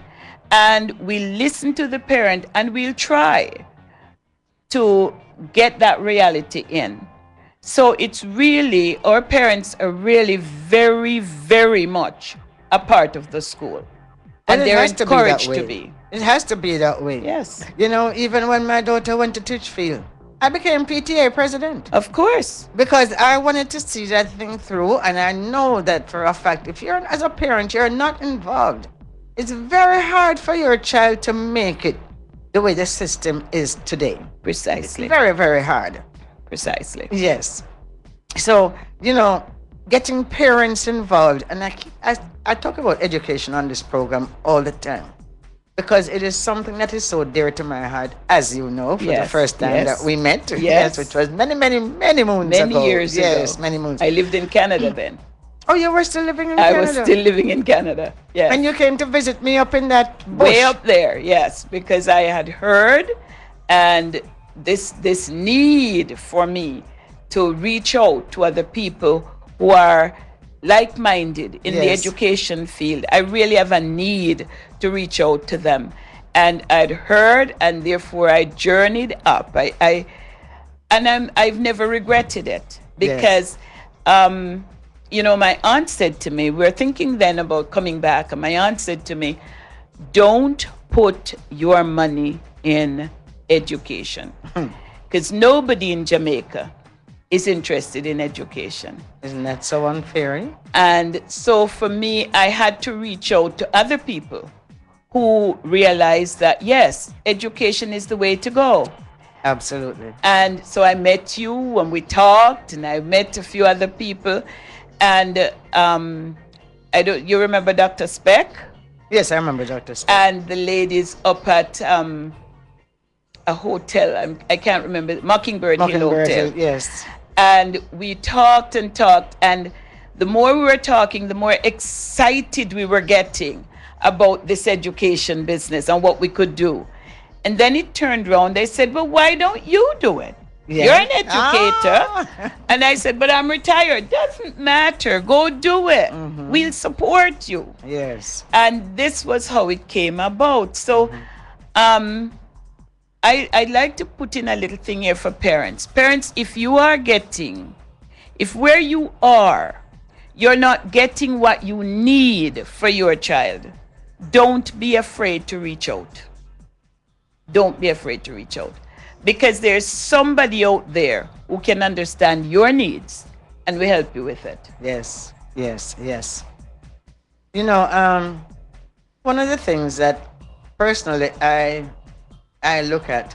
And we listen to the parent, and we'll try to get that reality in. So it's really, our parents are really very, very much a part of the school. And they're encouraged to be. It has to be that way. Yes. You know, even when my daughter went to Titchfield, I became PTA president. Of course. Because I wanted to see that thing through, and I know that for a fact, if you're, as a parent, you're not involved, it's very hard for your child to make it the way the system is today. Precisely. It's very, very hard. Precisely. Yes. So, you know, getting parents involved, and I talk about education on this program all the time because it is something that is so dear to my heart, as you know, for the first time that we met. Yes, which was many moons ago. Many years ago. Yes, many moons. I lived in Canada then. Oh, you were still living in Canada? I was still living in Canada, yes. And you came to visit me up in that bush? Way up there, yes, because I had heard and this need for me to reach out to other people who are like-minded in the education field. I really have a need to reach out to them. And I'd heard, and therefore I journeyed up. I've never regretted it because, you know, my aunt said to me, we're thinking then about coming back, and my aunt said to me, don't put your money in education because nobody in Jamaica is interested in education. Isn't that so unfair? And so for me, I had to reach out to other people who realized that, yes, education is the way to go. Absolutely. And so I met you and we talked, and I met a few other people. And you remember Dr. Speck? Yes, I remember Dr. Speck. And the ladies up at a hotel, I can't remember, Mockingbird Hill Hotel. Yes. And we talked and talked, and the more we were talking, the more excited we were getting about this education business and what we could do. And then it turned around, they said, well, why don't you do it? Yeah. You're an educator. And I said, but I'm retired. Doesn't matter. Go do it. We'll support you. Yes. And this was how it came about. So I'd like to put in a little thing here for parents. Parents, if where you are, you're not getting what you need for your child, don't be afraid to reach out. Don't be afraid to reach out. Because there's somebody out there who can understand your needs and will help you with it. Yes, yes, yes. You know, one of the things that personally I look at,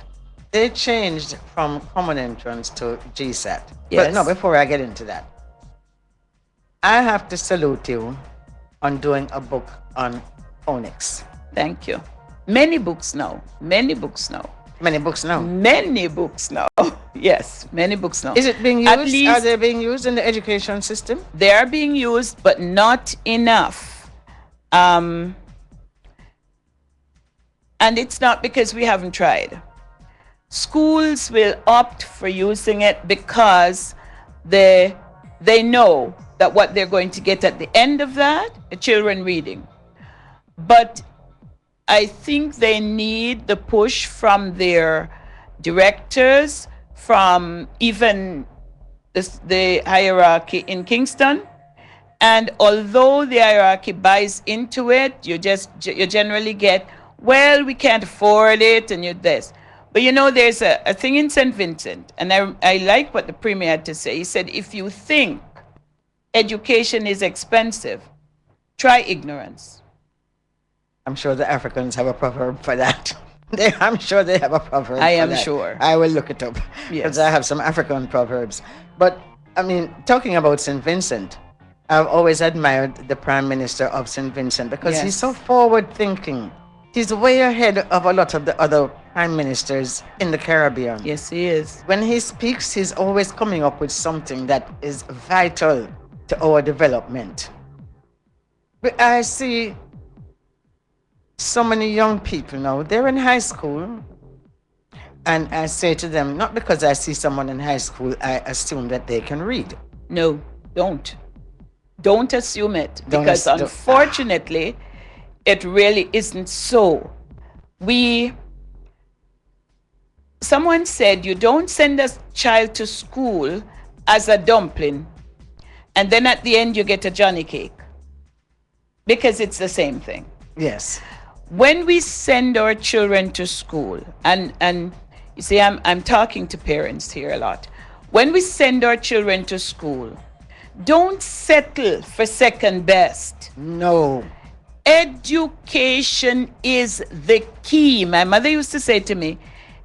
they changed from common entrance to GSAT. Yes. But no, before I get into that, I have to salute you on doing a book on phonics. Thank you. Many books now. Many books now. Many books now. Many books now. Yes, many books now. Is it being used? At least, are they being used in the education system? They are being used, but not enough. And it's not because we haven't tried. schools will opt for using it because they know that what they're going to get at the end of that, the children reading. But I think they need the push from their directors, from even the hierarchy in Kingston. And although the hierarchy buys into it, you generally get, well, we can't afford it, and you this. But you know, there's a thing in St. Vincent, and I like what the Premier had to say. He said, if you think education is expensive, try ignorance. I'm sure the Africans have a proverb for that. I'm sure they have a proverb I for am that. sure. I will look it up. Because I have some African proverbs. But, I mean, talking about St. Vincent, I've always admired the Prime Minister of St. Vincent because he's so forward-thinking. He's way ahead of a lot of the other prime ministers in the Caribbean. Yes, he is. When he speaks, he's always coming up with something that is vital to our development. But I see so many young people now, they're in high school, and I say to them, not because I see someone in high school, I assume that they can read. No, don't. Don't assume it, because unfortunately, it really isn't so. Someone said you don't send a child to school as a dumpling, and then at the end you get a Johnny cake, because it's the same thing. Yes. When we send our children to school, and you see, I'm talking to parents here a lot. When we send our children to school, don't settle for second best. No. Education is the key. My mother used to say to me,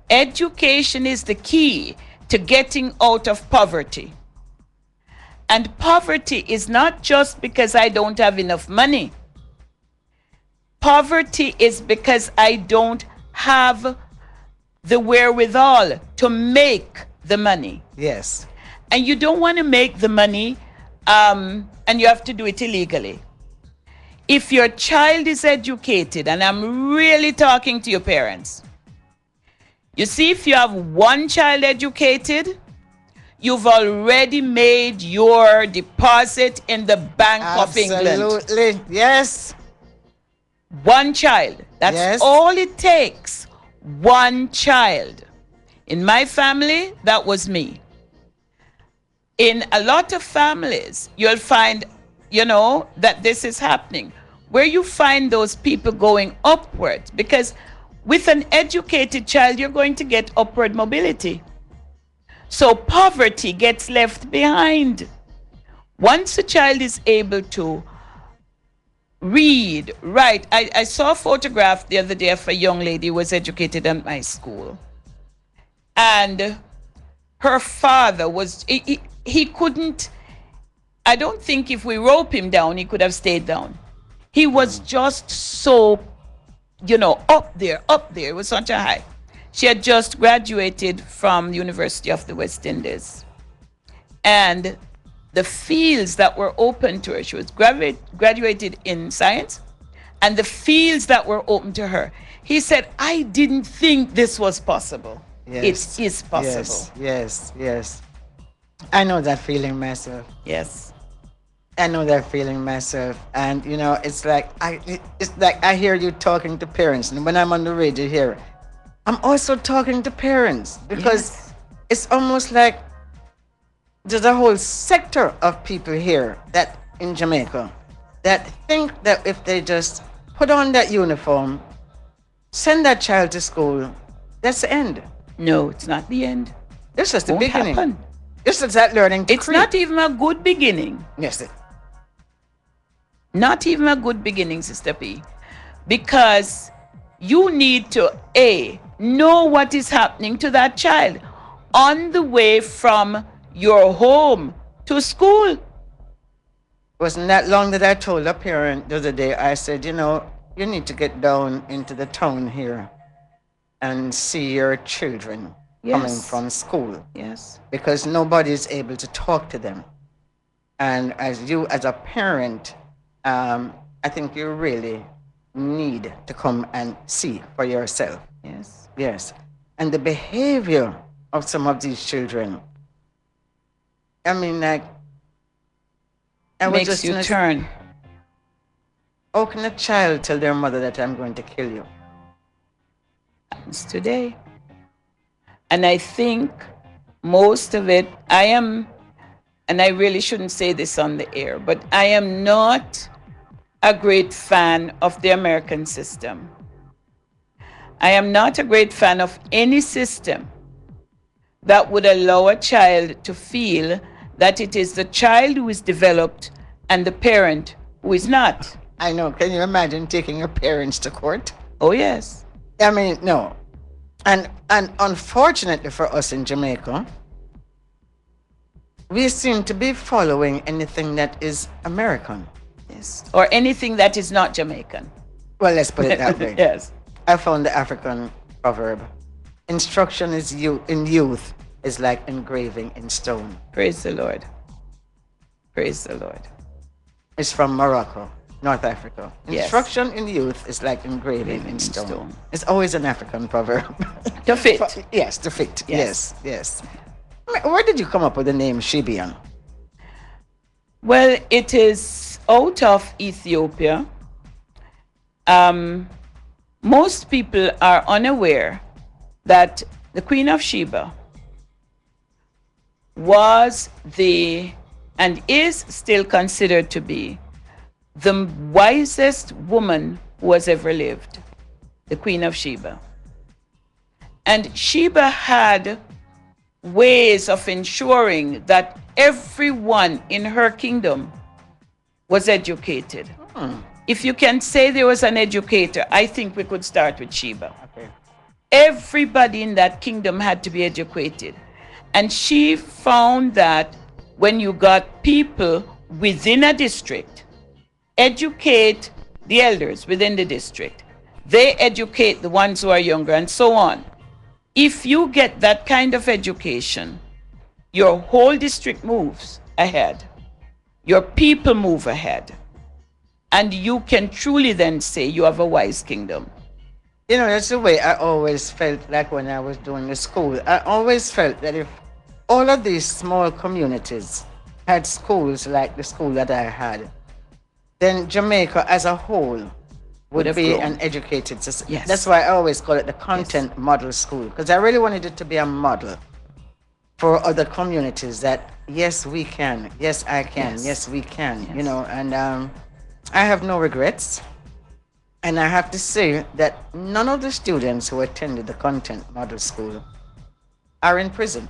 education is the key to getting out of poverty. And poverty is not just because I don't have enough money. Poverty is because I don't have the wherewithal to make the money. Yes. And you don't want to make the money and you have to do it illegally. If your child is educated, and I'm really talking to your parents, you see, if you have one child educated, you've already made your deposit in the Bank of England. Absolutely, yes. One child. That's all it takes. One child. In my family, that was me. In a lot of families, you'll find, that this is happening. Where you find those people going upwards, because with an educated child, you're going to get upward mobility. So poverty gets left behind. Once a child is able to read, write. I saw a photograph the other day of a young lady who was educated at my school. And her father was, he couldn't, I don't think if we rope him down, he could have stayed down. He was just so, up there. It was such a high. She had just graduated from the University of the West Indies. And the fields that were open to her, she was graduated in science, and the fields that were open to her, he said, I didn't think this was possible. Yes. It is possible. Yes. I know that feeling myself. Yes. I know that feeling myself. And, it's like I hear you talking to parents. And when I'm on the radio here, I'm also talking to parents. Because it's almost like there's a whole sector of people here that in Jamaica that think that if they just put on that uniform, send that child to school, that's the end. No, it's not the end. It's just the Won't beginning. happen. It's just that learning to It's not even a good beginning. Yes. Not even a good beginning, Sister P. Because you need to, know what is happening to that child on the way from your home to school. Wasn't that long that I told a parent the other day, I said, you need to get down into the town here and see your children coming from school. Yes. Because nobody is able to talk to them. And as a parent, I think you really need to come and see for yourself. Yes. Yes. and the behavior of some of these children. I mean, like, I was Makes just you turn. How can a child tell their mother that I'm going to kill you? Happens today. And I think most of it, and I really shouldn't say this on the air, but I am not a great fan of the American system. I am not a great fan of any system that would allow a child to feel that it is the child who is developed and the parent who is not. I know. Can you imagine taking your parents to court? Oh, yes. I mean, no. And unfortunately for us in Jamaica, we seem to be following anything that is American. Yes. Or anything that is not Jamaican. Well, let's put it that way. Yes. I found the African proverb. Instruction in youth is like engraving in stone. Praise the Lord. Praise the Lord. It's from Morocco, North Africa. Yes. Instruction in youth is like engraving in stone. It's always an African proverb. To fit. Yes, to fit. Yes. Yes. Where did you come up with the name Shibian? Well, it is out of Ethiopia. Most people are unaware that the Queen of Sheba was and is still considered to be the wisest woman who has ever lived, the Queen of Sheba. And Sheba had ways of ensuring that everyone in her kingdom was educated. If you can say there was an educator, I think we could start with Sheba. Okay. Everybody in that kingdom had to be educated. And she found that when you got people within a district, educate the elders within the district, they educate the ones who are younger, and so on. If you get that kind of education, your whole district moves ahead. Your people move ahead. And you can truly then say you have a wise kingdom. You know, that's the way I always felt like when I was doing the school. I always felt that if all of these small communities had schools like the school that I had, then Jamaica as a whole would be grown. an educated society. Yes. That's why I always call it the content model school, because I really wanted it to be a model for other communities that, yes, we can. Yes, I can. Yes, we can. Yes. You know, and I have no regrets. And I have to say that none of the students who attended the content model school are in prison.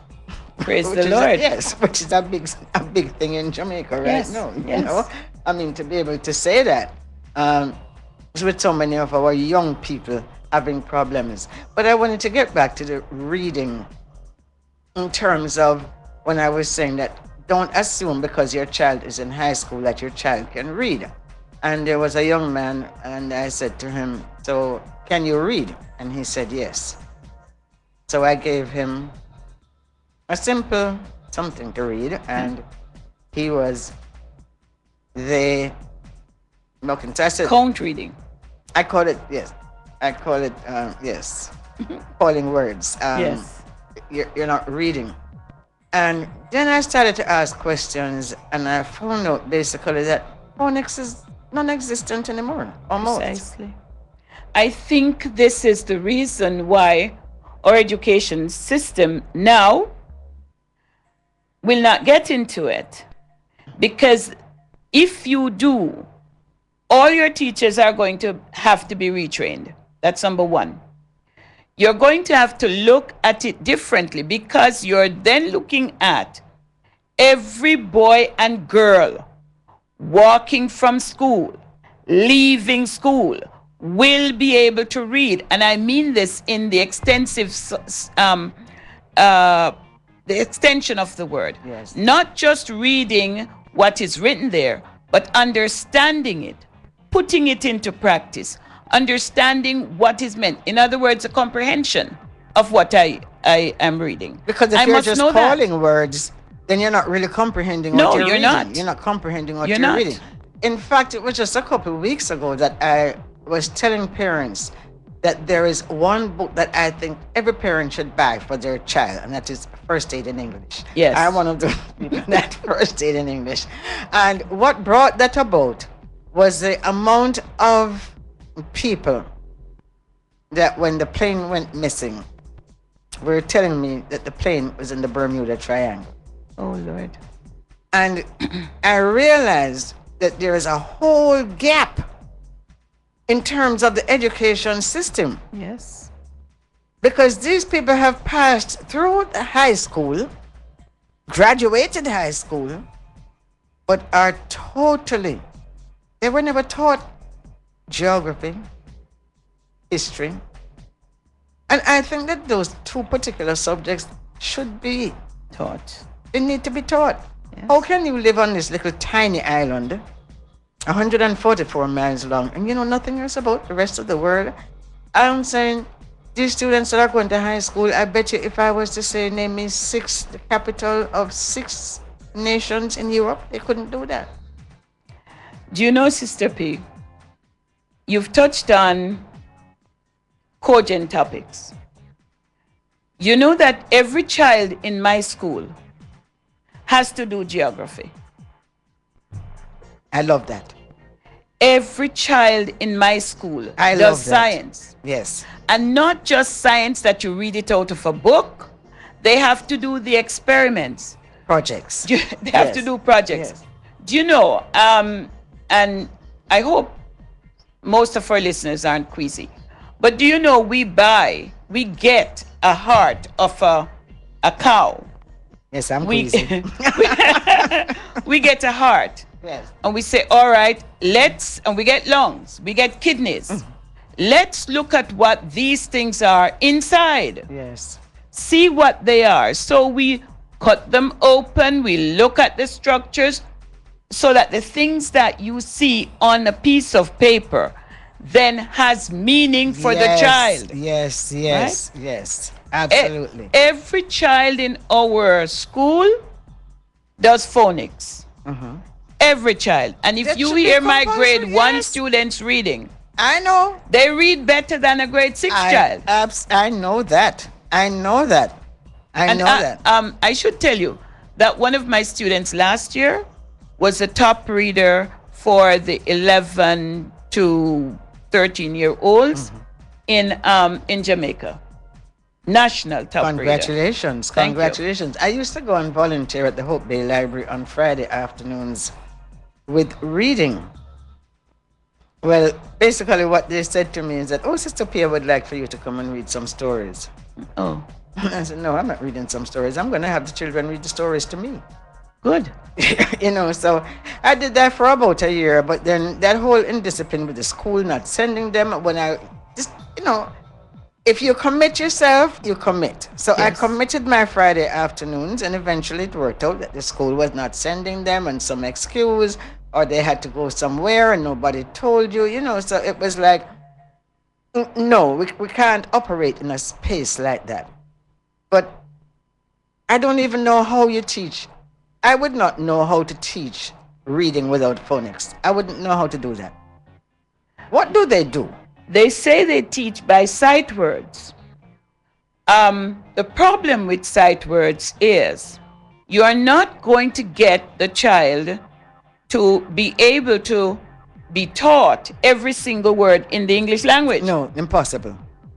Praise the Lord. Yes, which is a big thing in Jamaica right Yes, now. yes. You know, I mean, to be able to say that with so many of our young people having problems. But I wanted to get back to the reading in terms of when I was saying that don't assume because your child is in high school that your child can read. And there was a young man, and I said to him, so can you read? And he said yes. So I gave him a simple something to read, and he was looking. So I said, count reading. I call it, yes. I call it, yes. Calling words. Yes. You're not reading. And then I started to ask questions, and I found out basically that phonics is non-existent anymore, almost. Precisely. I think this is the reason why our education system now will not get into it. Because if you do, all your teachers are going to have to be retrained. That's number one. You're going to have to look at it differently because you're then looking at every boy and girl walking from school, leaving school, will be able to read. And I mean this in the extensive, the extension of the word. Yes. Not just reading what is written there, but understanding it, putting it into practice, understanding what is meant. In other words, a comprehension of what I am reading. Because if you're just calling words, then you're not really comprehending what you're reading. Not. You're not comprehending what You're you're not. reading. In fact, it was just a couple of weeks ago that I was telling parents that there is one book that I think every parent should buy for their child, and that is First Aid in English. Yes. I'm one of the people that First Aid in English. And what brought that about was the amount of people that when the plane went missing were telling me that the plane was in the Bermuda Triangle. Oh, Lord. And I realized that there is a whole gap in terms of the education system. Yes. Because these people have passed through the high school, graduated high school, but are totally, they were never taught geography, history. And I think that those two particular subjects should be taught. They need to be taught. Yes. How can you live on this little tiny island, 144 miles long, and you know nothing else about the rest of the world? I'm saying these students that are going to high school, I bet you if I was to say name me the capital of 6 nations in Europe, they couldn't do that. Do you know, Sister P, you've touched on cogent topics. You know that every child in my school has to do geography. I love that. Every child in my school does science. Yes. And not just science that you read it out of a book. They have to do the experiments. Projects. They have to do projects. Yes. Do you know, and I hope most of our listeners aren't queasy, but do you know we get a heart of a cow. Yes, I'm queasy. We get a heart. Yes. And we say, all right, and we get lungs, we get kidneys. Let's look at what these things are inside. Yes. See what they are. So we cut them open, we look at the structures, so that the things that you see on a piece of paper then has meaning for the child. Yes, right? yes, absolutely. Every child in our school does phonics. Every child. And if That you should be hear my compulsory, grade 1 yes. students reading, I know. They read better than a grade 6 child. I know that. I know that. I should tell you that one of my students last year was a top reader for the 11 to 13-year-olds in Jamaica. National top Congratulations. reader. Congratulations. I used to go and volunteer at the Hope Bay Library on Friday afternoons with reading. Well, basically what they said to me is that, Sister P, I would like for you to come and read some stories. Oh. I said, no, I'm not reading some stories. I'm going to have the children read the stories to me. Good. So I did that for about a year, but then that whole indiscipline with the school not sending them, if you commit yourself, you commit. So yes. I committed my Friday afternoons, and eventually it worked out that the school was not sending them and some excuse, or they had to go somewhere and nobody told you, so it was like, no, we can't operate in a space like that. But I don't even know how you teach. I would not know how to teach reading without phonics. I wouldn't know how to do that. What do they do? They say they teach by sight words. The problem with sight words is you are not going to get the child to be able to be taught every single word in the English language. No, impossible.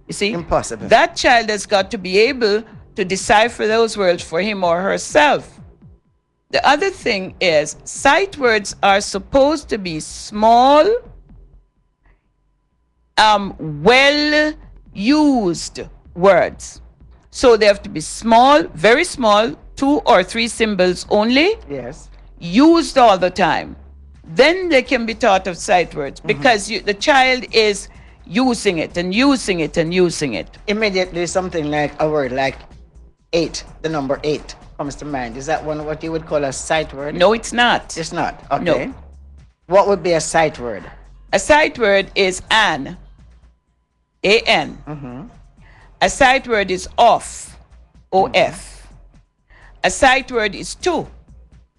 You see? Impossible. That child has got to be able to decipher those words for him or herself. The other thing is sight words are supposed to be small, well-used words. So they have to be small, very small, 2 or 3 symbols only. Yes. Used all the time. Then they can be taught of sight words because the child is using it and using it and using it. Immediately something like a word like 8, the number 8 comes to mind. Is that one what you would call a sight word? No, it's not. It's not. Okay. No. What would be a sight word? A sight word is an. A-N. A sight word is off. O-F. A sight word is to.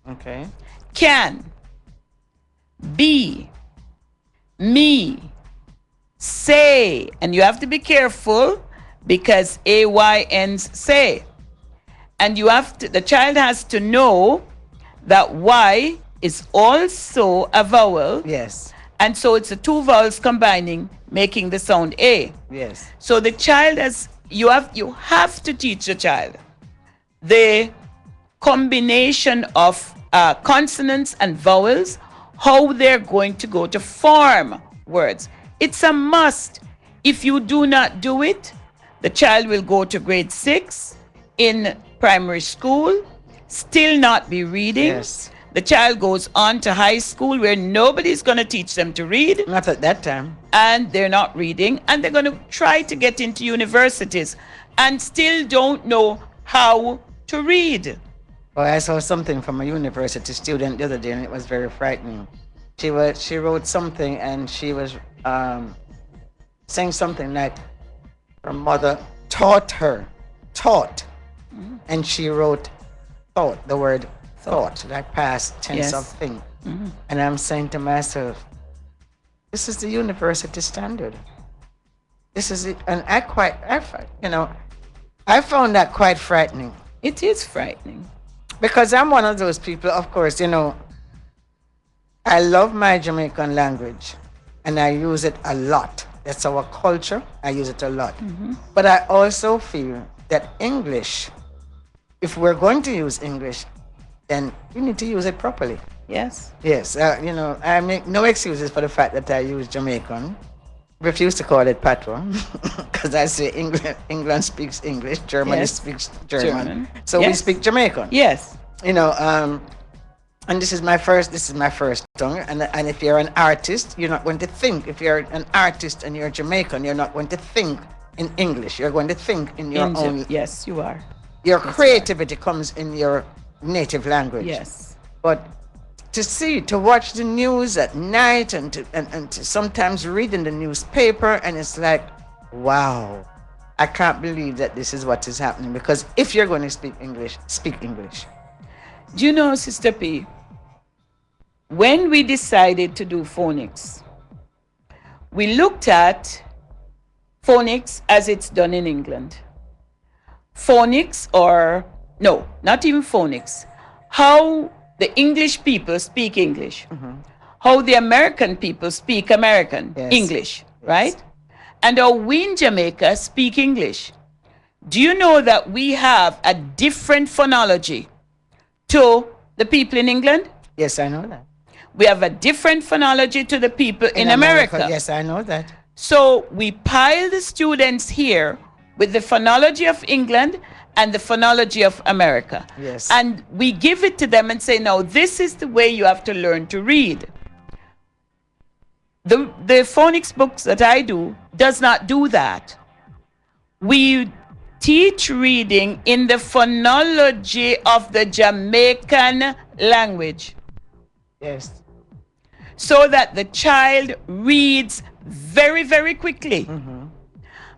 Okay. Can. Be. Me. say, and you have to be careful because AY ends say. And the child has to know that Y is also a vowel. Yes. And so it's the two vowels combining, making the sound A. Yes. So the child you have to teach the child the combination of consonants and vowels, how they're going to go to form words. It's a must. If you do not do it, the child will go to grade 6 in primary school, still not be reading. Yes. The child goes on to high school where nobody's going to teach them to read. Not at that time. And they're not reading. And they're going to try to get into universities and still don't know how to read. Well, I saw something from a university student the other day, and it was very frightening. She wrote something, and she was saying something like her mother taught her, and she wrote thought, the word thought, like past tense of thing. And I'm saying to myself, this is the university standard. This is it, and I found that quite frightening. It is frightening. Because I'm one of those people, of course, I love my Jamaican language and I use it a lot. That's our culture. I use it a lot. But I also feel that English, if we're going to use English, then you need to use it properly. Yes. Yes. I make no excuses for the fact that I use Jamaican. Refuse to call it patois because I say England speaks English, Germany speaks German. So we speak Jamaican. Yes. And this is my first tongue. And if you're an artist, you're not going to think. If you're an artist and you're Jamaican, you're not going to think in English. You're going to think in your own. Yes, you are. Your creativity comes in your native language. Yes. But to watch the news at night and to sometimes read in the newspaper, and it's like, wow, I can't believe that this is what is happening. Because if you're going to speak English, speak English. Do you know, Sister P, when we decided to do phonics, we looked at phonics as it's done in England. Phonics, or no, not even phonics, how the English people speak English, how the American people speak American English, right? And how we in Jamaica speak English. Do you know that we have a different phonology to the people in England? Yes, I know that. We have a different phonology to the people in America. Yes, I know that. So we pile the students here with the phonology of England and the phonology of America. Yes. And we give it to them and say, no, this is the way you have to learn to read. The phonics books that I do does not do that. We teach reading in the phonology of the Jamaican language. Yes. So that the child reads very, very quickly.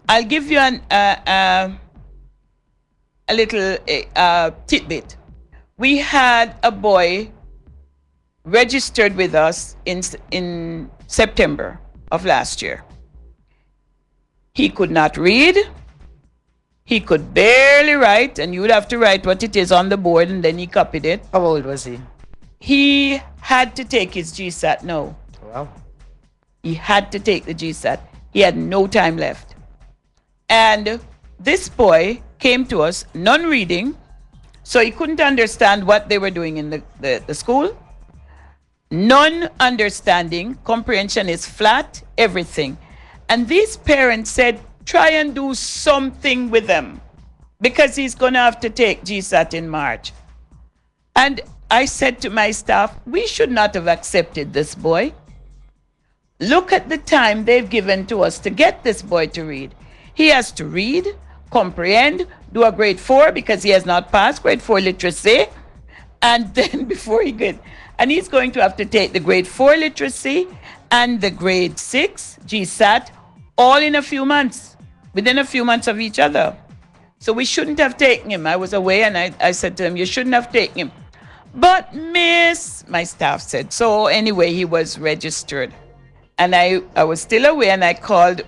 I'll give you a little tidbit. We had a boy registered with us in September of last year. He could not read. He could barely write, and you would have to write what it is on the board, and then he copied it. How old was he? He had to take his GSAT now. Wow. He had to take the GSAT. He had no time left. And this boy came to us non-reading, so he couldn't understand what they were doing in the school. Non-understanding, comprehension is flat, everything. And these parents said, try and do something with them because he's going to have to take GSAT in March. And I said to my staff, we should not have accepted this boy. Look at the time they've given to us to get this boy to read. He has to read, comprehend, do a grade 4 because he has not passed grade 4 literacy. And then before he could, and he's going to have to take the grade 4 literacy and the grade 6 GSAT all in a few months, within a few months of each other. So we shouldn't have taken him. I was away and I said to him, you shouldn't have taken him. But miss, my staff said. So anyway, he was registered. And I was still away, and I called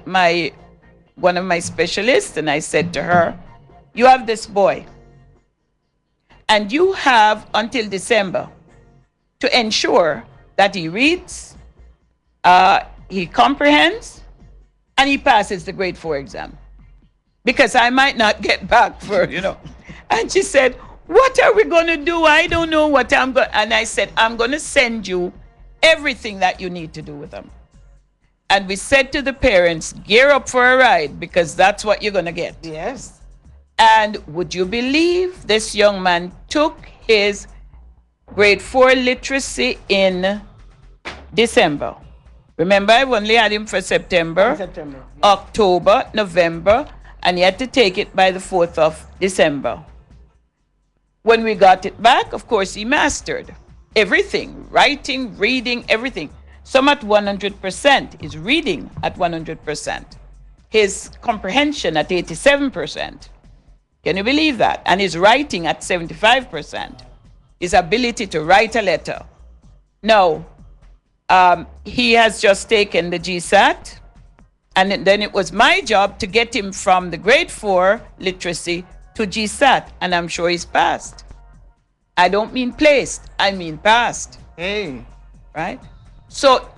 one of my specialists, and I said to her, you have this boy, and you have until December to ensure that he reads, he comprehends, and he passes the grade 4 exam. Because I might not get back for, And she said, what are we going to do? I don't know what I'm going to. And I said, I'm going to send you everything that you need to do with them. And we said to the parents, gear up for a ride, because that's what you're going to get. Yes. And would you believe this young man took his grade 4 literacy in December? Remember, I only had him for September, October, November, and he had to take it by the 4th of December. When we got it back, of course, he mastered everything, writing, reading, everything. Some at 100%, his reading at 100%, his comprehension at 87%. Can you believe that? And his writing at 75%, his ability to write a letter. No, he has just taken the GSAT, and then it was my job to get him from the grade 4 literacy to GSAT, and I'm sure he's passed. I don't mean placed, I mean passed. Hey. Right? So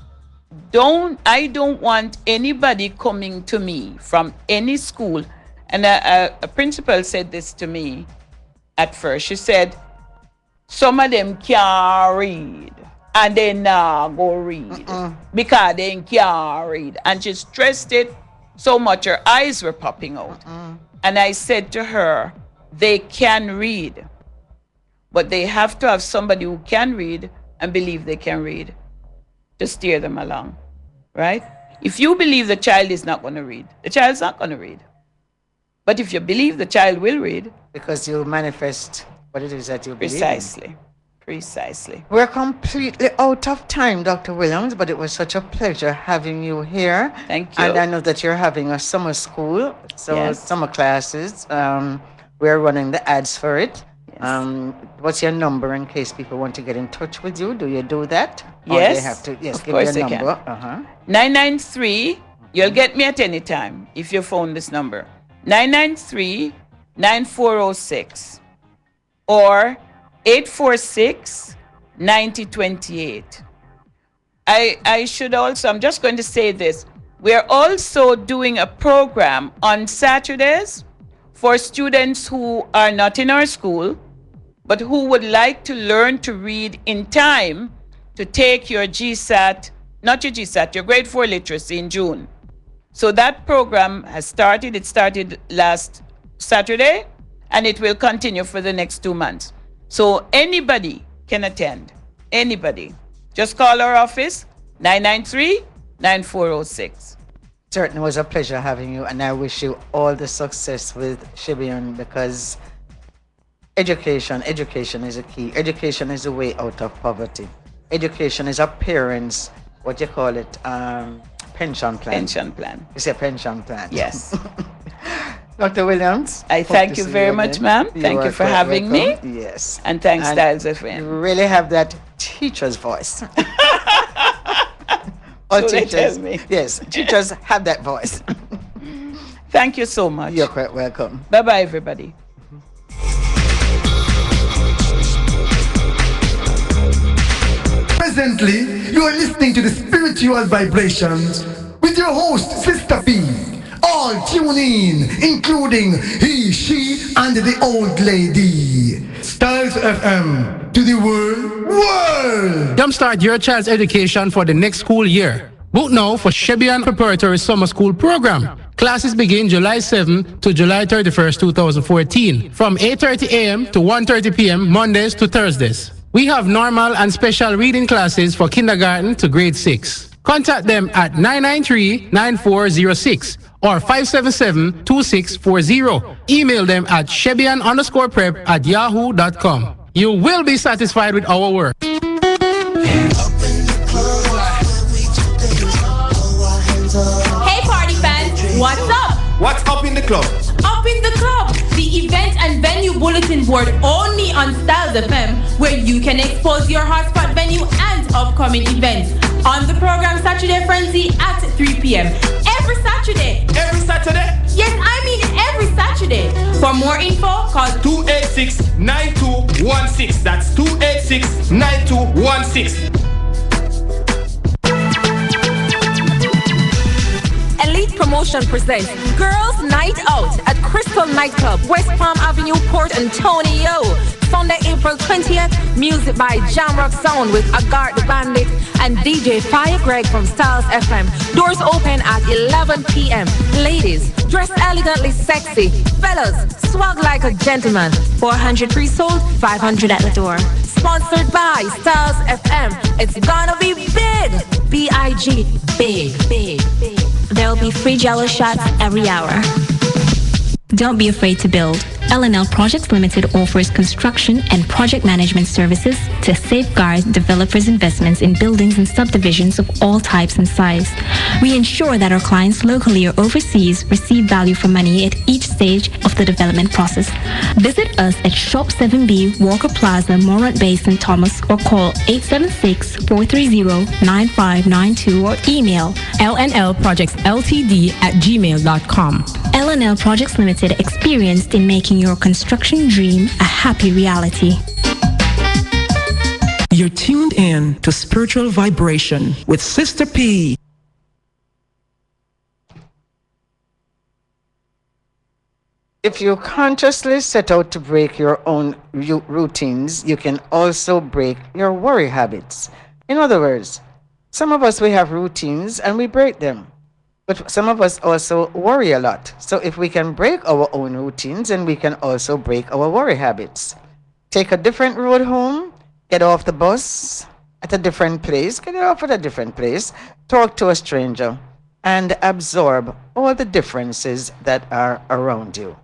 I don't want anybody coming to me from any school. And a principal said this to me at first. She said, some of them can't read, and they not go read because they can't read. And she stressed it so much her eyes were popping out. And I said to her, they can read, but they have to have somebody who can read and believe they can read to steer them along, right? If you believe the child is not going to read, the child's not going to read. But if you believe the child will read, because you manifest what it is that you believe. Precisely. We're completely out of time, Dr. Williams, but it was such a pleasure having you here. Thank you. And I know that you're having a summer school, so Yes. summer classes. We're running the ads for it. Yes. What's your number in case people want to get in touch with you? Do you do that? Or Yes. they have to, yes, Of give course your they number. can. 993, you'll get me at any time if you phone this number. 993-9406 or 846-9028. I should also, I'm just going to say this. We're also doing a program on Saturdays for students who are not in our school, but who would like to learn to read in time to take your GSAT, not your GSAT, your grade 4 literacy in June. So that program has started. It started last Saturday, and it will continue for the next 2 months. So anybody can attend. Anybody. Just call our office, 993-9406. Certainly was a pleasure having you, and I wish you all the success with Shibian, because education is a key. Education is a way out of poverty. Education is a parent's, what you call it, pension plan. Pension plan. It's a pension plan. Yes. Dr. Williams. I thank you very much, ma'am. Thank you for having me. Yes. And thanks, And Styles FM. you really have that teacher's voice. All So they teachers, tell me. yes, teachers have that voice. Thank you so much. You're quite welcome. Bye-bye, everybody. Presently, you are listening to the spiritual vibrations with your host, Sista P. All tune in, including he, she, and the old lady. Styles FM to the world. Jumpstart your child's education for the next school year. Book now for Shebian Preparatory Summer School Program. Classes begin July 7 to July 31st, 2014, from 8:30 a.m. to 1:30 p.m. Mondays to Thursdays. We have normal and special reading classes for kindergarten to grade 6. Contact them at 993-9406 or 577-2640. Email them at shebian_prep@yahoo.com. You will be satisfied with our work. Hey party fans, what's up? What's up in the club? Up in the club, the event and venue bulletin board only on Styles FM, where you can expose your hotspot venue and upcoming events. on the program Saturday Frenzy at 3 p.m. Every Saturday. Every Saturday? Yes, I mean every Saturday. For more info, call 286-9216. That's 286-9216. Elite Promotion presents Girls Night Out at Crystal Nightclub, West Palm Avenue, Port Antonio. Sunday, April 20th, music by Jamrock Sound with Agart the Bandit and DJ Fire Greg from Styles FM. Doors open at 11 p.m. Ladies, dress elegantly sexy. Fellas, swag like a gentleman. 400 pre-sold, 500 at the door. Sponsored by Styles FM. It's gonna be big. B-I-G. Big, big, big. There will be free jello shots every hour. Don't be afraid to build. L&L Projects Limited offers construction and project management services to safeguard developers' investments in buildings and subdivisions of all types and size. We ensure that our clients locally or overseas receive value for money at each stage of the development process. Visit us at Shop 7B, Walker Plaza, Morant Bay, St. Thomas, or call 876-430-9592 or email lnlprojectsltd@gmail.com. L&L Projects Limited, experienced in making your construction dream a happy reality. You're tuned in to Spiritual Vibration with Sista P. If you consciously set out to break your own routines, you can also break your worry habits. In other words, some of us, we have routines and we break them. But some of us also worry a lot. So if we can break our own routines, then we can also break our worry habits. Take a different road home, get off the bus at a different place, get it off at a different place, talk to a stranger, and absorb all the differences that are around you.